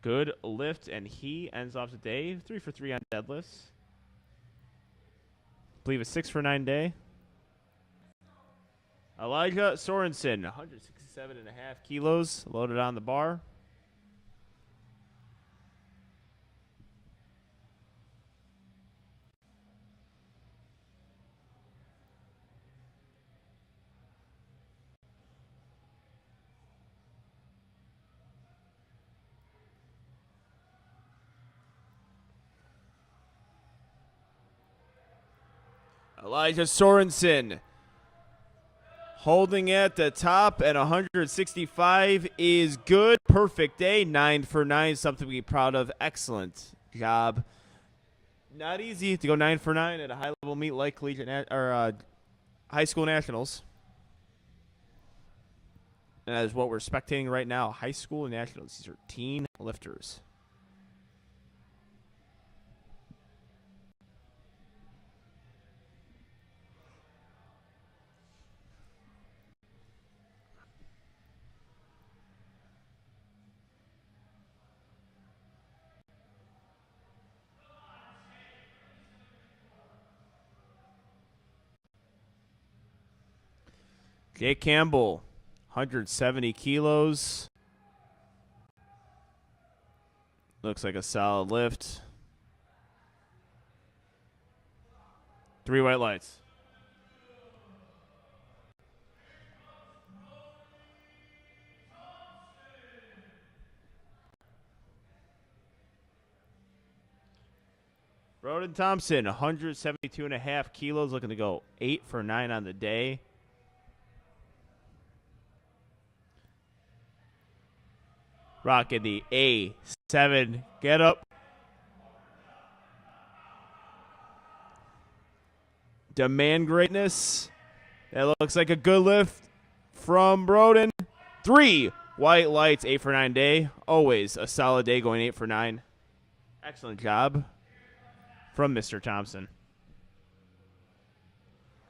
[SPEAKER 1] Good lift, and he ends off the day 3 for 3 on deadlifts. I believe a 6 for 9 day. Elijah Sorensen, 167.5 kilos, loaded on the bar. Elijah Sorensen holding at the top at 165 is good. Perfect day, 9 for 9, something to be proud of. Excellent job. Not easy to go 9 for 9 at a high-level meet like collegiate or high school nationals. And that is what we're spectating right now, high school nationals. These are teen lifters. Jake Campbell, 170 kilos. Looks like a solid lift. 3 white lights. Roden Thompson, 172.5 kilos, looking to go 8 for 9 on the day. Rocking the A7 get up. Demand greatness. That looks like a good lift from Broden. 3 white lights, 8 for 9 day. Always a solid day going 8 for 9. Excellent job from Mr. Thompson.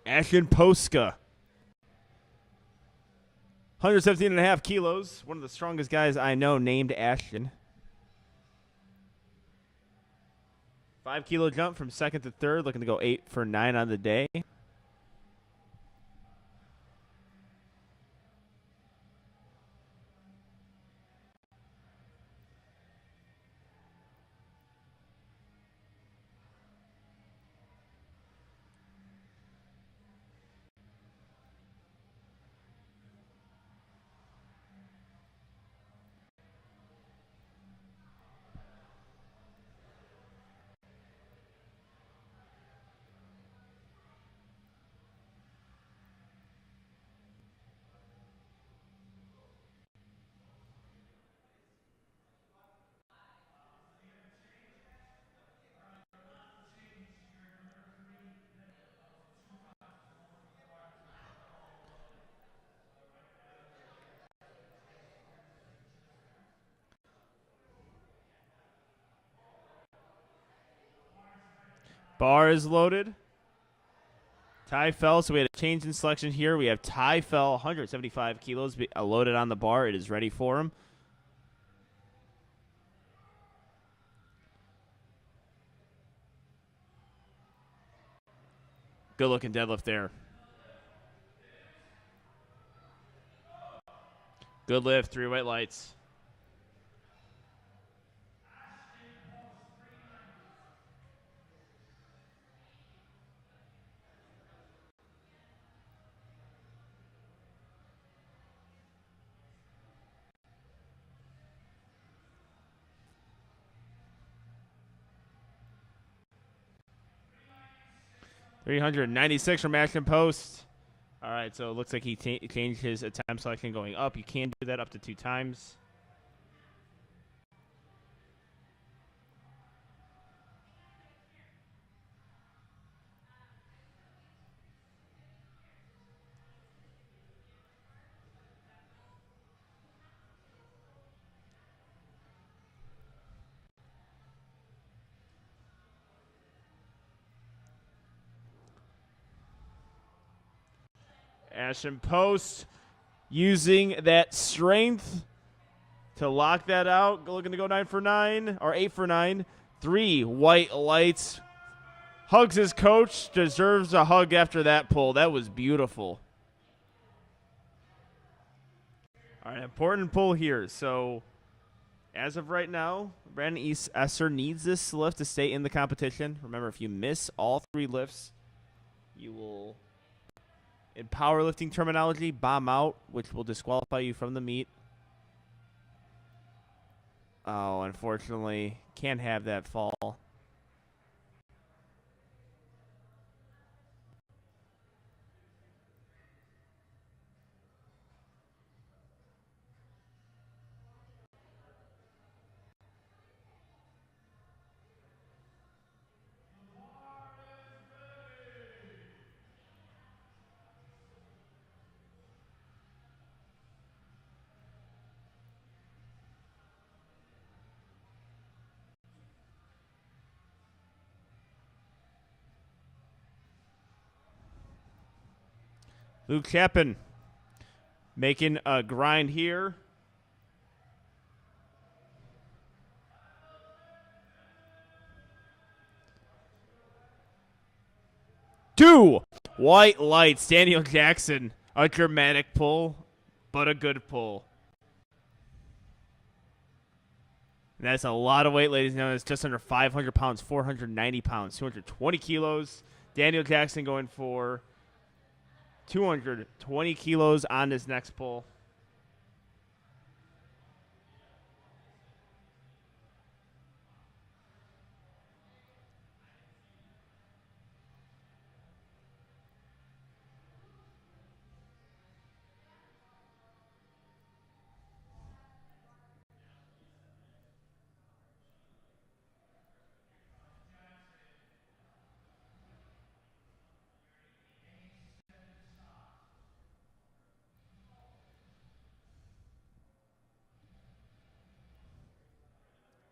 [SPEAKER 1] Ashton Poska. 117.5 kilos. One of the strongest guys I know named Ashton. 5 kilo jump from second to third. Looking to go 8 for 9 on the day. Bar is loaded. Ty fell, so we had a change in selection here. We have Ty fell, 175 kilos loaded on the bar. It is ready for him. Good looking deadlift there. Good lift, 3 white lights. $396 from Ashton Post. All right, so it looks like he changed his attempt selection going up. You can do that up to 2 times. Ashton Post using that strength to lock that out. Looking to go 9 for 9 or 8 for 9. 3 white lights. Hugs his coach. Deserves a hug after that pull. That was beautiful. All right, important pull here. So as of right now, Brandon Esser needs this lift to stay in the competition. Remember, if you miss all 3 lifts, you will, in powerlifting terminology, bomb out, which will disqualify you from the meet. Oh, unfortunately, can't have that fall. Luke Chapin making a grind here. Two white lights. Daniel Jackson, a dramatic pull, but a good pull. And that's a lot of weight, ladies and gentlemen. It's just under 500 pounds, 490 pounds, 220 kilos. Daniel Jackson going for 220 kilos on this next pull.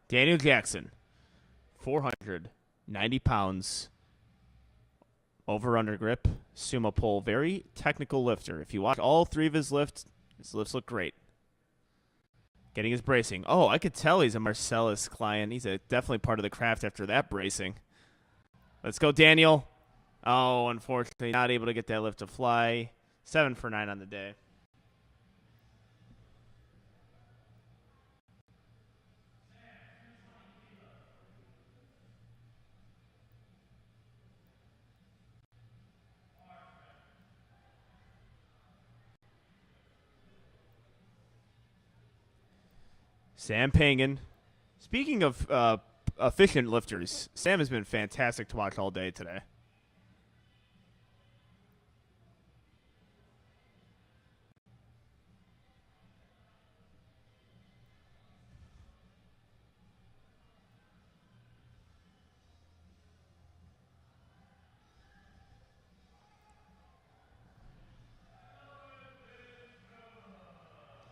[SPEAKER 1] Daniel Jackson, 490 pounds, over-under grip, sumo pull. Very technical lifter. If you watch all three of his lifts look great. Getting his bracing. Oh, I could tell he's a Marcellus client. He's definitely part of the craft after that bracing. Let's go, Daniel. Oh, unfortunately, not able to get that lift to fly. 7 for 9 on the day. Sam Pangan. Speaking of efficient lifters, Sam has been fantastic to watch all day today.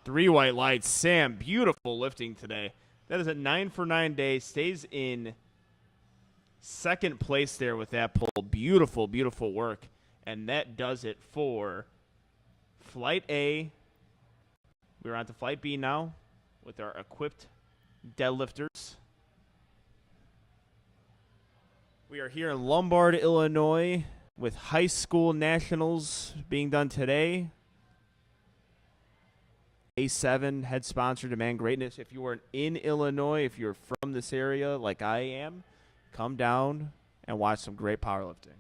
[SPEAKER 1] Three white lights. Sam, beautiful lifting today. That is a 9 for 9 day. Stays in second place there with that pull. Beautiful, beautiful work. And that does it for Flight A. We're on to Flight B now with our equipped deadlifters. We are here in Lombard, Illinois with high school nationals being done today. A7 head sponsor, Demand Greatness. If you are in Illinois, if you're from this area like I am, come down and watch some great powerlifting.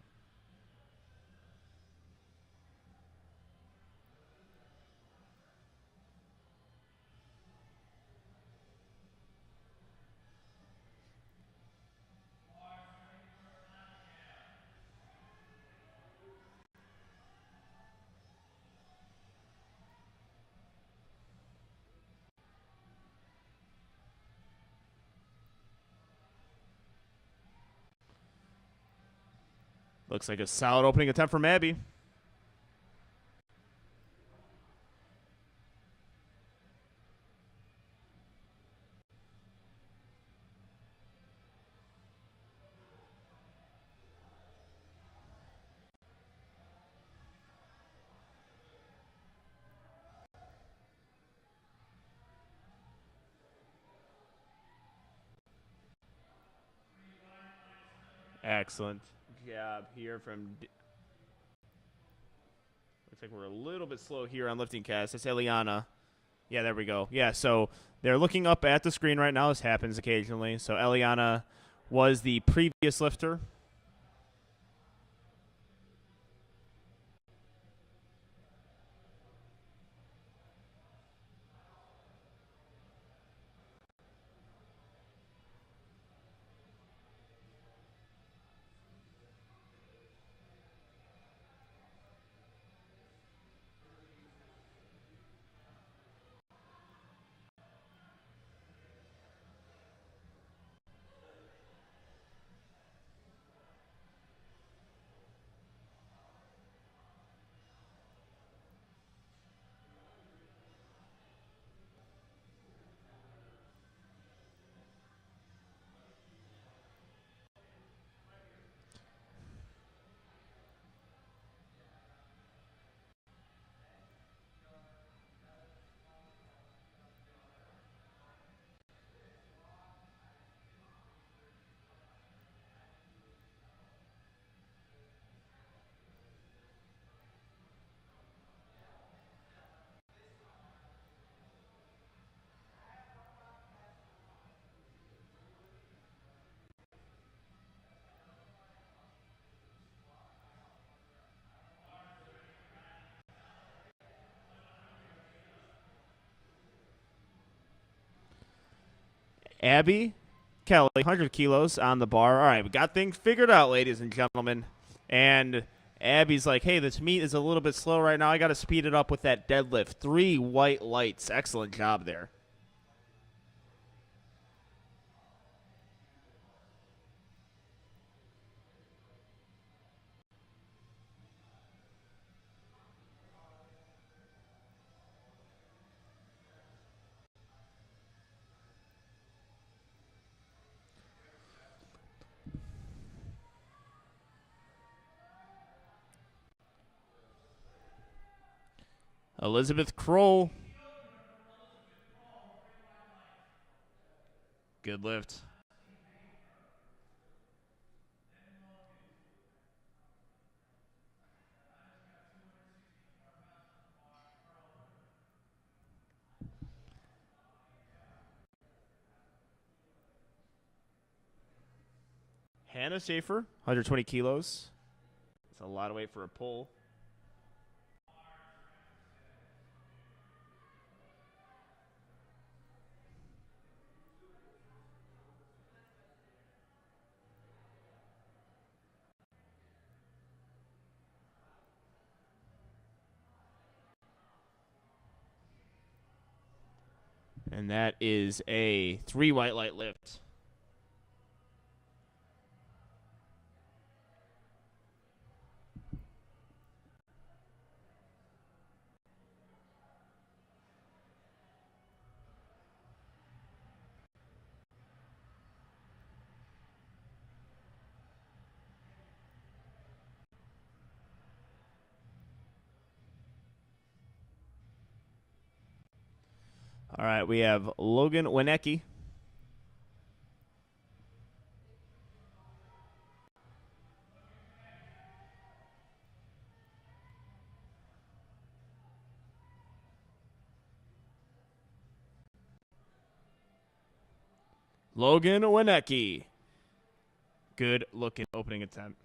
[SPEAKER 1] Looks like a solid opening attempt from Abby. Excellent job here from... Looks like we're a little bit slow here on lifting cast. It's Eliana. Yeah, there we go. Yeah, so they're looking up at the screen right now. This happens occasionally. So Eliana was the previous lifter. Abby Kelly, 100 kilos on the bar. All right, we got things figured out, ladies and gentlemen. And Abby's like, hey, this meet is a little bit slow right now. I got to speed it up with that deadlift. 3 white lights. Excellent job there. Elizabeth Kroll. Good lift. Hannah Schaefer, 120 kilos. That's a lot of weight for a pull. And that is a 3 white light lift. All right, we have Logan Winecki. Logan Winecki. Good looking opening attempt.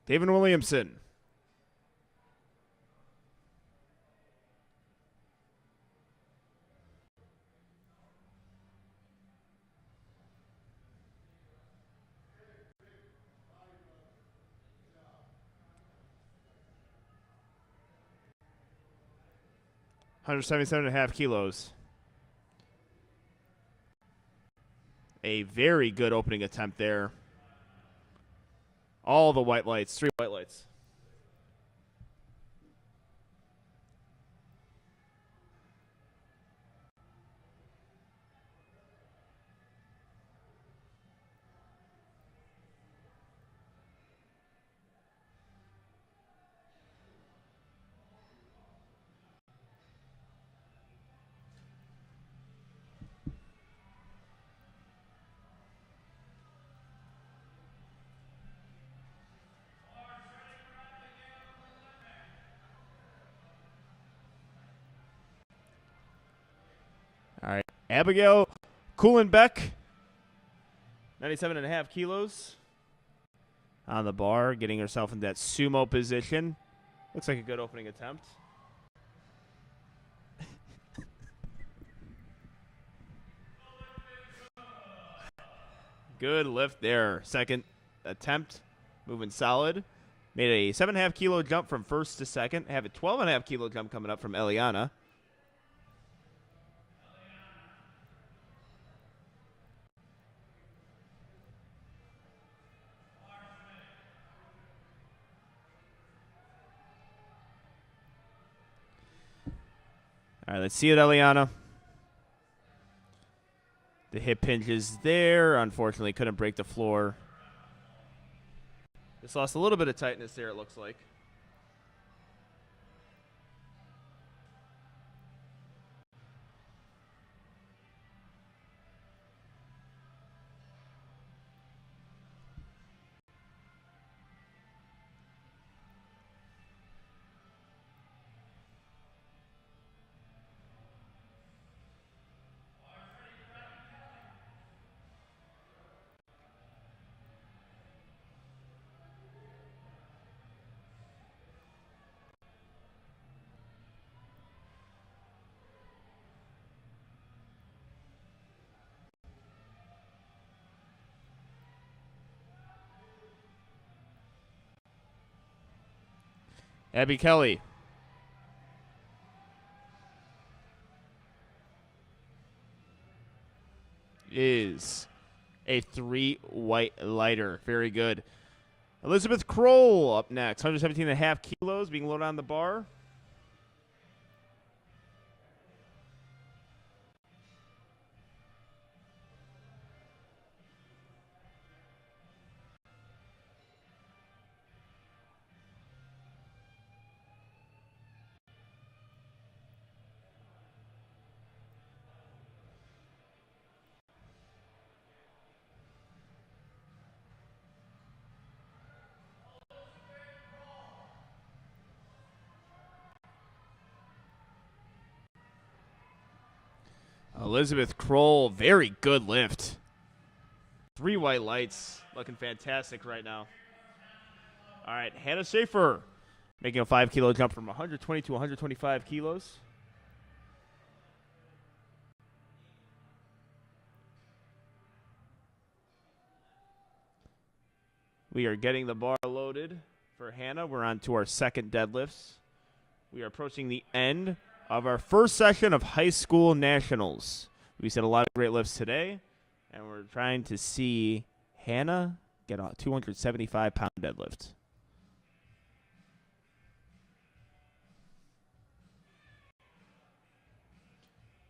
[SPEAKER 1] David Williamson. $177.5 kilos. A very good opening attempt there. All the white lights, 3 white lights. All right, Abigail Kuhlenbeck, 97.5 kilos. On the bar, getting herself in that sumo position. Looks like a good opening attempt. Good lift there. Second attempt, moving solid. Made a 7.5 kilo jump from first to second. Have a 12.5 kilo jump coming up from Eliana. All right, let's see it, Eliana. The hip hinge is there. Unfortunately, couldn't break the floor. Just lost a little bit of tightness there, it looks like. Abby Kelly is a 3 white lighter. Very good. Elizabeth Kroll up next. 117.5 kilos being loaded on the bar. Elizabeth Kroll, very good lift. 3 white lights, looking fantastic right now. All right, Hannah Schaefer making a 5 kilo jump from 120 to 125 kilos. We are getting the bar loaded for Hannah. We're on to our second deadlifts. We are approaching the end of our first session of high school nationals. We said a lot of great lifts today, and we're trying to see Hannah get a 275-pound deadlift.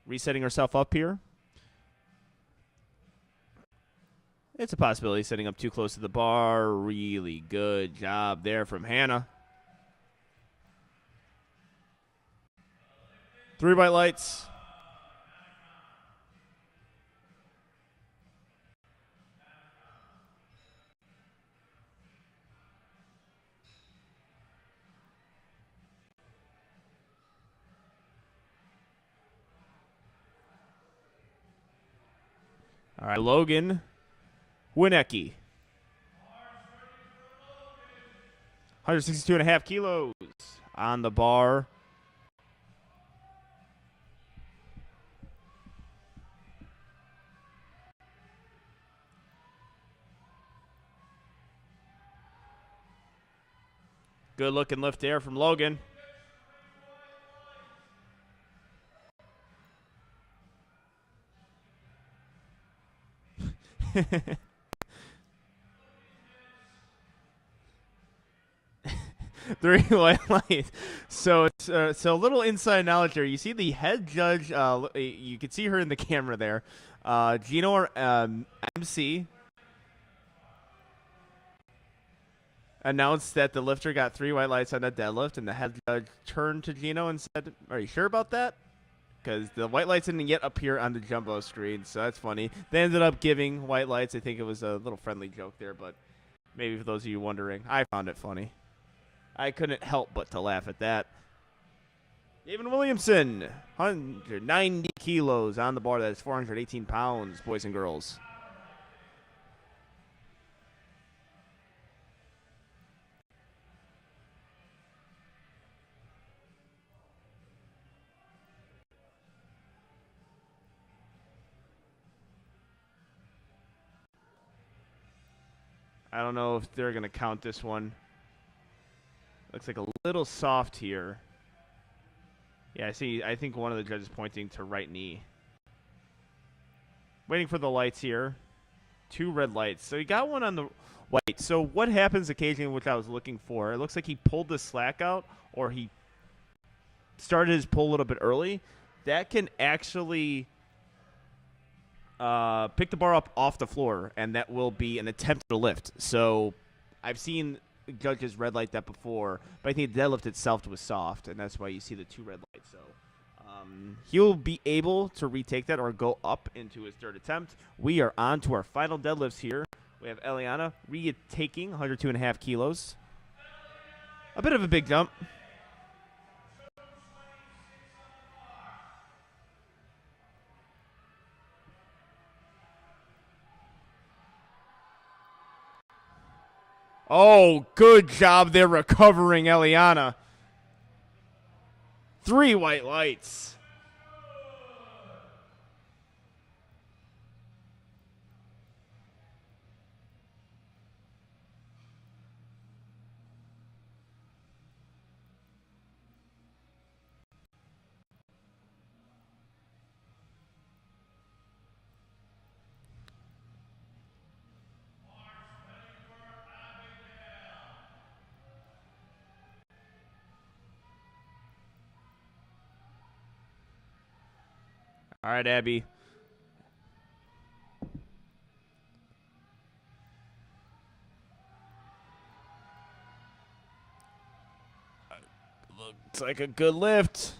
[SPEAKER 1] Resetting herself up here. It's a possibility setting up too close to the bar. Really good job there from Hannah. 3 white lights. All right, Logan Winecki. 162.5 kilos on the bar. Good looking lift there from Logan. Three white lights. So it's so a little inside knowledge here. You see the head judge. You can see her in the camera there. Gino or MC announced that the lifter got 3 white lights on the deadlift, and the head judge turned to Gino and said, "Are you sure about that?" Because the white lights didn't yet appear on the jumbo screen, so that's funny. They ended up giving white lights. I think it was a little friendly joke there, but maybe for those of you wondering, I found it funny. I couldn't help but to laugh at that. David Williamson, 190 kilos on the bar. That is 418 pounds, boys and girls. I don't know if they're going to count this one. Looks like a little soft here. Yeah, I see. I think one of the judges pointing to right knee. Waiting for the lights here. 2 red lights. So he got one on the white. So what happens occasionally, which I was looking for, it looks like he pulled the slack out or he started his pull a little bit early. That can actually pick the bar up off the floor, and that will be an attempt to lift. So I've seen judges red light that before, but I think the deadlift itself was soft, and that's why you see the 2 red lights. So he'll be able to retake that or go up into his 3rd attempt. We are on to our final deadlifts here. We have Eliana retaking 102.5 kilos. A bit of a big jump. Oh, good job there recovering, Eliana. 3 white lights. All right, Abby. Looks like a good lift.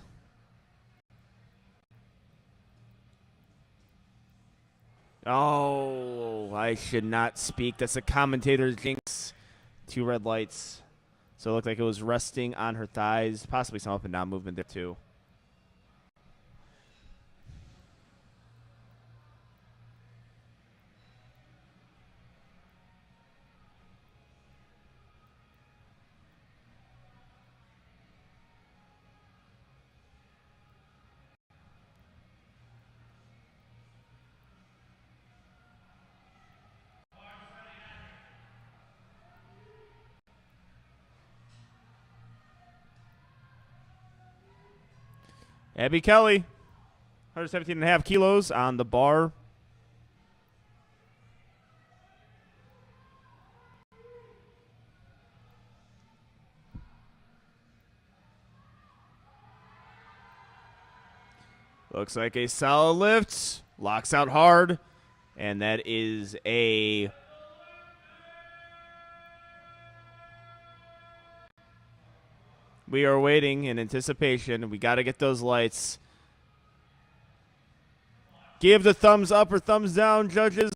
[SPEAKER 1] Oh, I should not speak. That's a commentator's jinx. 2 red lights. So it looked like it was resting on her thighs. Possibly some up and down movement there, too. Abby Kelly, 117.5 kilos on the bar. Looks like a solid lift. Locks out hard. And that is a... We are waiting in anticipation. We got to get those lights. Give the thumbs up or thumbs down, judges.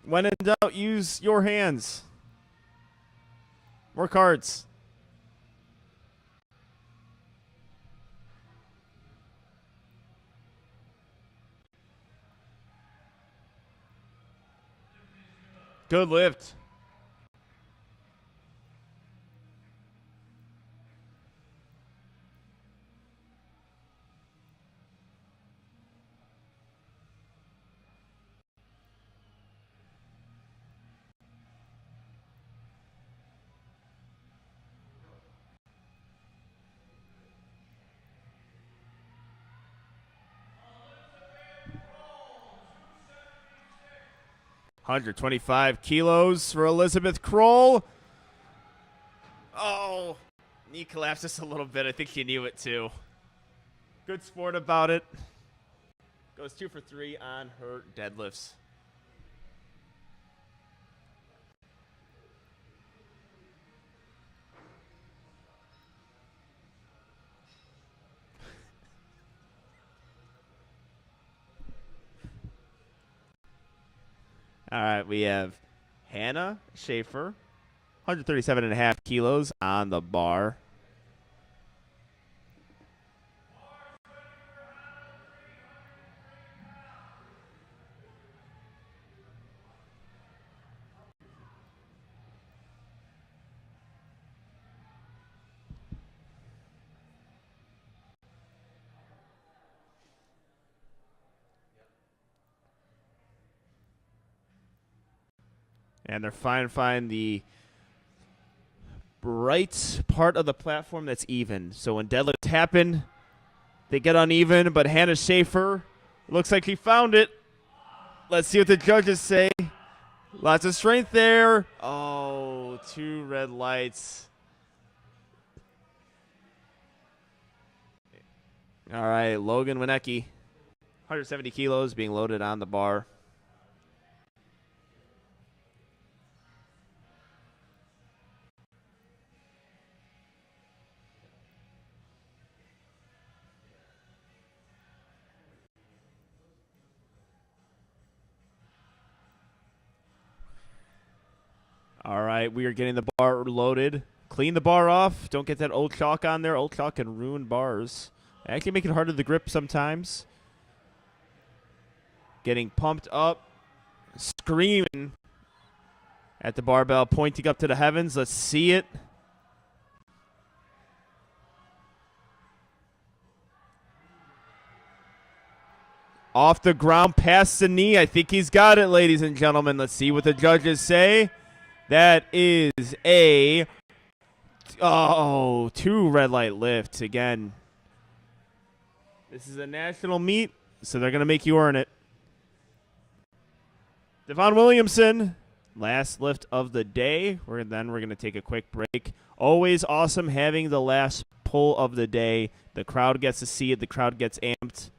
[SPEAKER 1] When in doubt, use your hands. More cards. Good lift. $125 kilos for Elizabeth Kroll. Oh, knee collapsed just a little bit. I think she knew it too. Good sport about it. Goes 2 for 3 on her deadlifts. All right, we have Hannah Schaefer, 137.5 kilos on the bar. And they're trying to find the right part of the platform that's even. So when deadlifts happen, they get uneven, but Hannah Schaefer looks like she found it. Let's see what the judges say. Lots of strength there. Oh, 2 red lights. All right, Logan Winecki, 170 kilos being loaded on the bar. All right, we are getting the bar loaded. Clean the bar off. Don't get that old chalk on there. Old chalk can ruin bars. Actually make it harder to grip sometimes. Getting pumped up. Screaming at the barbell, pointing up to the heavens. Let's see it. Off the ground, past the knee. I think he's got it, ladies and gentlemen. Let's see what the judges say. That is a 2 red light lifts again. This is a national meet, so they're going to make you earn it. Devon Williamson, Last lift of the day. Then we're going to take a quick break. Always awesome having the last pull of the day. The crowd gets to see it. The crowd gets amped.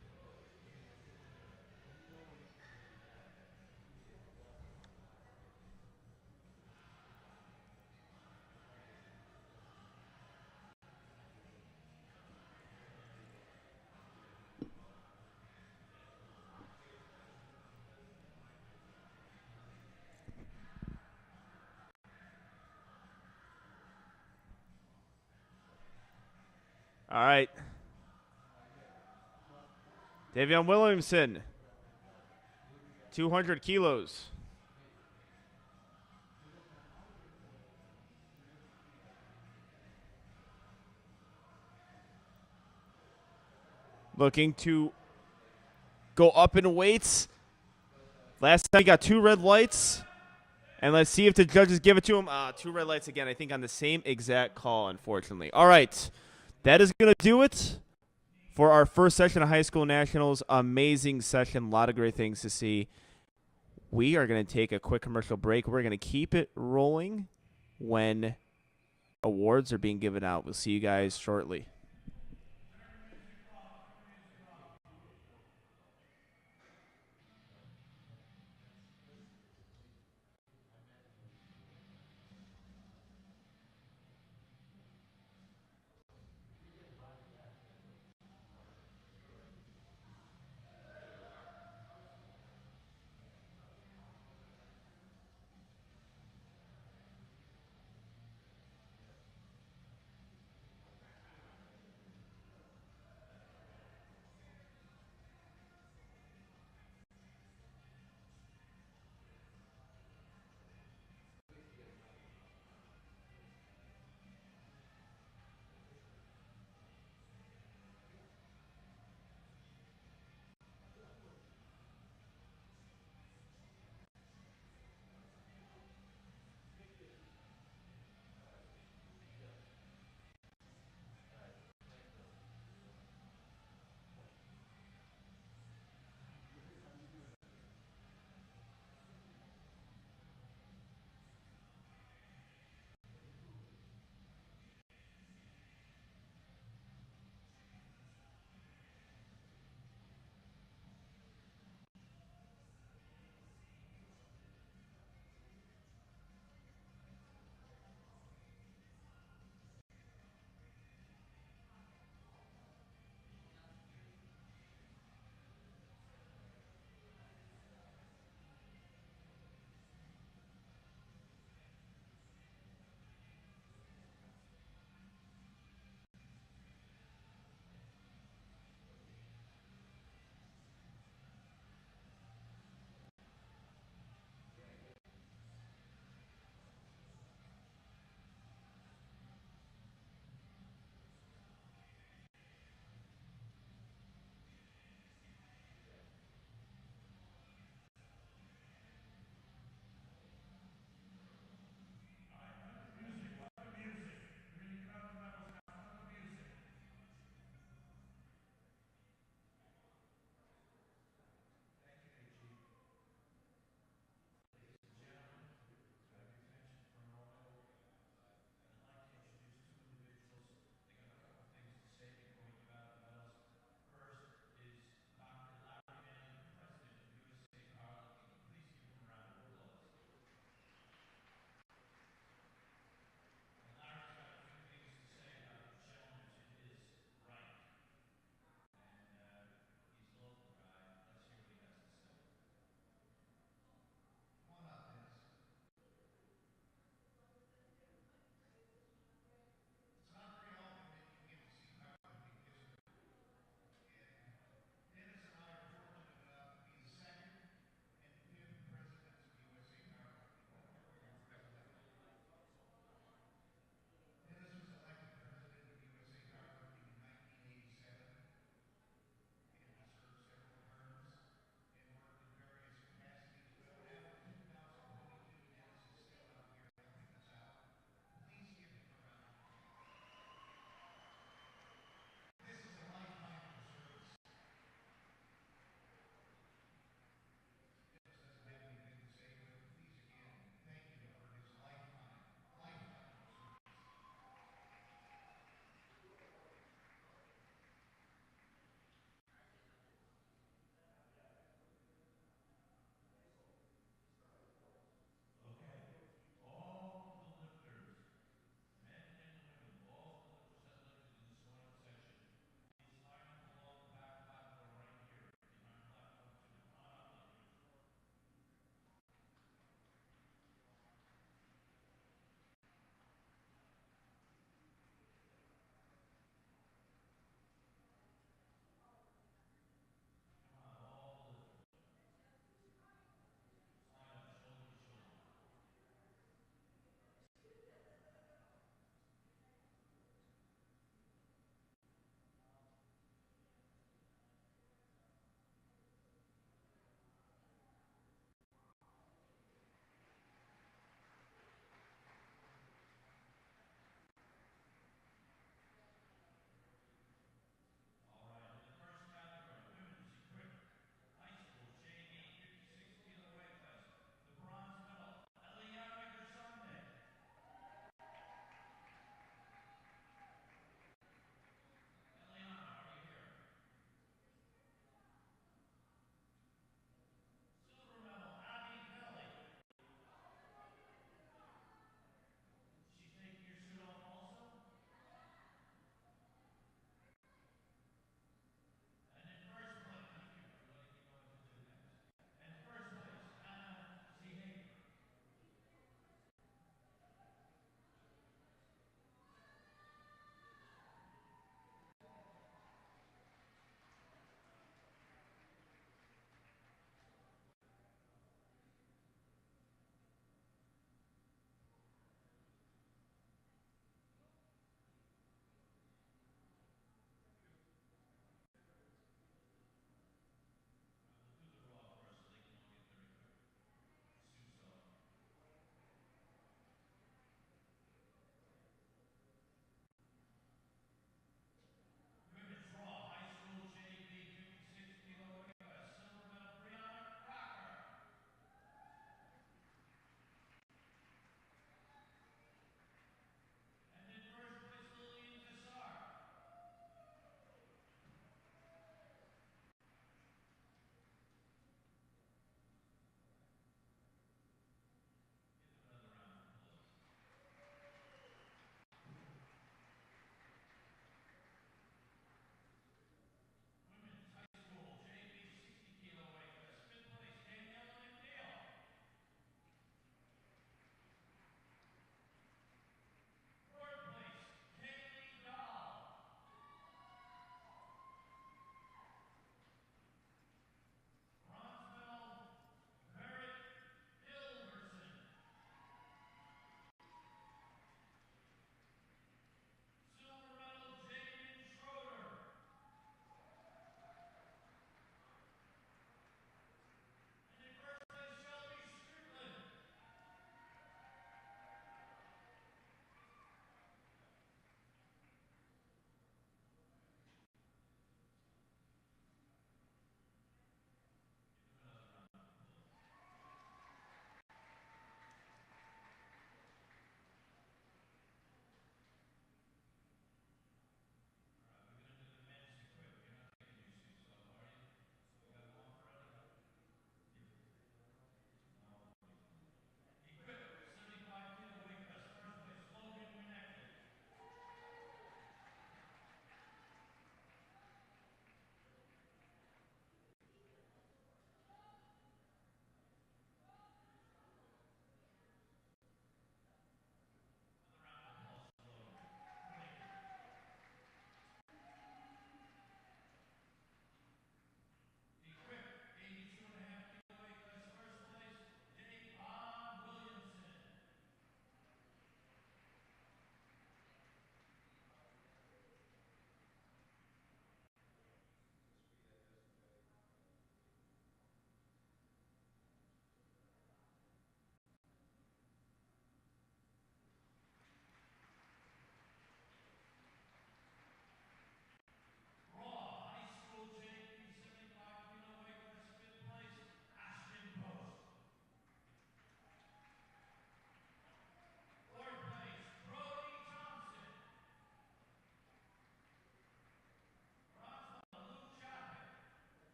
[SPEAKER 1] All right. Davion Williamson, 200 kilos. Looking to go up in weights. Last time he got 2 red lights. And let's see if the judges give it to him. 2 red lights again, I think, on the same exact call, unfortunately. All right. That is going to do it for our first session of High School Nationals. Amazing session. A lot of great things to see. We are going to take a quick commercial break. We're going to keep it rolling when awards are being given out. We'll see you guys shortly.